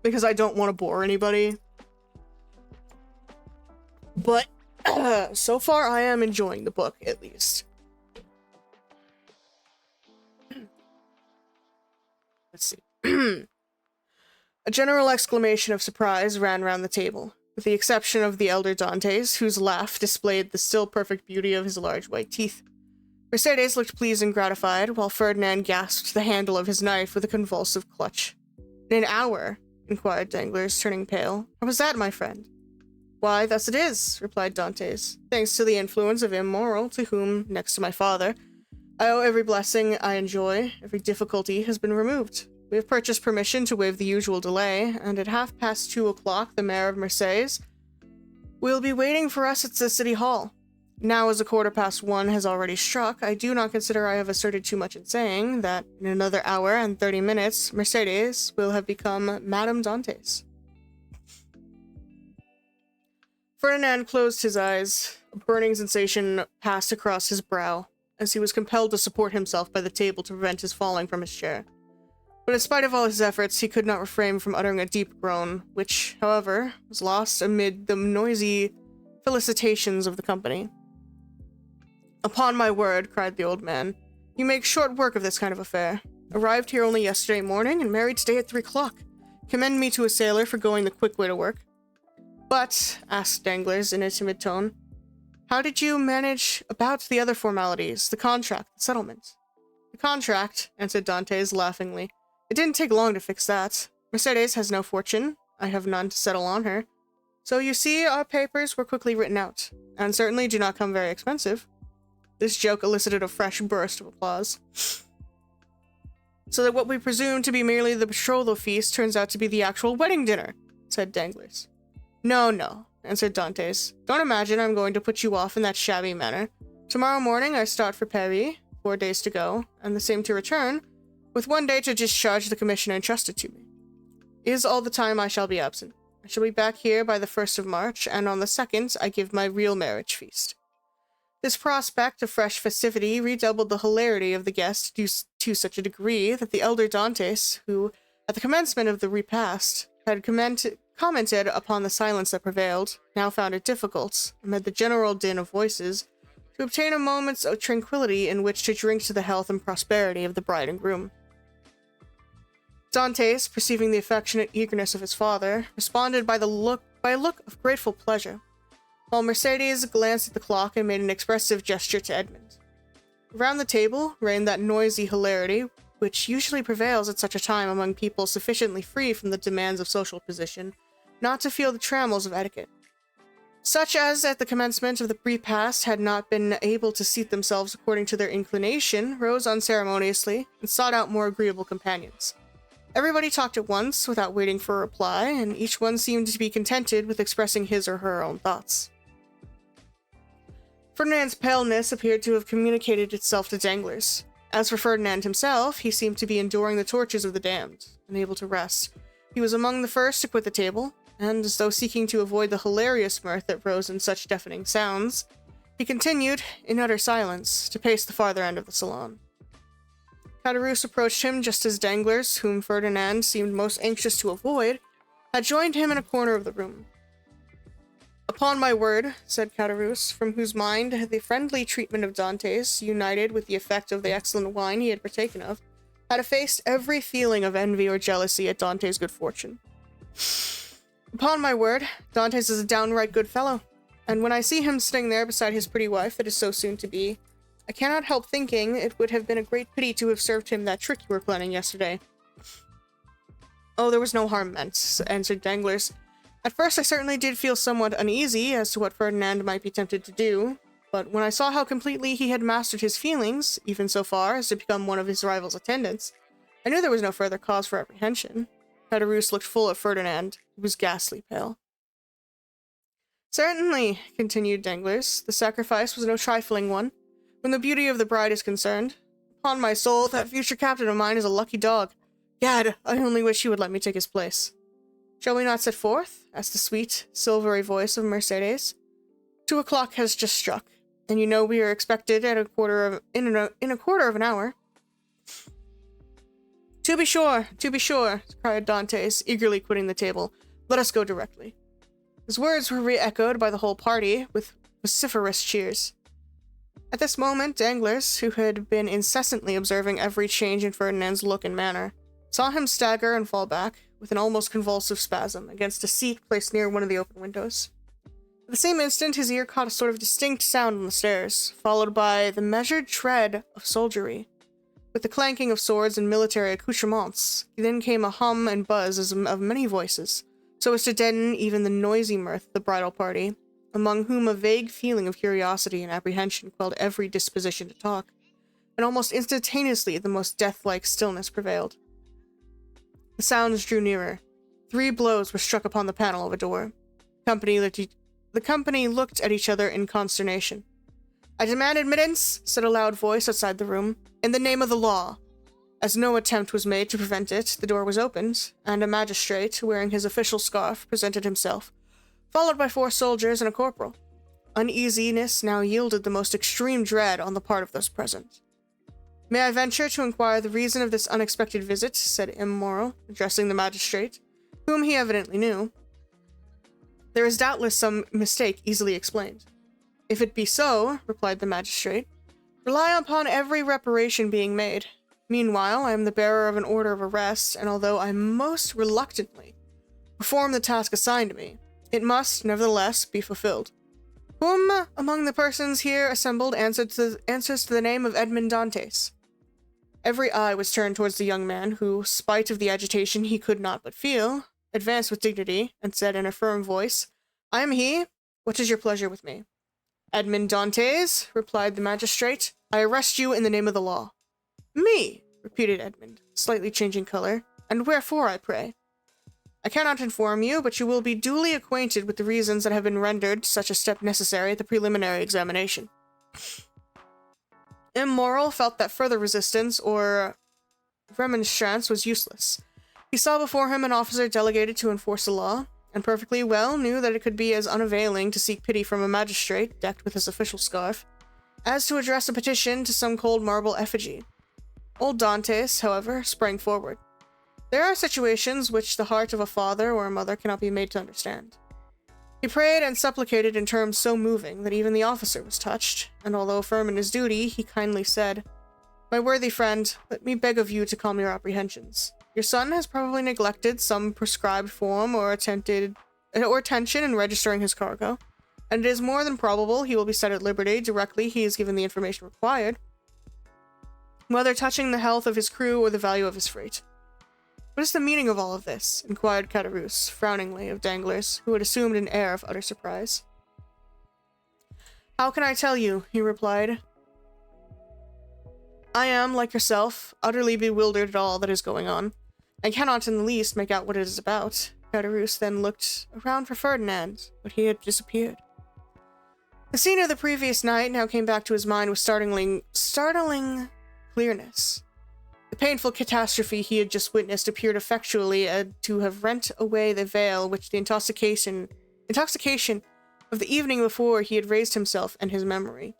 Because I don't want to bore anybody. But, so far I am enjoying the book, at least. Let's see. A general exclamation of surprise ran round the table, with the exception of the elder Dantes, whose laugh displayed the still perfect beauty of his large white teeth. Mercedes looked pleased and gratified, while Ferdinand gasped the handle of his knife with a convulsive clutch. "In an hour?" inquired Danglars, turning pale. "How was that, my friend?" "Why, thus it is," replied Dantes. "Thanks to the influence of Immoral, to whom, next to my father, I owe every blessing I enjoy, every difficulty has been removed. We have purchased permission to waive the usual delay, and at 2:30 o'clock the mayor of Marseilles will be waiting for us at the city hall. Now, as 1:15 has already struck, I do not consider I have asserted too much in saying that in another hour and 30 minutes, Mercedes will have become Madame Dantes." Ferdinand closed his eyes. A burning sensation passed across his brow, as he was compelled to support himself by the table to prevent his falling from his chair. But in spite of all his efforts, he could not refrain from uttering a deep groan, which, however, was lost amid the noisy felicitations of the company. "Upon my word," cried the old man, "you make short work of this kind of affair. Arrived here only yesterday morning, and married today at 3 o'clock. Commend me to a sailor for going the quick way to work." "But," asked Danglars in a timid tone, "how did you manage about the other formalities, the contract, the settlement?" "The contract," answered Dantes laughingly. "It didn't take long to fix that. Mercedes has no fortune. I have none to settle on her. So you see, our papers were quickly written out, and certainly do not come very expensive." This joke elicited a fresh burst of applause. so that what we presume to be merely the betrothal feast turns out to be the actual wedding dinner, said Danglars. No, no, answered Dantes. Don't imagine I'm going to put you off in that shabby manner. Tomorrow morning I start for Paris, 4 days to go, and the same to return, with 1 day to discharge the commission entrusted to me. Is all the time I shall be absent. I shall be back here by the 1st of March, and on the 2nd I give my real marriage feast. This prospect of fresh festivity redoubled the hilarity of the guest to such a degree that the elder Dantes, who, at the commencement of the repast, had commented upon the silence that prevailed, now found it difficult, amid the general din of voices, to obtain a moment's of tranquillity in which to drink to the health and prosperity of the bride and groom. Dantes, perceiving the affectionate eagerness of his father, responded by a look of grateful pleasure, while Mercedes glanced at the clock and made an expressive gesture to Edmund. Around the table reigned that noisy hilarity which usually prevails at such a time among people sufficiently free from the demands of social position not to feel the trammels of etiquette. Such as at the commencement of the repast had not been able to seat themselves according to their inclination, rose unceremoniously and sought out more agreeable companions. Everybody talked at once, without waiting for a reply, and each one seemed to be contented with expressing his or her own thoughts. Ferdinand's paleness appeared to have communicated itself to Danglars. As for Ferdinand himself, he seemed to be enduring the tortures of the damned, unable to rest. He was among the first to quit the table, and, as though seeking to avoid the hilarious mirth that rose in such deafening sounds, he continued, in utter silence, to pace the farther end of the salon. Caderousse approached him just as Danglars, whom Ferdinand seemed most anxious to avoid, had joined him in a corner of the room. "Upon my word," said Caderousse, from whose mind the friendly treatment of Dantes, united with the effect of the excellent wine he had partaken of, had effaced every feeling of envy or jealousy at Dantes' good fortune. "Upon my word, Dantes is a downright good fellow, and when I see him sitting there beside his pretty wife that is so soon to be, I cannot help thinking it would have been a great pity to have served him that trick you were planning yesterday." "Oh, there was no harm meant," answered Danglars. "At first I certainly did feel somewhat uneasy as to what Ferdinand might be tempted to do, but when I saw how completely he had mastered his feelings, even so far as to become one of his rival's attendants, I knew there was no further cause for apprehension." Caderousse looked full at Ferdinand, who was ghastly pale. "Certainly," continued Danglars, "the sacrifice was no trifling one, when the beauty of the bride is concerned. Upon my soul, that future captain of mine is a lucky dog. Gad, I only wish he would let me take his place." "Shall we not set forth?" asked the sweet, silvery voice of Mercedes. 2 o'clock has just struck, and you know we are expected at in a quarter of an hour." To be sure, cried Dantes, eagerly quitting the table. "Let us go directly." His words were re-echoed by the whole party, with vociferous cheers. At this moment, Danglars, who had been incessantly observing every change in Ferdinand's look and manner, saw him stagger and fall back, with an almost convulsive spasm, against a seat placed near one of the open windows. At the same instant, his ear caught a sort of distinct sound on the stairs, followed by the measured tread of soldiery, with the clanking of swords and military accoutrements. Then came a hum and buzz as of many voices, so as to deaden even the noisy mirth of the bridal party, among whom a vague feeling of curiosity and apprehension quelled every disposition to talk, and almost instantaneously the most death-like stillness prevailed. The sounds drew nearer. 3 blows were struck upon the panel of a door. The company looked at each other in consternation. "I demand admittance," said a loud voice outside the room, "in the name of the law." As no attempt was made to prevent it, the door was opened, and a magistrate, wearing his official scarf, presented himself, followed by 4 soldiers and a corporal. Uneasiness now yielded the most extreme dread on the part of those present. "May I venture to inquire the reason of this unexpected visit?" said M. Morrow, addressing the magistrate, whom he evidently knew. "There is doubtless some mistake easily explained." "If it be so," replied the magistrate, "rely upon every reparation being made. Meanwhile, I am the bearer of an order of arrest, and although I most reluctantly perform the task assigned me, it must, nevertheless, be fulfilled. Whom among the persons here assembled answers to the name of Edmond Dantes?" Every eye was turned towards the young man, who, spite of the agitation he could not but feel, advanced with dignity, and said in a firm voice, "I am he. What is your pleasure with me?" "Edmond Dantes," replied the magistrate, "I arrest you in the name of the law." "Me!" repeated Edmund, slightly changing color. And wherefore, I pray? I cannot inform you, but you will be duly acquainted with the reasons that have been rendered such a step necessary at the preliminary examination. Immoral felt that further resistance or remonstrance was useless. He saw before him an officer delegated to enforce the law, and perfectly well knew that it could be as unavailing to seek pity from a magistrate, decked with his official scarf, as to address a petition to some cold marble effigy. Old Dantes, however, sprang forward. There are situations which the heart of a father or a mother cannot be made to understand. He prayed and supplicated in terms so moving that even the officer was touched, and although firm in his duty, he kindly said, "My worthy friend, let me beg of you to calm your apprehensions. Your son has probably neglected some prescribed form or attention in registering his cargo, and it is more than probable he will be set at liberty directly he is given the information required, whether touching the health of his crew or the value of his freight." "What is the meaning of all of this?" inquired Caderousse, frowningly, of Danglars, who had assumed an air of utter surprise. "How can I tell you?" he replied. "I am, like yourself, utterly bewildered at all that is going on, and cannot in the least make out what it is about." Caderousse then looked around for Ferdinand, but he had disappeared. The scene of the previous night now came back to his mind with startling clearness. The painful catastrophe he had just witnessed appeared effectually to have rent away the veil which the intoxication of the evening before he had raised himself and his memory.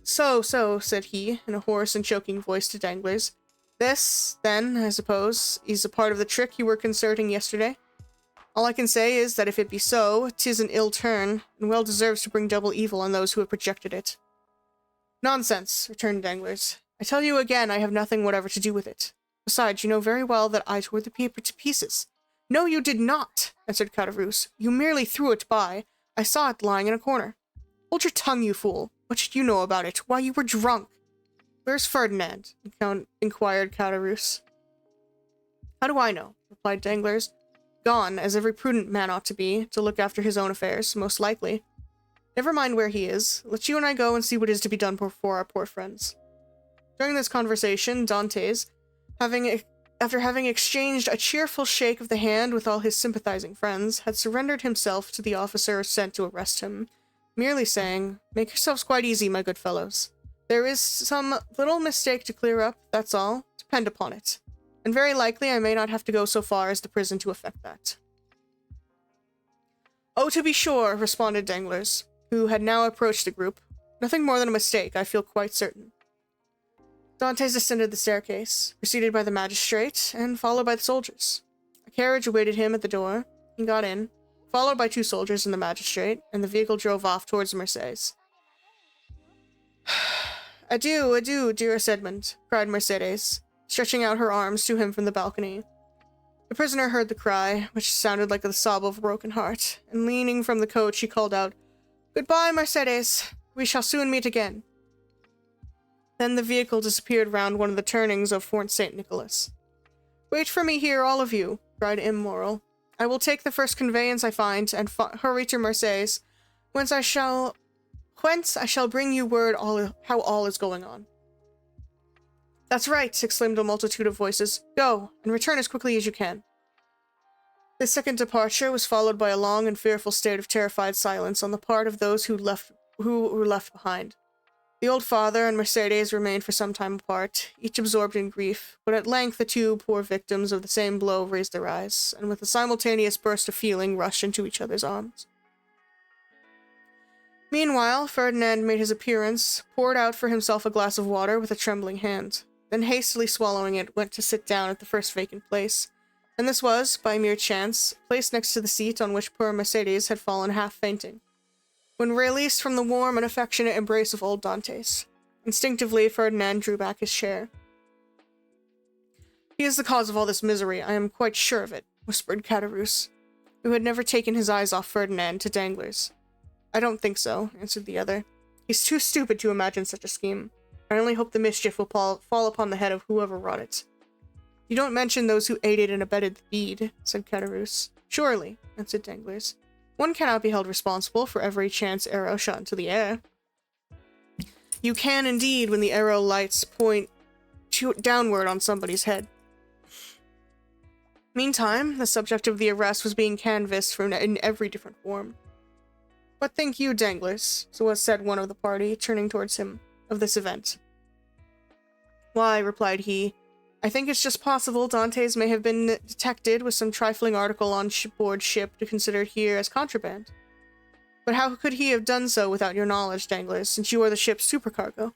So, said he, in a hoarse and choking voice to Danglars. "This, then, I suppose, is a part of the trick you were concerting yesterday? All I can say is that if it be so, 'tis an ill turn, and well deserves to bring double evil on those who have projected it." "Nonsense," returned Danglars. "I tell you again I have nothing whatever to do with it. Besides, you know very well that I tore the paper to pieces." "No, you did not," answered Caderousse. "You merely threw it by. I saw it lying in a corner." "Hold your tongue, you fool. What should you know about it? Why, you were drunk." "Where's Ferdinand?" inquired Caderousse. "How do I know?" replied Danglars. "Gone, as every prudent man ought to be, to look after his own affairs, most likely. Never mind where he is. Let you and I go and see what is to be done for our poor friends." During this conversation, Dantes, after having exchanged a cheerful shake of the hand with all his sympathizing friends, had surrendered himself to the officer sent to arrest him, merely saying, "Make yourselves quite easy, my good fellows. There is some little mistake to clear up, that's all, depend upon it. And very likely I may not have to go so far as the prison to effect that." "Oh, to be sure," responded Danglars, who had now approached the group. "Nothing more than a mistake, I feel quite certain." Dantes ascended the staircase, preceded by the magistrate, and followed by the soldiers. A carriage awaited him at the door. He got in, followed by two soldiers and the magistrate, and the vehicle drove off towards Mercedes. "Adieu, adieu, dearest Edmund," cried Mercedes, stretching out her arms to him from the balcony. The prisoner heard the cry, which sounded like the sob of a broken heart, and leaning from the coach, he called out, "Goodbye, Mercedes. We shall soon meet again." Then the vehicle disappeared round one of the turnings of Fort St. Nicholas. "Wait for me here, all of you," cried Immoral. "I will take the first conveyance I find, and hurry to Marseilles, whence I shall bring you word how all is going on." "That's right," exclaimed a multitude of voices. "Go, and return as quickly as you can." This second departure was followed by a long and fearful state of terrified silence on the part of those who were left behind. The old father and Mercedes remained for some time apart, each absorbed in grief, but at length the two poor victims of the same blow raised their eyes, and with a simultaneous burst of feeling rushed into each other's arms. Meanwhile, Ferdinand made his appearance, poured out for himself a glass of water with a trembling hand, then hastily swallowing it, went to sit down at the first vacant place, and this was, by mere chance, placed next to the seat on which poor Mercedes had fallen half fainting, when released from the warm and affectionate embrace of old Dantes. Instinctively, Ferdinand drew back his chair. "He is the cause of all this misery, I am quite sure of it," whispered Caderousse, who had never taken his eyes off Ferdinand to Danglars. "I don't think so," answered the other. "He's too stupid to imagine such a scheme. I only hope the mischief will fall upon the head of whoever wrought it." "You don't mention those who aided and abetted the deed," said Caderousse. "Surely," answered Danglars. "One cannot be held responsible for every chance arrow shot into the air." "You can indeed when the arrow lights point downward on somebody's head. Meantime, the subject of the arrest was being canvassed in every different form. "What think you, Danglers?" so was said one of the party, turning towards him, "of this event?" "Why," replied he, "I think it's just possible Dantes may have been detected with some trifling article on board ship to consider here as contraband. But how could he have done so without your knowledge, Danglers, since you are the ship's supercargo?"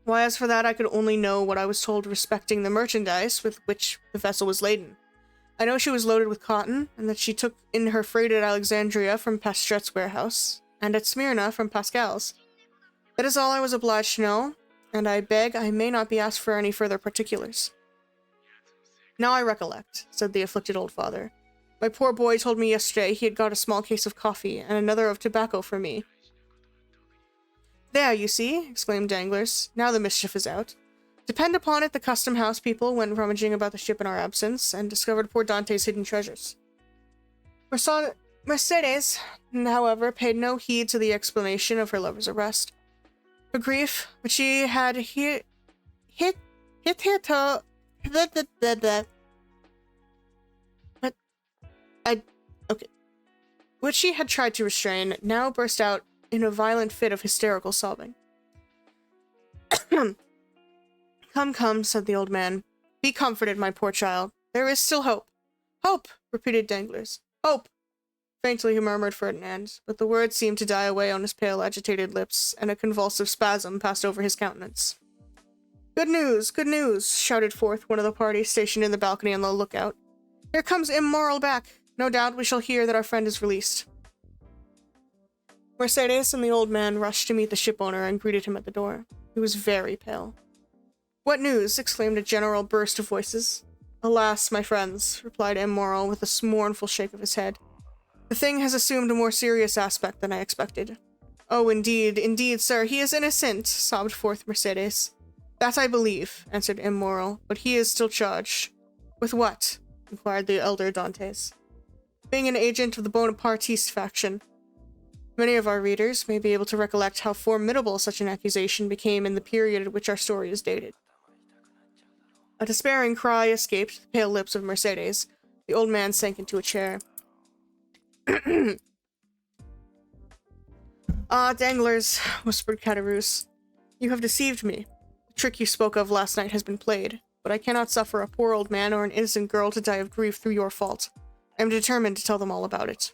"Why, as for that, I could only know what I was told respecting the merchandise with which the vessel was laden. I know she was loaded with cotton, and that she took in her freight at Alexandria from Pastret's warehouse, and at Smyrna from Pascal's. That is all I was obliged to know, and I beg I may not be asked for any further particulars." "Now I recollect," said the afflicted old father. "My poor boy told me yesterday he had got a small case of coffee and another of tobacco for me." "There, you see," exclaimed Danglers. "Now the mischief is out. Depend upon it, the custom house people went rummaging about the ship in our absence, and discovered poor Dante's hidden treasures." Mercedes, however, paid no heed to the explanation of her lover's arrest. Her grief, which she had which she had tried to restrain, now burst out in a violent fit of hysterical sobbing. "Come, come," said the old man. "Be comforted, my poor child. There is still hope." "Hope!" repeated Danglers. "Hope!" Faintly he murmured Ferdinand, but the words seemed to die away on his pale, agitated lips, and a convulsive spasm passed over his countenance. Good news!" shouted forth one of the party stationed in the balcony on the lookout. "Here comes Immoral back. No doubt we shall hear that our friend is released." Mercedes and the old man rushed to meet the shipowner and greeted him at the door. He was very pale. "What news?" exclaimed a general burst of voices. "Alas, my friends," replied Immoral with a mournful shake of his head. "The thing has assumed a more serious aspect than I expected." "Oh, indeed, sir, he is innocent," sobbed forth Mercedes. "That I believe," answered Immoral, "but he is still charged." "With what?" inquired the elder Dantes. "Being an agent of the Bonapartiste faction." Many of our readers may be able to recollect how formidable such an accusation became in the period at which our story is dated. A despairing cry escaped the pale lips of Mercedes. The old man sank into a chair. "Ah, Danglers," whispered Caderousse, "you have deceived me. The trick you spoke of last night has been played, but I cannot suffer a poor old man or an innocent girl to die of grief through your fault. I am determined to tell them all about it."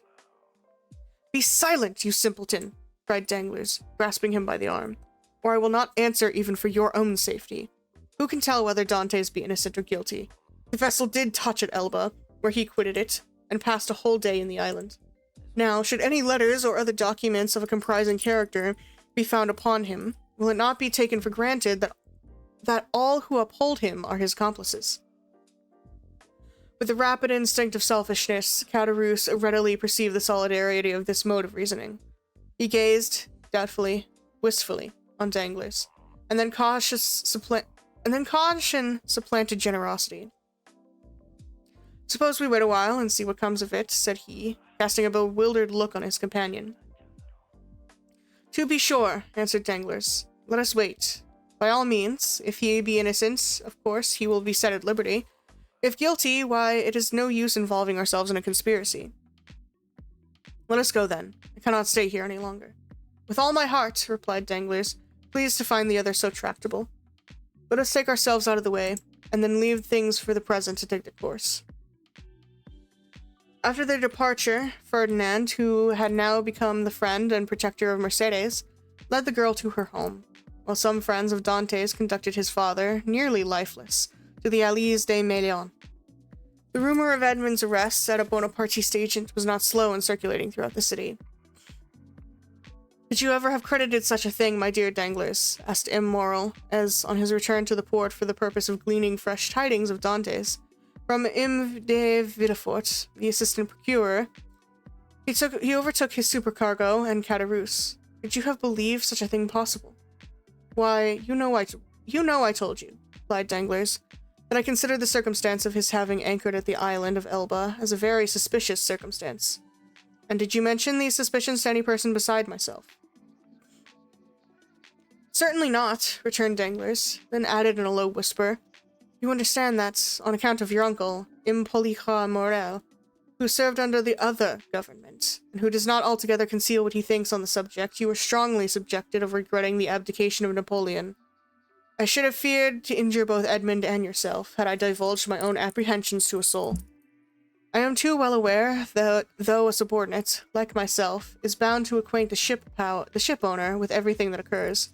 "Be silent, you simpleton!" cried Danglers, grasping him by the arm, "or I will not answer even for your own safety. Who can tell whether Dantes be innocent or guilty? The vessel did touch at Elba, where he quitted it, and passed a whole day in the island. Now, should any letters or other documents of a comprising character be found upon him, will it not be taken for granted that all who uphold him are his accomplices?" With the rapid instinct of selfishness, Caderousse readily perceived the solidarity of this mode of reasoning. He gazed, doubtfully, wistfully, on Danglers, and then caution supplanted generosity. "Suppose we wait a while and see what comes of it," said he, casting a bewildered look on his companion. "To be sure," answered Danglers. "Let us wait. By all means, if he be innocent, of course, he will be set at liberty. If guilty, why, it is no use involving ourselves in a conspiracy." "Let us go, then. I cannot stay here any longer." "With all my heart," replied Danglers, pleased to find the other so tractable. "Let us take ourselves out of the way, and then leave things for the present to take their course." After their departure, Ferdinand, who had now become the friend and protector of Mercedes, led the girl to her home, while some friends of Dantes conducted his father, nearly lifeless, to the Allées des Mélions. The rumor of Edmund's arrest at a Bonapartiste agent was not slow in circulating throughout the city. "Could you ever have credited such a thing, my dear Danglers?" asked Immoral, as, on his return to the port for the purpose of gleaning fresh tidings of Dantes, from M. de Villefort, the assistant procurer, he overtook his supercargo and Caderousse. "Could you have believed such a thing possible?" "Why, you know I told you," replied Danglers, "that I considered the circumstance of his having anchored at the island of Elba as a very suspicious circumstance. And did you mention these suspicions to any person beside myself?" Certainly not, returned Danglers, then added in a low whisper, You understand that, on account of your uncle, Impolica Morel, who served under the other government, and who does not altogether conceal what he thinks on the subject, you were strongly subjected of regretting the abdication of Napoleon. I should have feared to injure both Edmund and yourself, had I divulged my own apprehensions to a soul. I am too well aware that, though a subordinate, like myself, is bound to acquaint the ship owner with everything that occurs,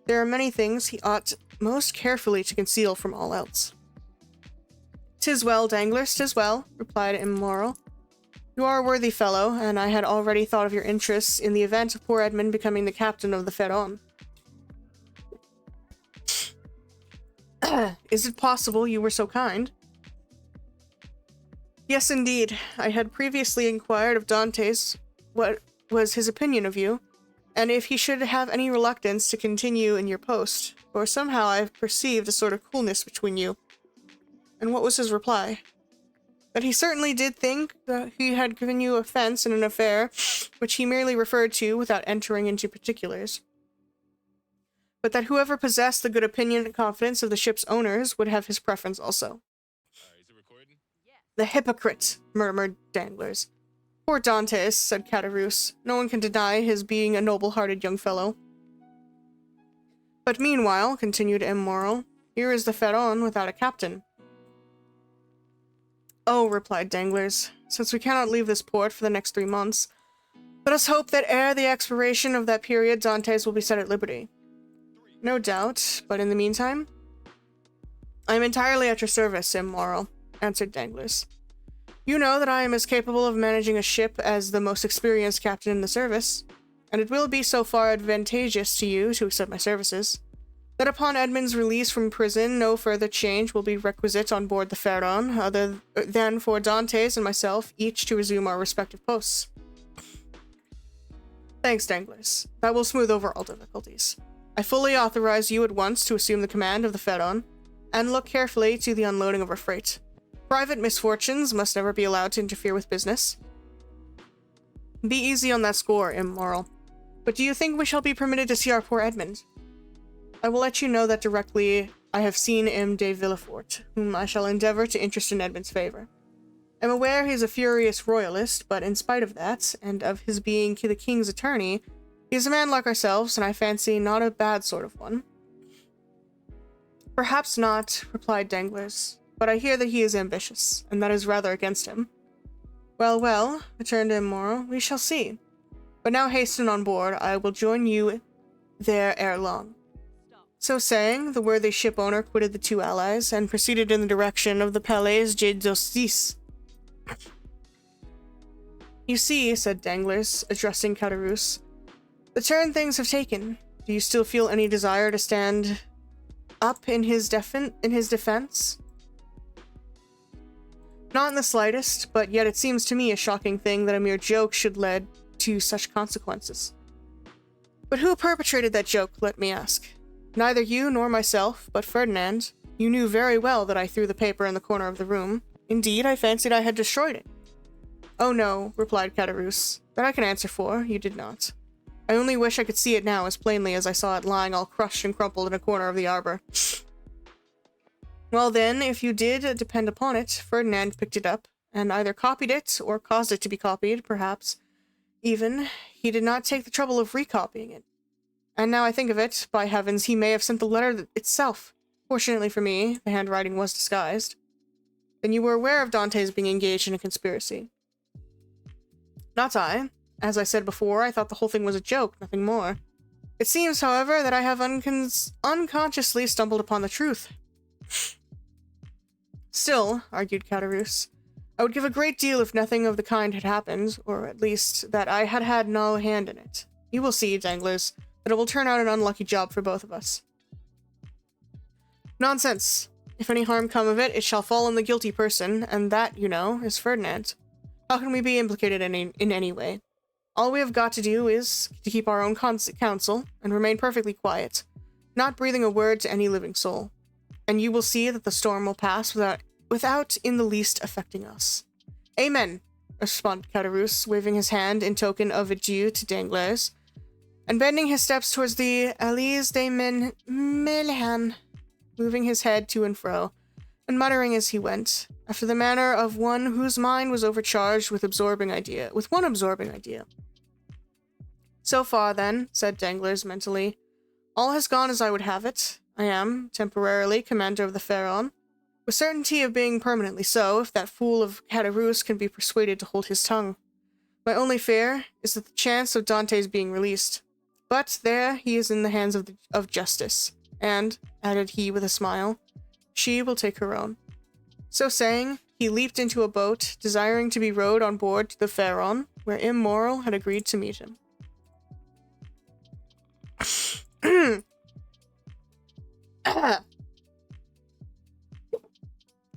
there are many things he ought most carefully to conceal from all else. "'Tis well, Danglers, 'tis well," replied Immoral. "You are a worthy fellow, and I had already thought of your interests in the event of poor Edmund becoming the captain of the Pharaon. Is it possible you were so kind?" "Yes, indeed. I had previously inquired of Dantes what was his opinion of you, and if he should have any reluctance to continue in your post, for somehow I have perceived a sort of coolness between you." "And what was his reply?" "That he certainly did think that he had given you offense in an affair which he merely referred to without entering into particulars, but that whoever possessed the good opinion and confidence of the ship's owners would have his preference also."
Is it recording?
"The hypocrite!" murmured Danglers. "Poor Dantes," said Caderousse. "No one can deny his being a noble-hearted young fellow." "But meanwhile," continued Immoral, "here is the Pharaon without a captain." "Oh," replied Danglers, "since we cannot leave this port for the next 3 months, let us hope that ere the expiration of that period Dantes will be set at liberty." "No doubt, but in the meantime?" "I am entirely at your service, Immoral," answered Danglers. "You know that I am as capable of managing a ship as the most experienced captain in the service, and it will be so far advantageous to you to accept my services, that upon Edmund's release from prison no further change will be requisite on board the Pharaon, other than for Dantes and myself each to resume our respective posts." "Thanks, Danglers. That will smooth over all difficulties. I fully authorize you at once to assume the command of the Pharaon, and look carefully to the unloading of our freight. Private misfortunes must never be allowed to interfere with business." "Be easy on that score, Immoral. But do you think we shall be permitted to see our poor Edmund?" "I will let you know that directly I have seen M. de Villefort, whom I shall endeavor to interest in Edmund's favor. I am aware he is a furious royalist, but in spite of that, and of his being the king's attorney, he is a man like ourselves, and I fancy not a bad sort of one." "Perhaps not," replied Danglers, "but I hear that he is ambitious, and that is rather against him." "Well, well," returned Immoral, "we shall see. But now hasten on board, I will join you there ere long." So saying, the worthy ship owner quitted the two allies, and proceeded in the direction of the Palais de Justice. "You see," said Danglers, addressing Caderousse, "the turn things have taken. Do you still feel any desire to stand up in his defense?" "Not in the slightest, but yet it seems to me a shocking thing that a mere joke should lead to such consequences." "But who perpetrated that joke, let me ask? Neither you nor myself, but Ferdinand. You knew very well that I threw the paper in the corner of the room. Indeed, I fancied I had destroyed it." "Oh no," replied Caderousse. "That I can answer for. You did not. I only wish I could see it now as plainly as I saw it lying all crushed and crumpled in a corner of the arbor." "Well then, if you did depend upon it, Ferdinand picked it up, and either copied it, or caused it to be copied, perhaps. Even, he did not take the trouble of recopying it. And now I think of it, by heavens, he may have sent the letter itself. Fortunately for me, the handwriting was disguised." "Then you were aware of Dantes being engaged in a conspiracy?" "Not I. As I said before, I thought the whole thing was a joke, nothing more. It seems, however, that I have unconsciously stumbled upon the truth." "Still," argued Caderousse, "I would give a great deal if nothing of the kind had happened, or at least that I had had no hand in it. You will see, Danglers, that it will turn out an unlucky job for both of us." "Nonsense. If any harm come of it, it shall fall on the guilty person, and that, you know, is Ferdinand. How can we be implicated in any way? All we have got to do is to keep our own counsel, and remain perfectly quiet, not breathing a word to any living soul. And you will see that the storm will pass without in the least affecting us." "Amen," responded Caderousse, waving his hand in token of adieu to Danglers. and bending his steps towards the Elise de Milhan, moving his head to and fro, and muttering as he went, after the manner of one whose mind was overcharged with one absorbing idea. So far, then, said Danglars mentally, all has gone as I would have it. I am, temporarily, commander of the Pharaon, with certainty of being permanently so, if that fool of Caderousse can be persuaded to hold his tongue. My only fear is that the chance of Dante's being released. But there he is in the hands of justice, and, added he with a smile, she will take her own. So saying, he leaped into a boat, desiring to be rowed on board to the Pharaon, where Immoral had agreed to meet him.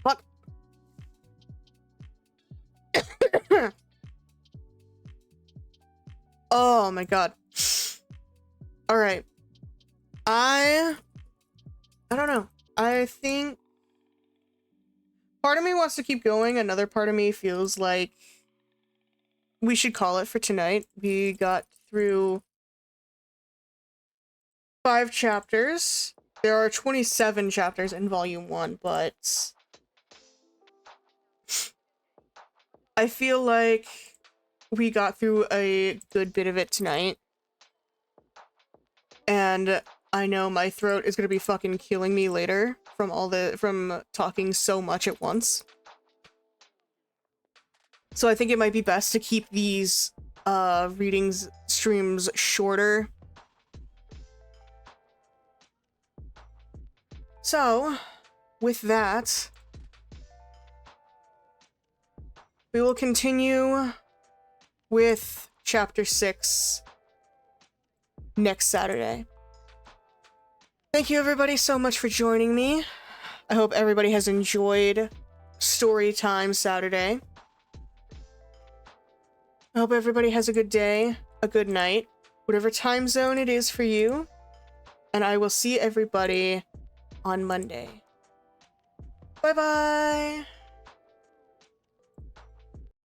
Fuck. Oh my god. Alright. I don't know. I think part of me wants to keep going, another part of me feels like we should call it for tonight. We got through 5 chapters. There are 27 chapters in volume 1, but I feel like we got through a good bit of it tonight. And I know my throat is gonna be fucking killing me later from talking so much at once. So I think it might be best to keep these readings streams shorter. So, with that, we will continue with chapter 6 next Saturday. Thank you everybody so much for joining me. I hope everybody has enjoyed Storytime Saturday. I hope everybody has a good day, a good night, whatever time zone it is for you. And I will see everybody on Monday. Bye-bye!